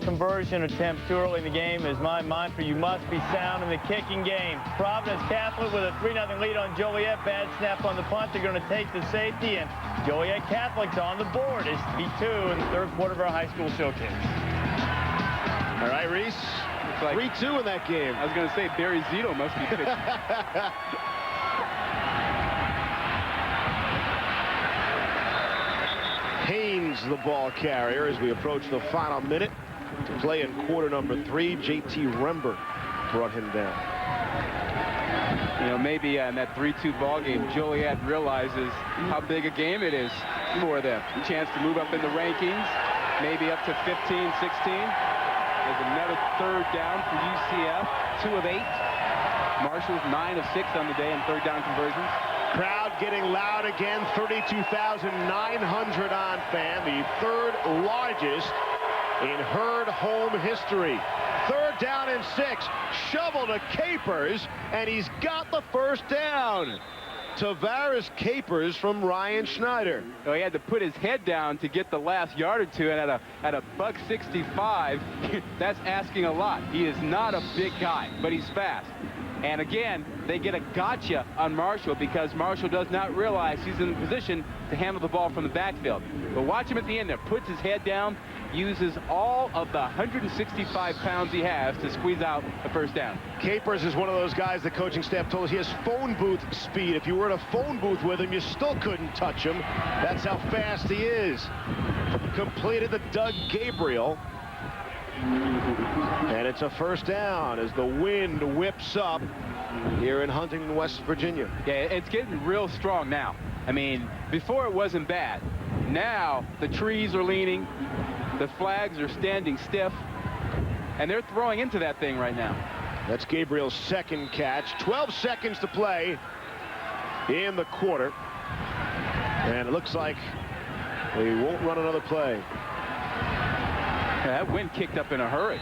conversion attempts too early in the game is my mantra: you must be sound in the kicking game. Providence Catholic with a 3-0 lead on Joliet. Bad snap on the punt. They're going to take the safety, and Joliet Catholic's on the board. It's to be 2 in the 3rd quarter of our high school showcase. All right, Reese. It's like 3-2 in that game. I was going to say Barry Zito must be pitching. Haynes, the ball carrier, as we approach the final minute to play in quarter number 3. J.T. Rember brought him down. You know, maybe in that 3-2 ball game, Joliet realizes how big a game it is for them. A chance to move up in the rankings, maybe up to 15, 16. There's another 3rd down for UCF, 2 of 8. Marshall's 9 of 6 on the day in 3rd down conversions. Crowd getting loud again, 32,900 on fan, the 3rd largest in Herd home history. 3rd down and 6, shovel to Capers, and he's got the 1st down. Tavares Capers from Ryan Schneider. So he had to put his head down to get the last yard or two, and at a $165, that's asking a lot. He is not a big guy, but he's fast. And again, they get a gotcha on Marshall because Marshall does not realize he's in position to handle the ball from the backfield. But watch him at the end there, puts his head down, uses all of the 165 pounds he has to squeeze out a 1st down. Capers is one of those guys the coaching staff told us he has phone booth speed. If you were in a phone booth with him, you still couldn't touch him. That's how fast he is. Completed the Doug Gabriel. And it's a 1st down as the wind whips up here in Huntington, West Virginia. Yeah, it's getting real strong now. I mean, before it wasn't bad. Now the trees are leaning, the flags are standing stiff, and they're throwing into that thing right now. That's Gabriel's 2nd catch. 12 seconds to play in the quarter. And it looks like we won't run another play. That wind kicked up in a hurry.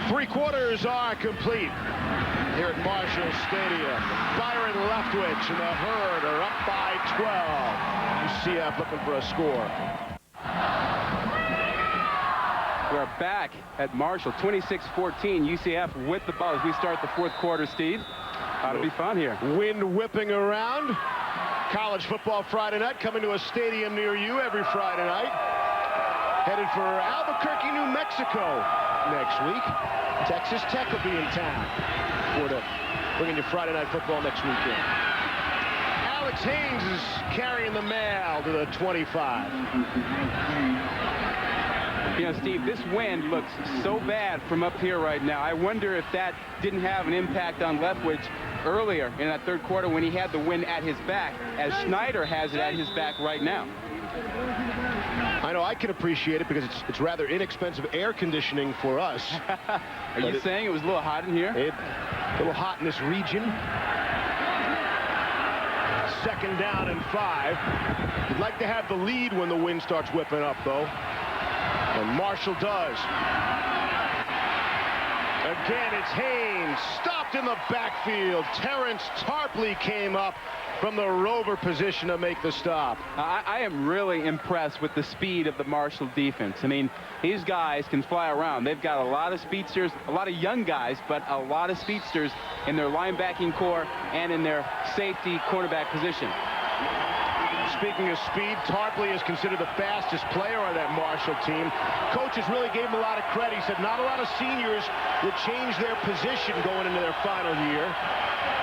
Three quarters are complete here at Marshall Stadium. Byron Leftwich and the Herd are up by 12. UCF looking for a score. We're back at Marshall, 26-14. UCF with the ball as we start the fourth quarter, Steve. Ought to be fun here. Wind whipping around. College football Friday night coming to a stadium near you every Friday night. Headed for Albuquerque, New Mexico next week. Texas Tech will be in town for bringing you Friday night football next weekend. Alex Haynes is carrying the mail to the 25. You know, Steve, this wind looks so bad from up here right now. I wonder if that didn't have an impact on Leftwich earlier in that third quarter when he had the wind at his back, as Schneider has it at his back right now. I know I can appreciate it because it's rather inexpensive air conditioning for us. Are you saying it was a little hot in here? A little hot in this region. Second down and 5. You'd like to have the lead when the wind starts whipping up, though. And Marshall does. Again, it's Haynes. Stopped in the backfield. Terrence Tarpley came up from the rover position to make the stop. I am really impressed with the speed of the Marshall defense. I mean, these guys can fly around. They've got a lot of speedsters, a lot of young guys, but a lot of speedsters in their linebacking core and in their safety cornerback position. Speaking of speed, Tarpley is considered the fastest player on that Marshall team. Coaches really gave him a lot of credit. He said not a lot of seniors would change their position going into their final year.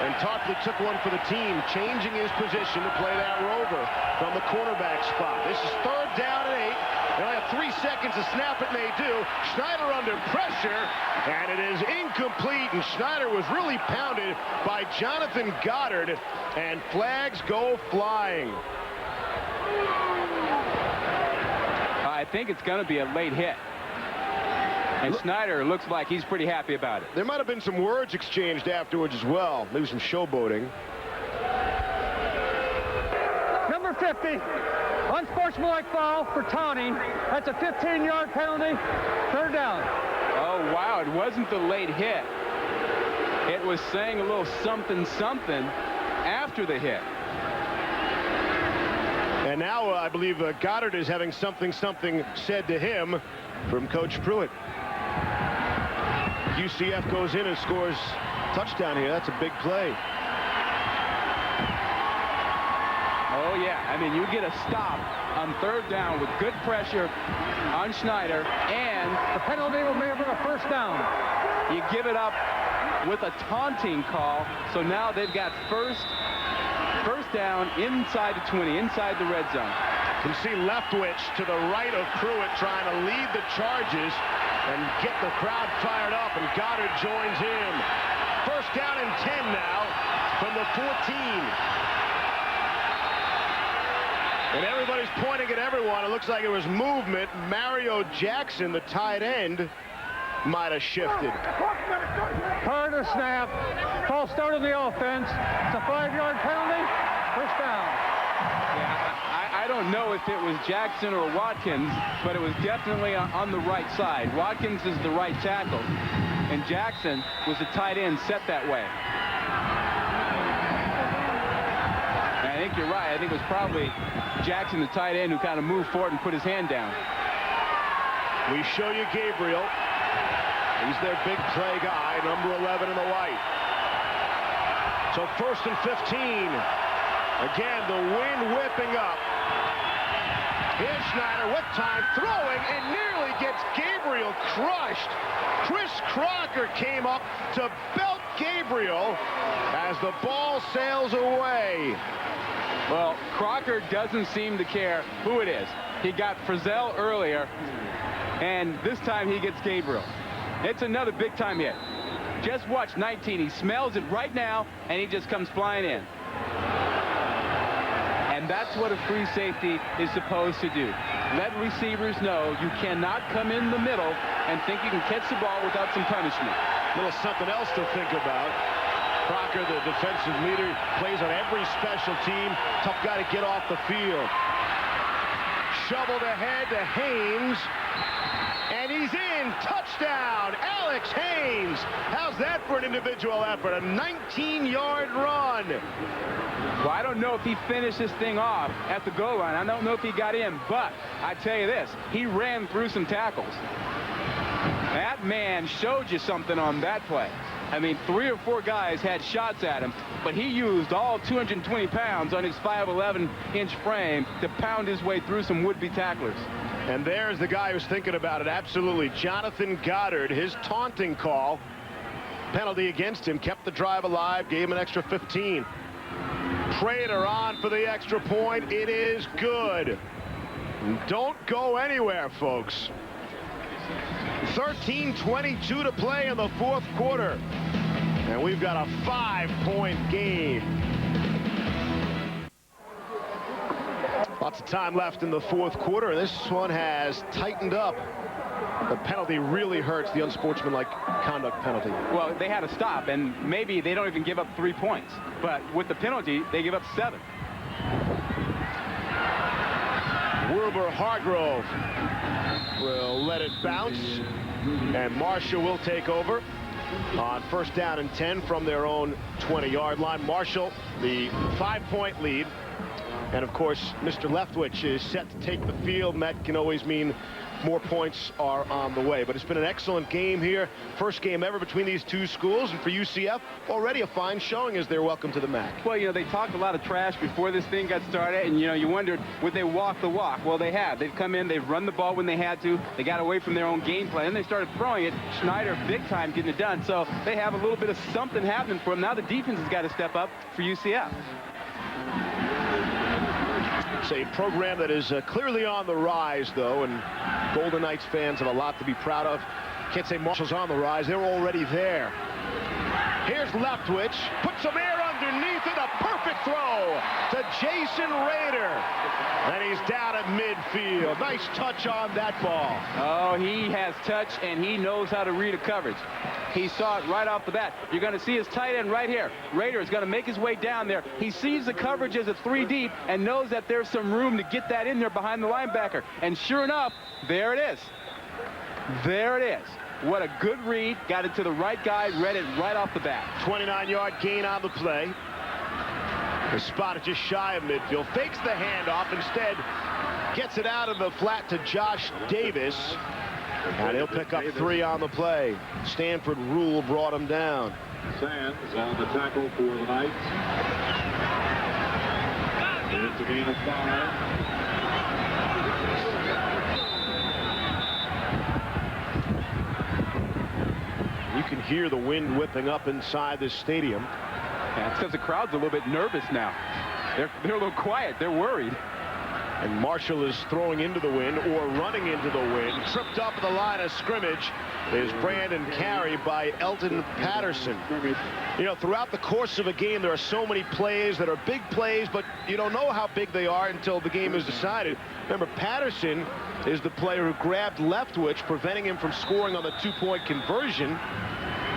And Tarpley took one for the team, changing his position to play that rover from the cornerback spot. This is third down and 8. They only have 3 seconds to snap it, and they do. Schneider under pressure, and it is incomplete. And Schneider was really pounded by Jonathan Goddard, and flags go flying. I think it's going to be a late hit. And Schneider looks like he's pretty happy about it. There might have been some words exchanged afterwards as well. Maybe some showboating. Number 50, unsportsmanlike foul for taunting. That's a 15-yard penalty. Third down. Oh, wow. It wasn't the late hit. It was saying a little something, something after the hit. And now I believe Goddard is having something said to him from Coach Pruitt. UCF goes in and scores touchdown here. That's a big play. Oh, yeah. I mean, you get a stop on third down with good pressure on Schneider, and the penalty will be a first down. You give it up with a taunting call, so now they've got first down inside the 20, inside the red zone. You can see Leftwich to the right of Pruitt trying to lead the charges and get the crowd fired up, and Goddard joins him. First down and 10 now from the 14. And everybody's pointing at everyone. It looks like it was movement. Mario Jackson, the tight end, might have shifted. Prior to snap, false start on the offense. It's a 5-yard penalty. First down. Yeah, I don't know if it was Jackson or Watkins, but it was definitely on the right side. Watkins is the right tackle, and Jackson was the tight end set that way. And I think you're right. I think it was probably Jackson, the tight end, who kind of moved forward and put his hand down. We show you Gabriel. He's their big play guy, number 11 in the white. So first and 15. Again, the wind whipping up. Here's Schneider with time, throwing, and nearly gets Gabriel crushed. Chris Crocker came up to belt Gabriel as the ball sails away. Well, Crocker doesn't seem to care who it is. He got Frizzell earlier, and this time he gets Gabriel. It's another big-time hit. Just watch 19. He smells it right now, and he just comes flying in. And that's what a free safety is supposed to do. Let receivers know you cannot come in the middle and think you can catch the ball without some punishment. A little something else to think about. Crocker, the defensive leader, plays on every special team. Tough guy to get off the field. Shoveled ahead to Haynes. And he's in. Touchdown, Alex Haynes. How's that for an individual effort? A 19-yard run. Well, I don't know if he finished this thing off at the goal line. I don't know if he got in, but I tell you this, he ran through some tackles. That man showed you something on that play. I mean, 3 or 4 guys had shots at him, but he used all 220 pounds on his 5'11" frame to pound his way through some would-be tacklers. And there's the guy who's thinking about it. Absolutely. Jonathan Goddard, his taunting call. Penalty against him. Kept the drive alive. Gave him an extra 15. Prater on for the extra point. It is good. Don't go anywhere, folks. 13:22 to play in the fourth quarter. And we've got a 5-point game. Lots of time left in the fourth quarter. This one has tightened up. The penalty really hurts, the unsportsmanlike conduct penalty. Well, they had to stop, and maybe they don't even give up 3 points. But with the penalty, they give up 7. Wilbur Hargrove will let it bounce, and Marshall will take over on 1st down and 10 from their own 20-yard line. Marshall, the 5-point lead. And, of course, Mr. Leftwich is set to take the field, and that can always mean more points are on the way. But it's been an excellent game here. First game ever between these two schools. And for UCF, already a fine showing as they're welcome to the MAC. Well, you know, they talked a lot of trash before this thing got started. And, you know, you wondered, would they walk the walk? Well, they have. They've come in. They've run the ball when they had to. They got away from their own game plan. And they started throwing it. Schneider, big time, getting it done. So they have a little bit of something happening for them. Now the defense has got to step up for UCF. It's a program that is clearly on the rise, though, and Golden Knights fans have a lot to be proud of. Can't say Marshall's on the rise. They're already there. Here's Leftwich. Puts some air underneath it. A perfect throw to Jason Rader. And he's down at midfield. Nice touch on that ball. Oh, he has touch, and he knows how to read a coverage. He saw it right off the bat. You're going to see his tight end right here. Rader is going to make his way down there. He sees the coverage as a 3 deep and knows that there's some room to get that in there behind the linebacker. And sure enough, there it is. There it is. What a good read. Got it to the right guy. Read it right off the bat. 29-yard gain on the play. The spot is just shy of midfield. Fakes the handoff. Instead, gets it out of the flat to Josh Davis. And he'll pick up 3 on the play. Stanford Rule brought him down. Sands on the tackle for the Knights. It's a gain of 5. You can hear the wind whipping up inside this stadium. That's because the crowd's a little bit nervous now. They're a little quiet. They're worried. And Marshall is throwing into the wind or running into the wind. Tripped up at the line of scrimmage is Brandon Carey by Elton Patterson. You know, throughout the course of a game, there are so many plays that are big plays, but you don't know how big they are until the game is decided. Remember, Patterson is the player who grabbed Leftwich, preventing him from scoring on the 2-point conversion,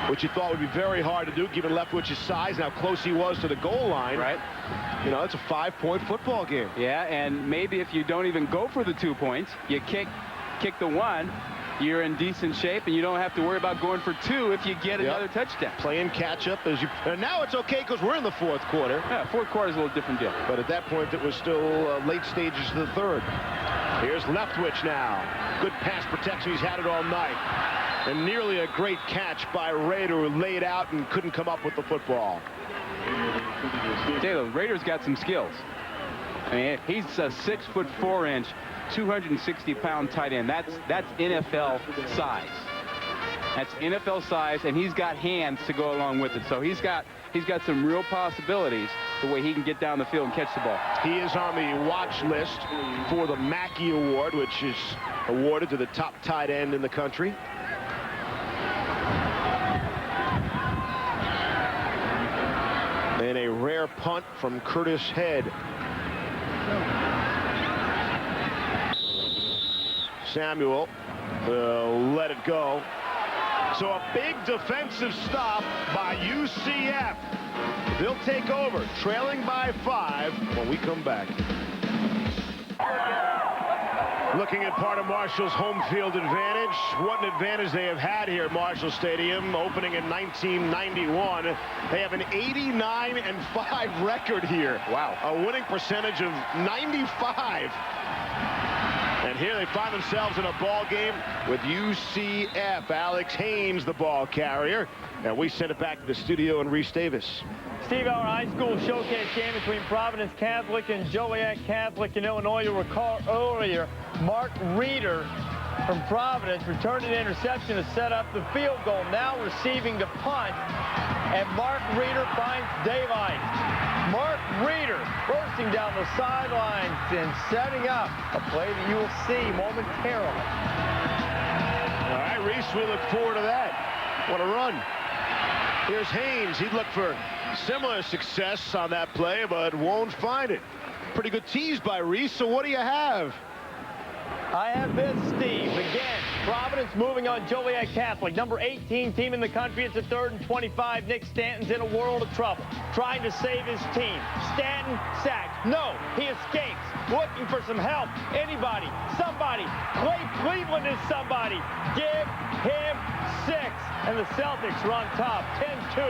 which you thought would be very hard to do given Leftwich's size and how close he was to the goal line. Right. You know, it's a 5-point football game. Yeah, and maybe if you don't even go for the 2 points, you kick the 1, you're in decent shape, and you don't have to worry about going for 2 if you get another touchdown. Playing catch-up as you... And now it's okay because we're in the fourth quarter. Yeah, fourth quarter is a little different deal. But at that point, it was still late stages of the third. Here's Leftwich now. Good pass protection. He's had it all night. And nearly a great catch by Rader, who laid out and couldn't come up with the football. Taylor, Rader's got some skills. I mean, he's a 6'4", 260-pound tight end. That's NFL size. That's NFL size, and he's got hands to go along with it. So he's got some real possibilities the way he can get down the field and catch the ball. He is on the watch list for the Mackey Award, which is awarded to the top tight end in the country. And a rare punt from Curtis Head. Samuel let it go. So a big defensive stop by UCF. They'll take over, trailing by 5 when we come back. Looking at part of Marshall's home field advantage. What an advantage they have had here at Marshall Stadium, opening in 1991. They have an 89-5 record here. Wow. A winning percentage of 95. And here they find themselves in a ball game with UCF. Alex Haynes, the ball carrier. And we send it back to the studio in Reese Davis. Steve, our high school showcase game between Providence Catholic and Joliet Catholic in Illinois. You'll recall earlier, Mark Reeder from Providence returned an interception to set up the field goal. Now receiving the punt, and Mark Reeder finds daylight. Mark Reeder bursting down the sidelines and setting up a play that you will see momentarily. All right, Reese, we look forward to that. What a run. Here's Haynes. He'd look for similar success on that play, but won't find it. Pretty good tease by Reese, so what do you have? I have this, Steve. Again, Providence moving on Joliet Catholic. Number 18 team in the country. It's a 3rd and 25. Nick Stanton's in a world of trouble, trying to save his team. Stanton sacked. No, he escapes. Looking for some help. Anybody, somebody. Clay Cleveland is somebody. Give him 6. And the Celtics are on top, 10-2,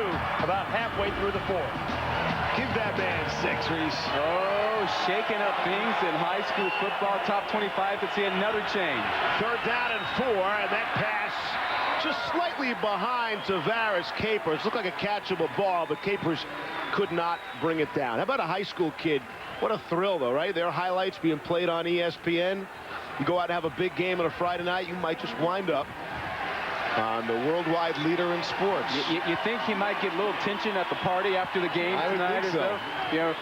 about halfway through the 4th. Give that man 6, Reese. Oh, shaking up things in high school football. Top 25 could see another change. 3rd down and 4, and that pass just slightly behind Tavares Capers. Looked like a catchable ball, but Capers could not bring it down. How about a high school kid? What a thrill, though, right? Their highlights being played on ESPN. You go out and have a big game on a Friday night, you might just wind up on the worldwide leader in sports. You think he might get a little tension at the party after the game tonight or so? You know,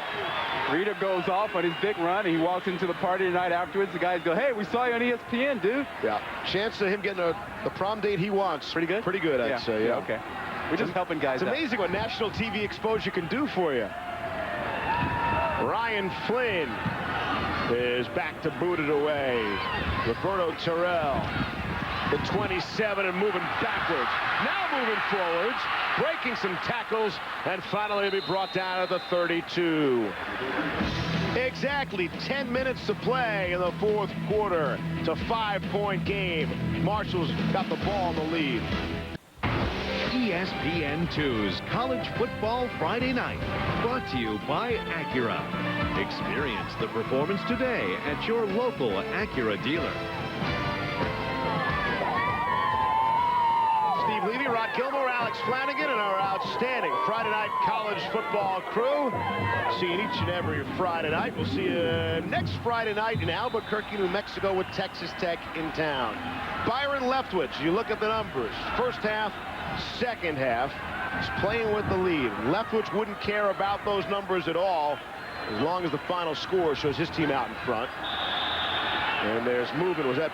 Reeder goes off on his big run, and he walks into the party tonight afterwards. The guys go, hey, we saw you on ESPN, dude. Yeah, chance of him getting the prom date he wants. Pretty good? Pretty good, I'd say, yeah. Okay. We're just helping guys It's amazing what national TV exposure can do for you. Ryan Flynn is back to boot it away. Roberto Terrell, the 27, and moving backwards. Now moving forwards, breaking some tackles, and finally be brought down at the 32. Exactly 10 minutes to play in the 4th quarter. It's a 5-point game. Marshall's got the ball in the lead. ESPN2's College Football Friday Night, brought to you by Acura. Experience the performance today at your local Acura dealer. Steve Levy, Rod Gilmore, Alex Flanagan, and our outstanding Friday night college football crew. Seeing each and every Friday night. We'll see you next Friday night in Albuquerque, New Mexico, with Texas Tech in town. Byron Leftwich, you look at the numbers. First half, second half, he's playing with the lead. Leftwich wouldn't care about those numbers at all as long as the final score shows his team out in front. And there's movement. Was that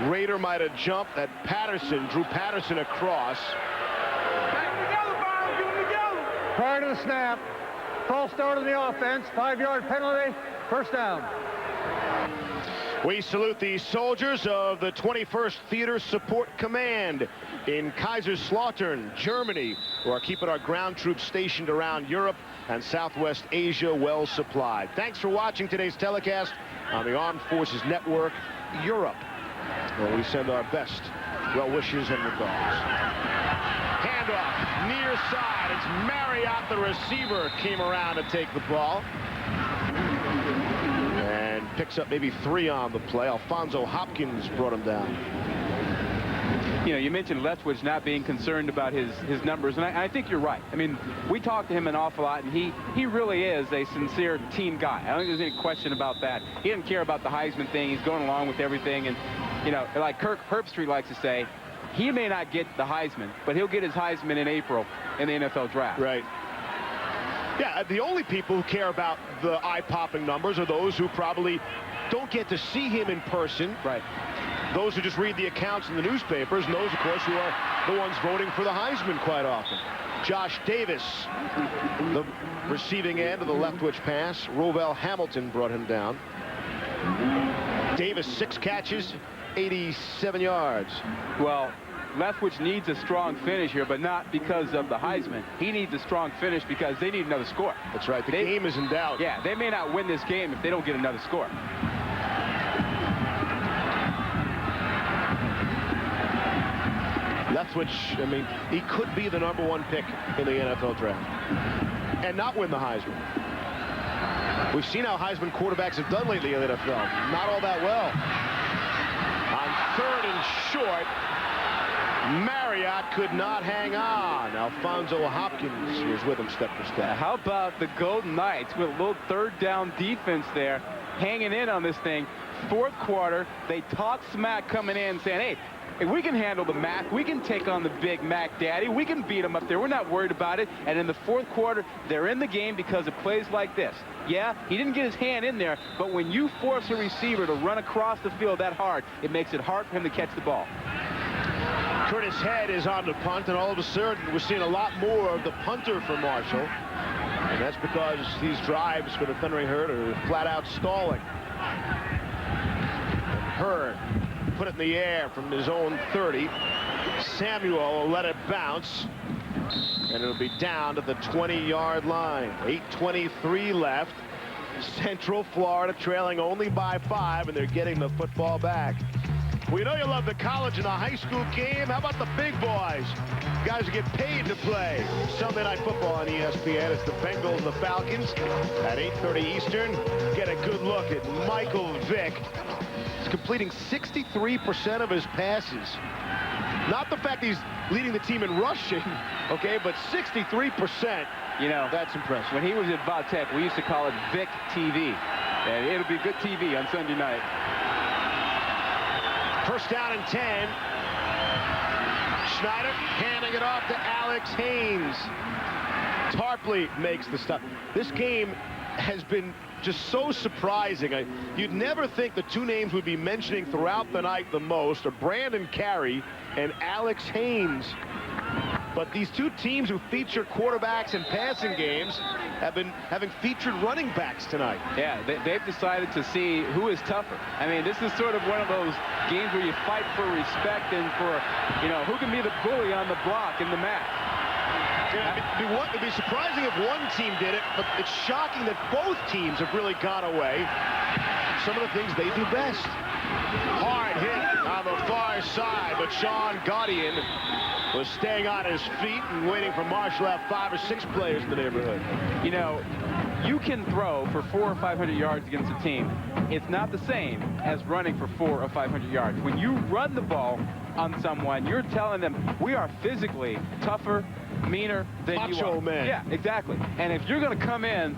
Raider might have jumped? That Patterson, Drew Patterson across. Prior to the snap, false start of the offense, 5-yard penalty, first down. We salute the soldiers of the 21st Theater Support Command in Kaiserslautern, Germany, who are keeping our ground troops stationed around Europe and Southwest Asia well supplied. Thanks for watching today's telecast on the Armed Forces Network Europe, where we send our best well wishes and regards. Handoff, near side. It's Marriott, the receiver, came around to take the ball. And picks up maybe 3 on the play. Alfonso Hopkins brought him down. You know, you mentioned Leftwich not being concerned about his numbers, and I think you're right. I mean, we talked to him an awful lot, and he really is a sincere team guy. I don't think there's any question about that. He doesn't care about the Heisman thing. He's going along with everything, and, you know, like Kirk Herbstreit likes to say, he may not get the Heisman, but he'll get his Heisman in April in the NFL draft. Right. Yeah, the only people who care about the eye-popping numbers are those who probably don't get to see him in person. Right. Those who just read the accounts in the newspapers, and those, of course, who are the ones voting for the Heisman quite often. Josh Davis, the receiving end of the Leftwich pass. Rovell Hamilton brought him down. Davis, 6 catches, 87 yards. Well, Leftwich needs a strong finish here, but not because of the Heisman. He needs a strong finish because they need another score. That's right. The game is in doubt. Yeah, they may not win this game if they don't get another score. Leftwich, I mean, he could be the #1 pick in the NFL draft and not win the Heisman. We've seen how Heisman quarterbacks have done lately in the NFL. Not all that well. On 3rd and short, Marriott could not hang on. Alfonso Hopkins was with him step for step. How about the Golden Knights with a little 3rd down defense there, hanging in on this thing. 4th quarter, they talk smack coming in saying, hey, we can handle the Mac. We can take on the big Mac Daddy. We can beat him up there. We're not worried about it. And in the 4th quarter, they're in the game because of plays like this. Yeah, he didn't get his hand in there, but when you force a receiver to run across the field that hard, it makes it hard for him to catch the ball. Curtis Head is on the punt, and all of a sudden, we're seeing a lot more of the punter for Marshall. And that's because these drives for the Thundering Herd are flat out stalling. And Herd put it in the air from his own 30. Samuel will let it bounce, and it'll be down to the 20-yard line. 8:23 left. Central Florida trailing only by 5, and they're getting the football back. We know you love the college and the high school game. How about the big boys? Guys who get paid to play. Sunday Night Football on ESPN. It's the Bengals and the Falcons at 8:30 Eastern. Get a good look at Michael Vick. He's completing 63% of his passes. Not the fact he's leading the team in rushing, okay, but 63%. You know, that's impressive. When he was at Vatech, we used to call it Vic TV. And it'll be good TV on Sunday night. 1st down and 10. Schneider handing it off to Alex Haynes. Tarpley makes the stop. This game has been just so surprising. You'd never think the two names we'd be mentioning throughout the night the most are Brandon Carey and Alex Haynes. But these two teams who feature quarterbacks in passing games have been having featured running backs tonight. Yeah, they've decided to see who is tougher. I mean, this is sort of one of those games where you fight for respect and for, you know, who can be the bully on the block in the match. Yeah, it'd be surprising if one team did it, but it's shocking that both teams have really gone away from some of the things they do best. Hard hit on the far side, but Sean Gaudian was staying on his feet and waiting for Marshall to have 5 or 6 players in the neighborhood. You know, you can throw for 400 or 500 yards against a team. It's not the same as running for 400 or 500 yards. When you run the ball on someone, you're telling them, we are physically tougher, meaner than you are. Macho man. Yeah, exactly. And if you're going to come in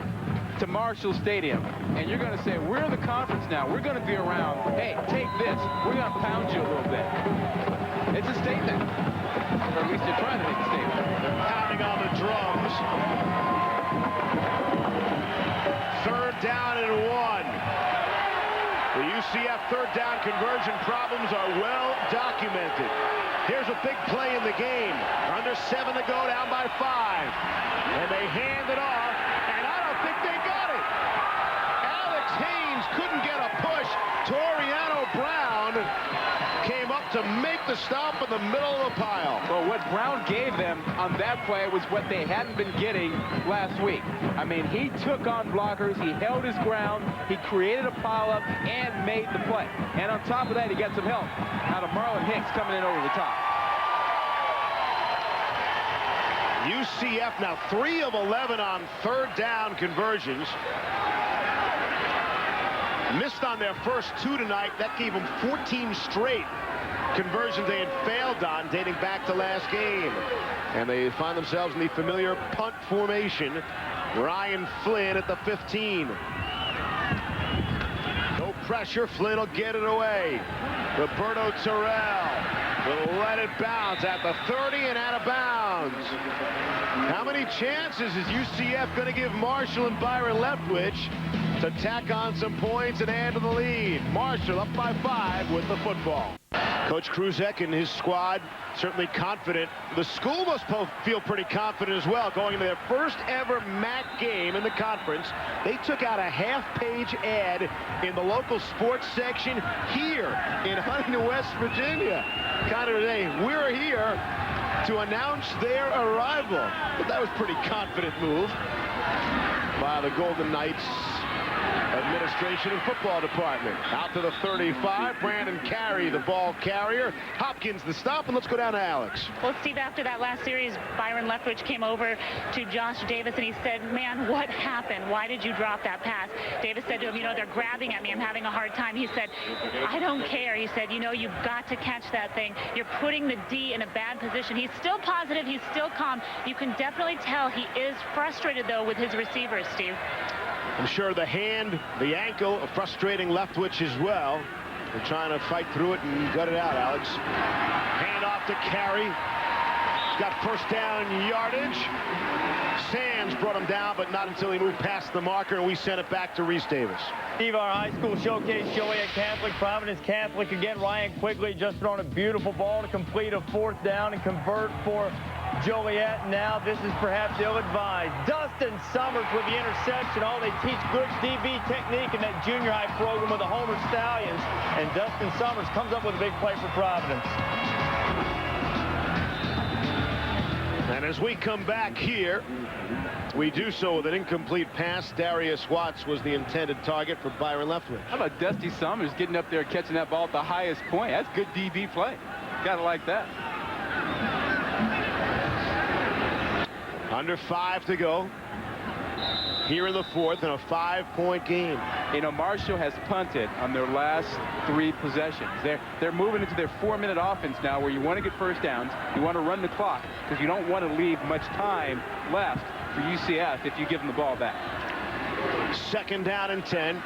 to Marshall Stadium and you're going to say, we're in the conference now, we're going to be around, hey, take this, we're going to pound you a little bit. It's a statement. Or at least they're trying to make a statement. They're pounding on the drums. 3rd down and 1. The UCF 3rd down conversion problems are well documented. Here's a big play in the game. Under 7 to go, down by 5. And they hand it off, and I don't think they got it. Alex Haynes couldn't get a push. Toriano Brown came up to make the stop in the middle of the pile. Well, what Brown gave them on that play was what they hadn't been getting last week. I mean, he took on blockers, he held his ground, he created a pileup, and made the play. And on top of that, he got some help out of Marlon Hicks coming in over the top. UCF now 3 of 11 on 3rd down conversions. Missed on their first 2 tonight. That gave them 14 straight conversions they had failed on dating back to last game. And they find themselves in the familiar punt formation. Ryan Flynn at the 15. No pressure. Flynn will get it away. Roberto Terrell will let it bounce at the 30 and out of bounds. How many chances is UCF going to give Marshall and Byron Leftwich to tack on some points and add to the lead? Marshall up by 5 with the football. Coach Kruzek and his squad certainly confident. The school must feel pretty confident as well, going into their first ever MAC game in the conference. They took out a half-page ad in the local sports section here in Huntington, West Virginia. Kind of today, we're here to announce their arrival. But that was a pretty confident move by the Golden Knights administration and football department. Out to the 35, Brandon Carey, the ball carrier. Hopkins the stop, and let's go down to Alex. Well, Steve, after that last series, Byron Leftwich came over to Josh Davis, and he said, man, what happened? Why did you drop that pass? Davis said to him, you know, they're grabbing at me. I'm having a hard time. He said, I don't care. He said, you know, you've got to catch that thing. You're putting the D in a bad position. He's still positive. He's still calm. You can definitely tell he is frustrated, though, with his receivers, Steve. I'm sure the hand, the ankle, are frustrating Leftwich as well. They're trying to fight through it and gut it out, Alex. Hand off to Carey. He's got first down yardage. Sands brought him down, but not until he moved past the marker, and we sent it back to Reese Davis. Steve, our high school showcase, Joliet Catholic, Providence Catholic. Again, Ryan Quigley just thrown a beautiful ball to complete a fourth down and convert for Joliet. Now this is perhaps ill-advised. Dustin Summers with the interception. Oh, they teach good DB technique in that junior high program with the Homer Stallions. And Dustin Summers comes up with a big play for Providence. And as we come back here, we do so with an incomplete pass. Darius Watts was the intended target for Byron Leftwich. How about Dusty Summers getting up there catching that ball at the highest point? That's good DB play. Gotta like that. Under 5 to go here in the fourth in a 5-point game. You know, Marshall has punted on their last 3 possessions. They're moving into their 4-minute offense now, where you want to get first downs, you want to run the clock, because you don't want to leave much time left for UCF if you give them the ball back. Second down and 10.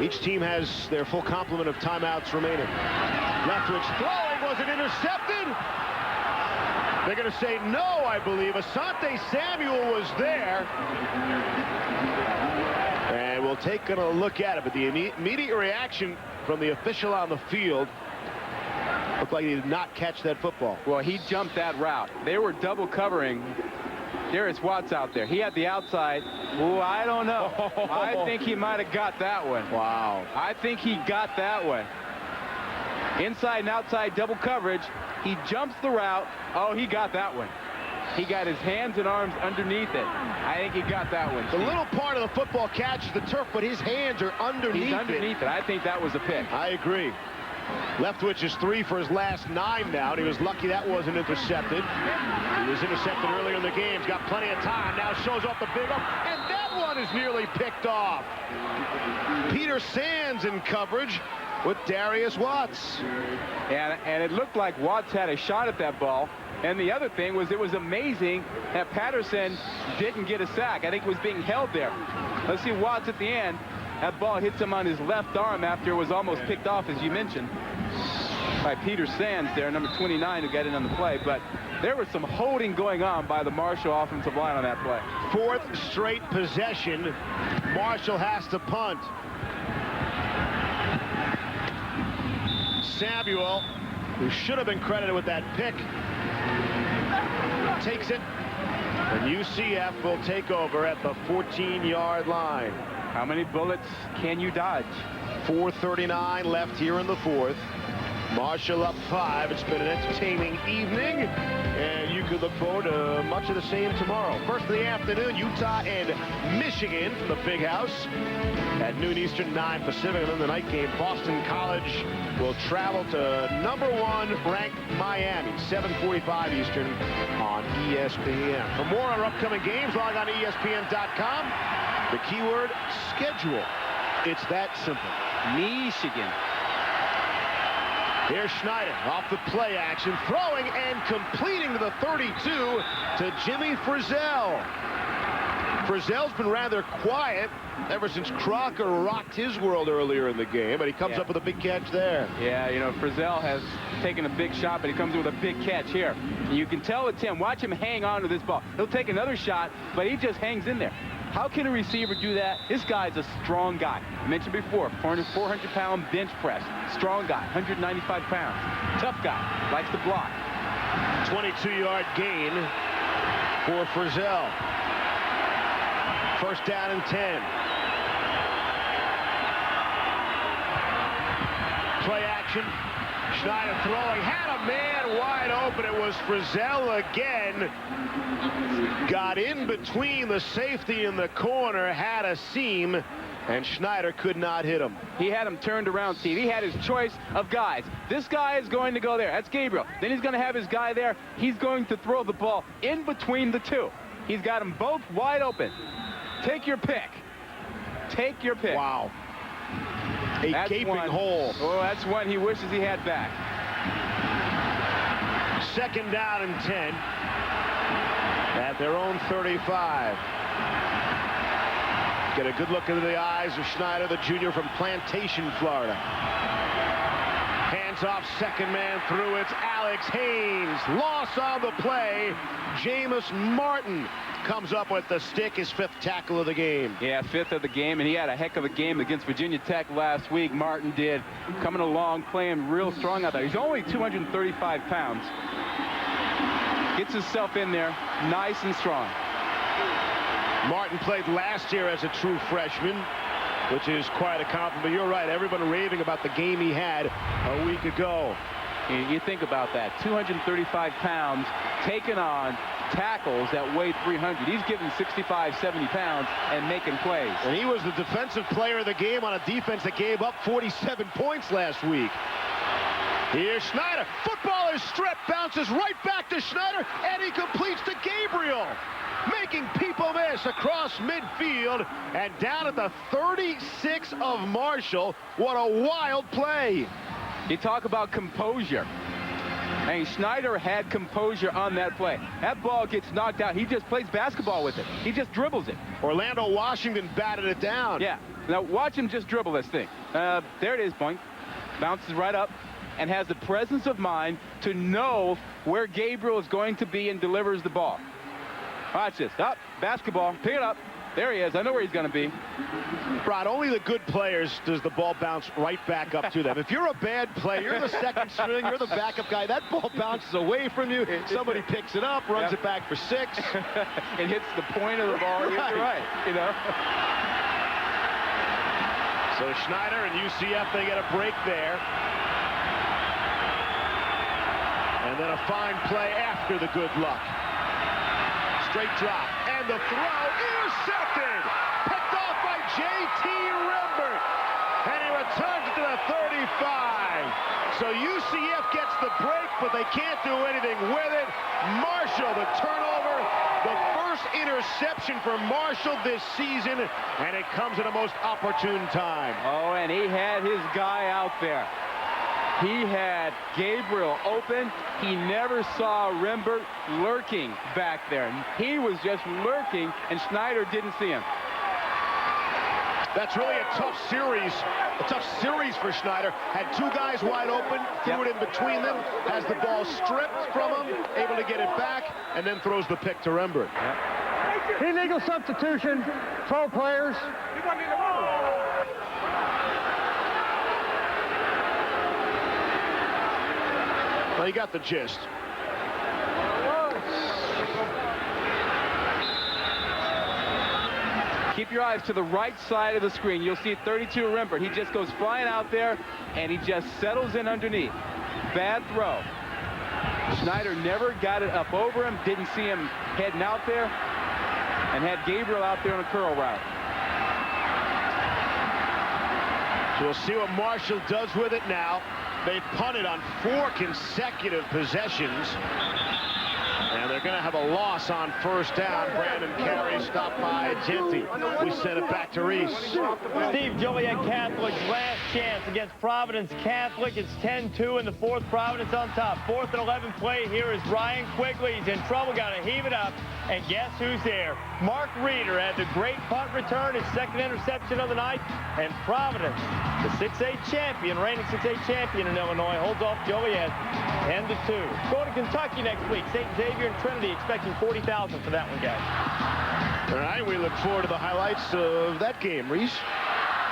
Each team has their full complement of timeouts remaining. Leftwich throwing, was it intercepted? They're going to say no, I believe. Asante Samuel was there. And we'll take a look at it, but the immediate reaction from the official on the field looked like he did not catch that football. Well, he jumped that route. They were double covering Darius Watts out there. He had the outside. Oh, I don't know. I think he might have got that one. Wow. I think he got that one. Inside and outside double coverage. He jumps the route. Oh, he got that one. He got his hands and arms underneath it. I think he got that one. The little part of the football catches the turf, but his hands are underneath it. He's underneath it. I think that was a pick. I agree. Leftwich is 3 for his last 9 now, and he was lucky that wasn't intercepted. He was intercepted earlier in the game. He's got plenty of time. Now shows off the big one, and that one is nearly picked off. Peter Sands in coverage with Darius Watts. And it looked like Watts had a shot at that ball. And the other thing was, it was amazing that Patterson didn't get a sack. I think it was being held there. Let's see Watts at the end. That ball hits him on his left arm after it was almost picked off, as you mentioned, by Peter Sands there, number 29, who got in on the play. But there was some holding going on by the Marshall offensive line on that play. 4th straight possession. Marshall has to punt. Samuel, who should have been credited with that pick, takes it, and UCF will take over at the 14-yard line. How many bullets can you dodge? 4:39 left here in the fourth. Marshall up 5. It's been an entertaining evening, and you could look forward to much of the same tomorrow. First of the afternoon, Utah and Michigan from the Big House at noon Eastern, 9 Pacific. And then the night game, Boston College will travel to #1 ranked Miami, 7:45 Eastern on ESPN. For more on our upcoming games, log on to ESPN.com. The keyword schedule. It's that simple. Michigan. Here's Schneider off the play action, throwing and completing to the 32 to Jimmy Frizzell. Frizzell's been rather quiet ever since Crocker rocked his world earlier in the game, but he comes up with a big catch there. Yeah, you know, Frizzell has taken a big shot, but he comes with a big catch here. And you can tell it's him. Watch him hang on to this ball. He'll take another shot, but he just hangs in there. How can a receiver do that? This guy's a strong guy. I mentioned before, 400-pound bench press. Strong guy, 195 pounds. Tough guy, likes to block. 22-yard gain for Frizzell. First down and 10. Play action. Schneider throwing, had a man wide open. It was Frizzell again. Got in between the safety and the corner, had a seam, and Schneider could not hit him. He had him turned around, Steve. He had his choice of guys. This guy is going to go there. That's Gabriel. Then he's going to have his guy there. He's going to throw the ball in between the two. He's got them both wide open. Take your pick. Take your pick. Wow. That's gaping hole. Oh, that's one he wishes he had back. Second down and 10 at their own 35. Get a good look into the eyes of Schneider, the junior from Plantation, Florida. Hands off, second man through. It's Alex Haynes. Loss on the play. Jameis Martin comes up with the stick, his 5th tackle of the game. Yeah, 5th of the game, and he had a heck of a game against Virginia Tech last week. Martin did. Coming along, playing real strong out there. He's only 235 pounds. Gets himself in there, nice and strong. Martin played last year as a true freshman, which is quite a compliment. You're right, everyone raving about the game he had a week ago. You think about that, 235 pounds taking on tackles that weigh 300. He's getting 65, 70 pounds and making plays. And he was the defensive player of the game on a defense that gave up 47 points last week. Here's Schneider. Football is stripped, bounces right back to Schneider, and he completes to Gabriel, making people miss across midfield and down at the 36 of Marshall. What a wild play. You talk about composure. And Schneider had composure on that play. That ball gets knocked out. He just plays basketball with it. He just dribbles it. Orlando Washington batted it down. Yeah. Now watch him just dribble this thing. There it is, point. Bounces right up and has the presence of mind to know where Gabriel is going to be and delivers the ball. Watch this. Up, basketball. Pick it up. There he is. I know where he's going to be. Rod, only the good players does the ball bounce right back up to them. If you're a bad player, you're the second string, you're the backup guy, that ball bounces away from you. Somebody picks it up, runs it back for 6. It hits the point of the ball. You're right. You know. So Schneider and UCF, they get a break there. And then a fine play after the good luck. Straight drop. And the throw intercepted. Picked off by J.T. Rembert. And he returns it to the 35. So UCF gets the break, but they can't do anything with it. Marshall, the turnover. The first interception for Marshall this season. And it comes at a most opportune time. Oh, and he had his guy out there. He had Gabriel open. He never saw Rembert lurking back there. He was just lurking, and Schneider didn't see him. That's really a tough series for Schneider. Had 2 guys wide open, threw it in between them, has the ball stripped from him, able to get it back, and then throws the pick to Rembert. Illegal substitution, 12 players. Well, you got the gist. Keep your eyes to the right side of the screen. You'll see 32 Rembert. He just goes flying out there, and he just settles in underneath. Bad throw. Schneider never got it up over him, didn't see him heading out there, and had Gabriel out there on a curl route. So we'll see what Marshall does with it now. They've punted on 4 consecutive possessions. And they're going to have a loss on first down. Brandon Carey stopped by Genty. We send it back to Reese. Steve, Joliet Catholic's last chance against Providence Catholic. It's 10-2 in the 4th. Providence on top. 4th and 11 play. Here is Ryan Quigley. He's in trouble. Got to heave it up. And guess who's there? Mark Reeder had the great punt return, his 2nd interception of the night. And Providence, the 6A champion, reigning 6A champion in Illinois, holds off Joliet 10-2. Going to Kentucky next week. St. Xavier and Trinity expecting 40,000 for that one, guys. All right, we look forward to the highlights of that game, Reese.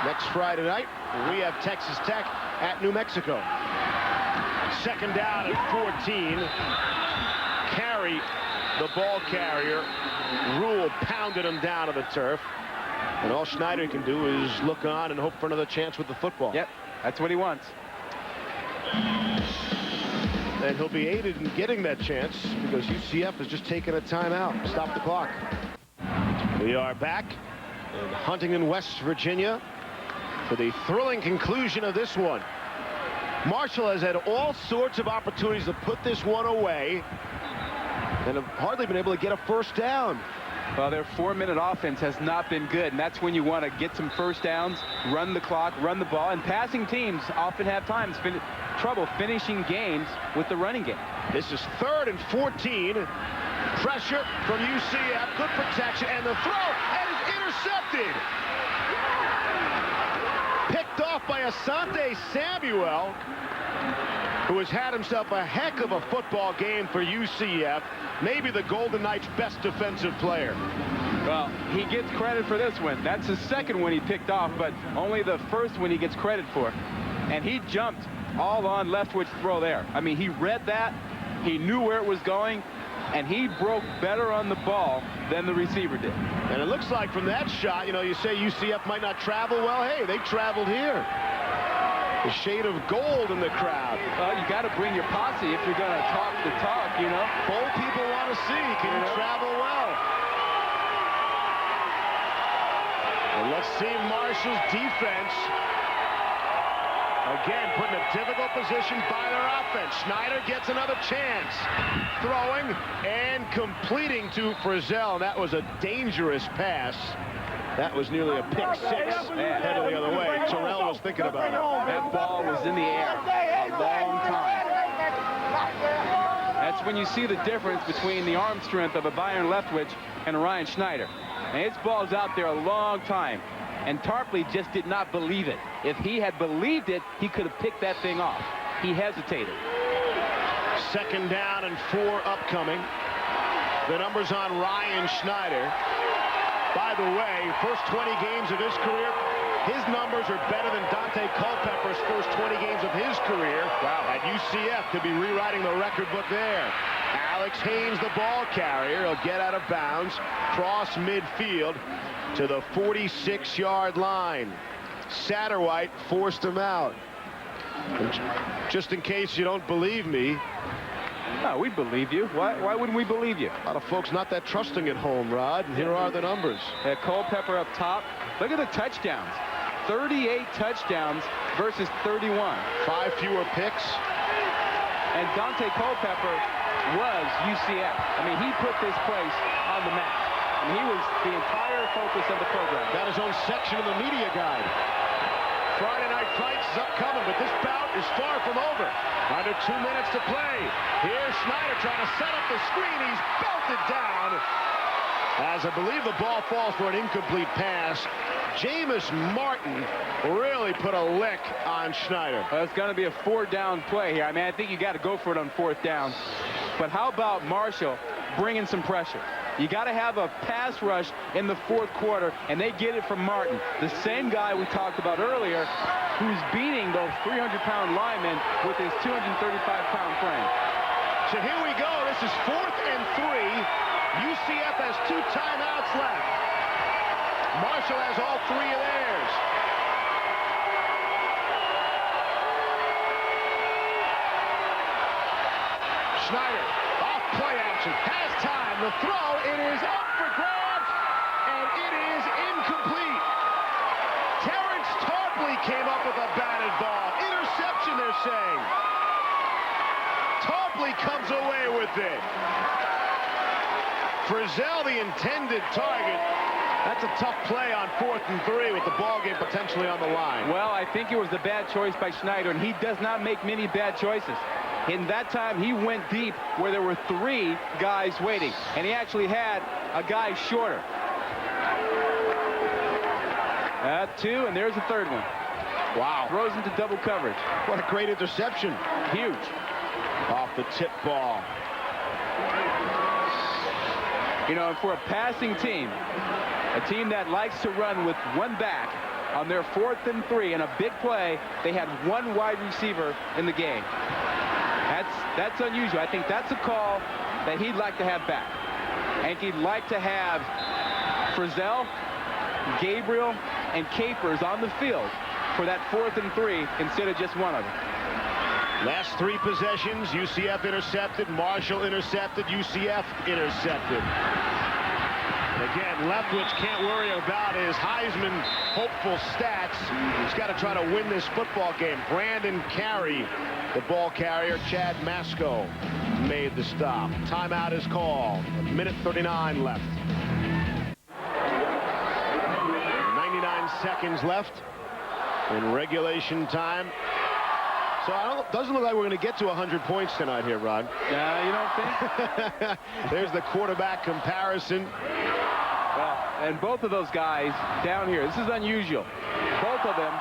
Next Friday night, we have Texas Tech at New Mexico. Second down and 14. Carey, the ball carrier. Rule pounded him down to the turf. And all Schneider can do is look on and hope for another chance with the football. Yep, that's what he wants. And he'll be aided in getting that chance because UCF has just taken a timeout. Stop the clock. We are back in Huntington, West Virginia for the thrilling conclusion of this one. Marshall has had all sorts of opportunities to put this one away and have hardly been able to get a first down. Well, their 4-minute offense has not been good, and that's when you want to get some first downs, run the clock, run the ball, and passing teams often have trouble finishing games with the running game. This is 3rd and 14. Pressure from UCF, good protection, and the throw, and it's intercepted. Picked off by Asante Samuel, who has had himself a heck of a football game for UCF. Maybe the Golden Knights' best defensive player. Well, he gets credit for this one. That's the second one he picked off, but only the first one he gets credit for. And he jumped all on Leftwich's throw there. I mean, he read that, he knew where it was going, and he broke better on the ball than the receiver did. And it looks like from that shot, you know, you say UCF might not travel well. Hey, they traveled here. A shade of gold in the crowd. Well, you got to bring your posse if you're going to talk the talk, you know. Bold people want to see, can you travel well? And let's see Marshall's defense. Again, put in a difficult position by their offense. Schneider gets another chance. Throwing and completing to Frizzell. That was a dangerous pass. That was nearly a pick six. Headed the other way. Terrell was thinking about it. That ball was in the air a long time. That's when you see the difference between the arm strength of a Byron Leftwich and a Ryan Schneider. And his ball's out there a long time. And Tarpley just did not believe it. If he had believed it, he could have picked that thing off. He hesitated. Second down and 4 upcoming. The numbers on Ryan Schneider. By the way, first 20 games of his career, his numbers are better than Dante Culpepper's first 20 games of his career. Wow. At UCF could be rewriting the record book there. Alex Haynes, the ball carrier, he'll get out of bounds, cross midfield to the 46-yard line. Satterwhite forced him out. And just in case you don't believe me. No, we believe you. Why wouldn't we believe you? A lot of folks not that trusting at home, Rod. And here are the numbers. Culpepper up top. Look at the touchdowns. 38 touchdowns versus 31. 5 fewer picks. And Dante Culpepper was UCF. I mean, he put this place on the map. And he was the entire focus of the program. Got his own section of the media guide. Friday Night Fights is upcoming, but this bout is far from over. Under 2 minutes to play. Here's Schneider trying to set up the screen. He's belted down. As I believe the ball falls for an incomplete pass. Jameis Martin really put a lick on Schneider. Well, it's going to be a 4-down play here. I mean, I think you got to go for it on 4th down. But how about Marshall bringing some pressure? You got to have a pass rush in the 4th quarter, and they get it from Martin, the same guy we talked about earlier, who's beating those 300-pound linemen with his 235-pound frame. So here we go. This is 4th and 3. UCF has 2 timeouts left. Marshall has all 3 of theirs. Schneider, off play action, has time. The throw, it is up for grabs, and it is incomplete. Terrence Tarpley came up with a batted ball. Interception, they're saying. Tarpley comes away with it. Frizzell, the intended target. That's a tough play on 4th and 3 with the ball game potentially on the line. Well, I think it was a bad choice by Schneider, and he does not make many bad choices. In that time, he went deep where there were 3 guys waiting, and he actually had a guy shorter. 2, and there's the 3rd one. Wow. Throws into double coverage. What a great interception. Huge. Off the tip ball. You know, for a passing team, a team that likes to run with one back, on their 4th and 3 in a big play, they had one wide receiver in the game. That's unusual. I think that's a call that he'd like to have back. I think he'd like to have Frizzell, Gabriel, and Capers on the field for that 4th and 3 instead of just one of them. Last 3 possessions, UCF intercepted, Marshall intercepted, UCF intercepted. And again, Leftwich can't worry about his Heisman hopeful stats. He's got to try to win this football game. Brandon Carey, the ball carrier. Chad Masco made the stop. Timeout is called. 1:39 left. 99 seconds left in regulation time. So doesn't look like we're going to get to 100 points tonight here, Rod. You don't think? There's the quarterback comparison. Well, and both of those guys down here, this is unusual. Both of them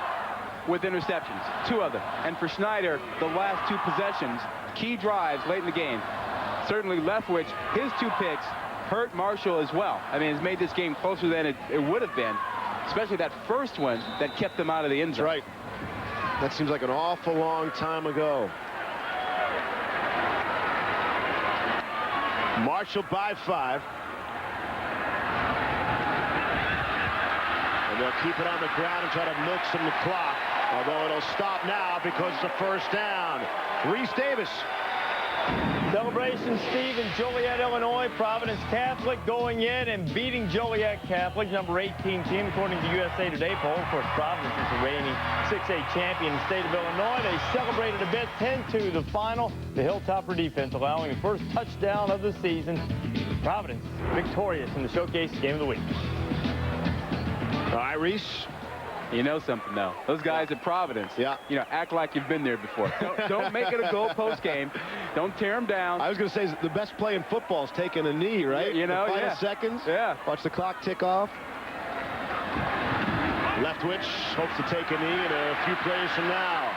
with interceptions, 2 of them. And for Schneider, the last 2 possessions, key drives late in the game. Certainly Leftwich, his 2 picks hurt Marshall as well. I mean, it's made this game closer than it would have been, especially that first one that kept them out of the end zone. That's right. That seems like an awful long time ago. Marshall by 5. And they'll keep it on the ground and try to milk some of the clock. Although it'll stop now because it's a first down. Reese Davis. Celebration, Steve, in Joliet, Illinois. Providence Catholic going in and beating Joliet Catholic, number 18 team, according to USA Today poll. Of course, Providence is the reigning 6A champion in the state of Illinois. They celebrated a bit, 10-2 the final. The Hilltopper defense allowing the first touchdown of the season. Providence victorious in the Showcase Game of the Week. All right, Reese. You know something, though. Those guys at Providence, you know, act like you've been there before. Don't make it a goalpost game. Don't tear them down. I was going to say the best play in football is taking a knee, right? You know, the final seconds. Yeah. Watch the clock tick off. Leftwich hopes to take a knee in a few plays from now.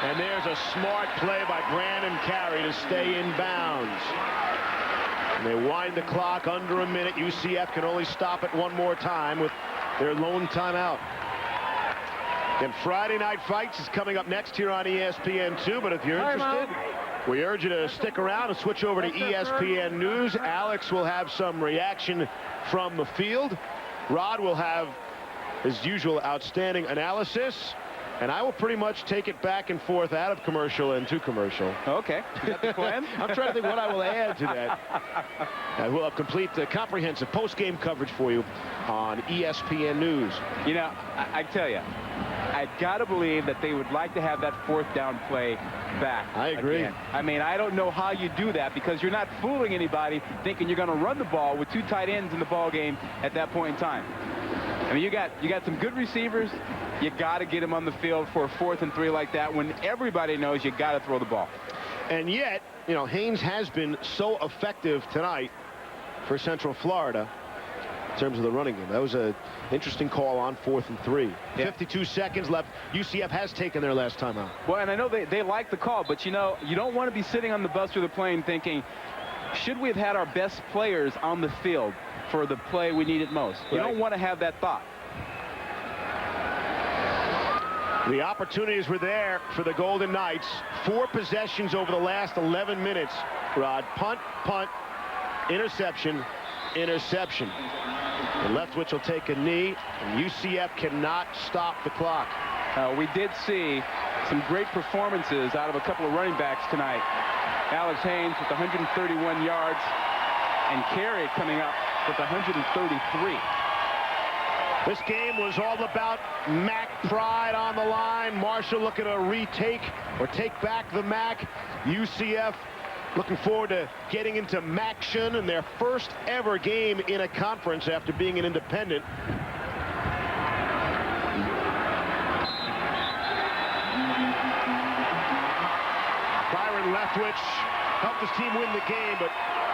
And there's a smart play by Brandon Carey to stay in bounds. And they wind the clock under a minute. UCF can only stop it one more time with their lone timeout. And Friday Night Fights is coming up next here on ESPN2. But if you're interested, we urge you to stick around and switch over to ESPN News. Alex will have some reaction from the field. Rod will have his usual outstanding analysis. And I will pretty much take it back and forth out of commercial and to commercial. Okay. Is that the plan? I'm trying to think what I will add to that. And we'll have complete comprehensive post-game coverage for you on ESPN News. You know, I tell you, I got to believe that they would like to have that 4th down play back. I agree. Again. I mean, I don't know how you do that because you're not fooling anybody thinking you're going to run the ball with 2 tight ends in the ball game at that point in time. I mean, you got some good receivers. You got to get them on the field for a 4th and 3 like that when everybody knows you got to throw the ball. And yet, you know, Haynes has been so effective tonight for Central Florida in terms of the running game. That was an interesting call on 4th and 3. Yeah. 52 seconds left. UCF has taken their last timeout. Well, and I know they like the call, but, you know, you don't want to be sitting on the bus or the plane thinking, should we have had our best players on the field for the play we needed most? You don't want to have that thought. The opportunities were there for the Golden Knights. 4 possessions over the last 11 minutes, Rod. Punt, punt, interception, interception. And Leftwich will take a knee, and UCF cannot stop the clock. We did see some great performances out of a couple of running backs tonight. Alex Haynes with 131 yards, and Carey coming up with 133. This game was all about MAC pride on the line. Marshall looking to retake or take back the MAC. UCF looking forward to getting into MACtion in their first ever game in a conference after being an independent. Byron Leftwich helped his team win the game, but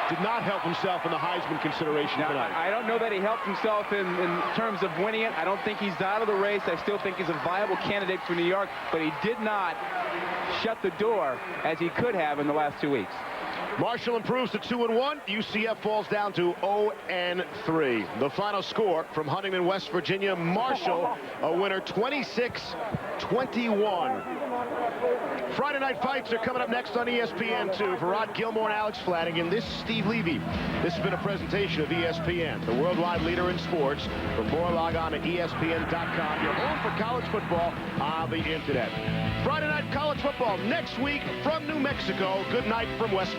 did not help himself in the Heisman consideration tonight. I don't know that he helped himself in terms of winning it. I don't think he's out of the race. I still think he's a viable candidate for New York, but he did not shut the door as he could have in the last 2 weeks. Marshall improves to 2-1. UCF falls down to 0-3. The final score from Huntington, West Virginia. Marshall, a winner 26-21. Friday night fights are coming up next on ESPN2. For Rod Gilmore and Alex Flanagan, this is Steve Levy. This has been a presentation of ESPN, the worldwide leader in sports. For more, log on to ESPN.com. Your home for college football on the internet. Friday night college football next week from New Mexico. Good night from West.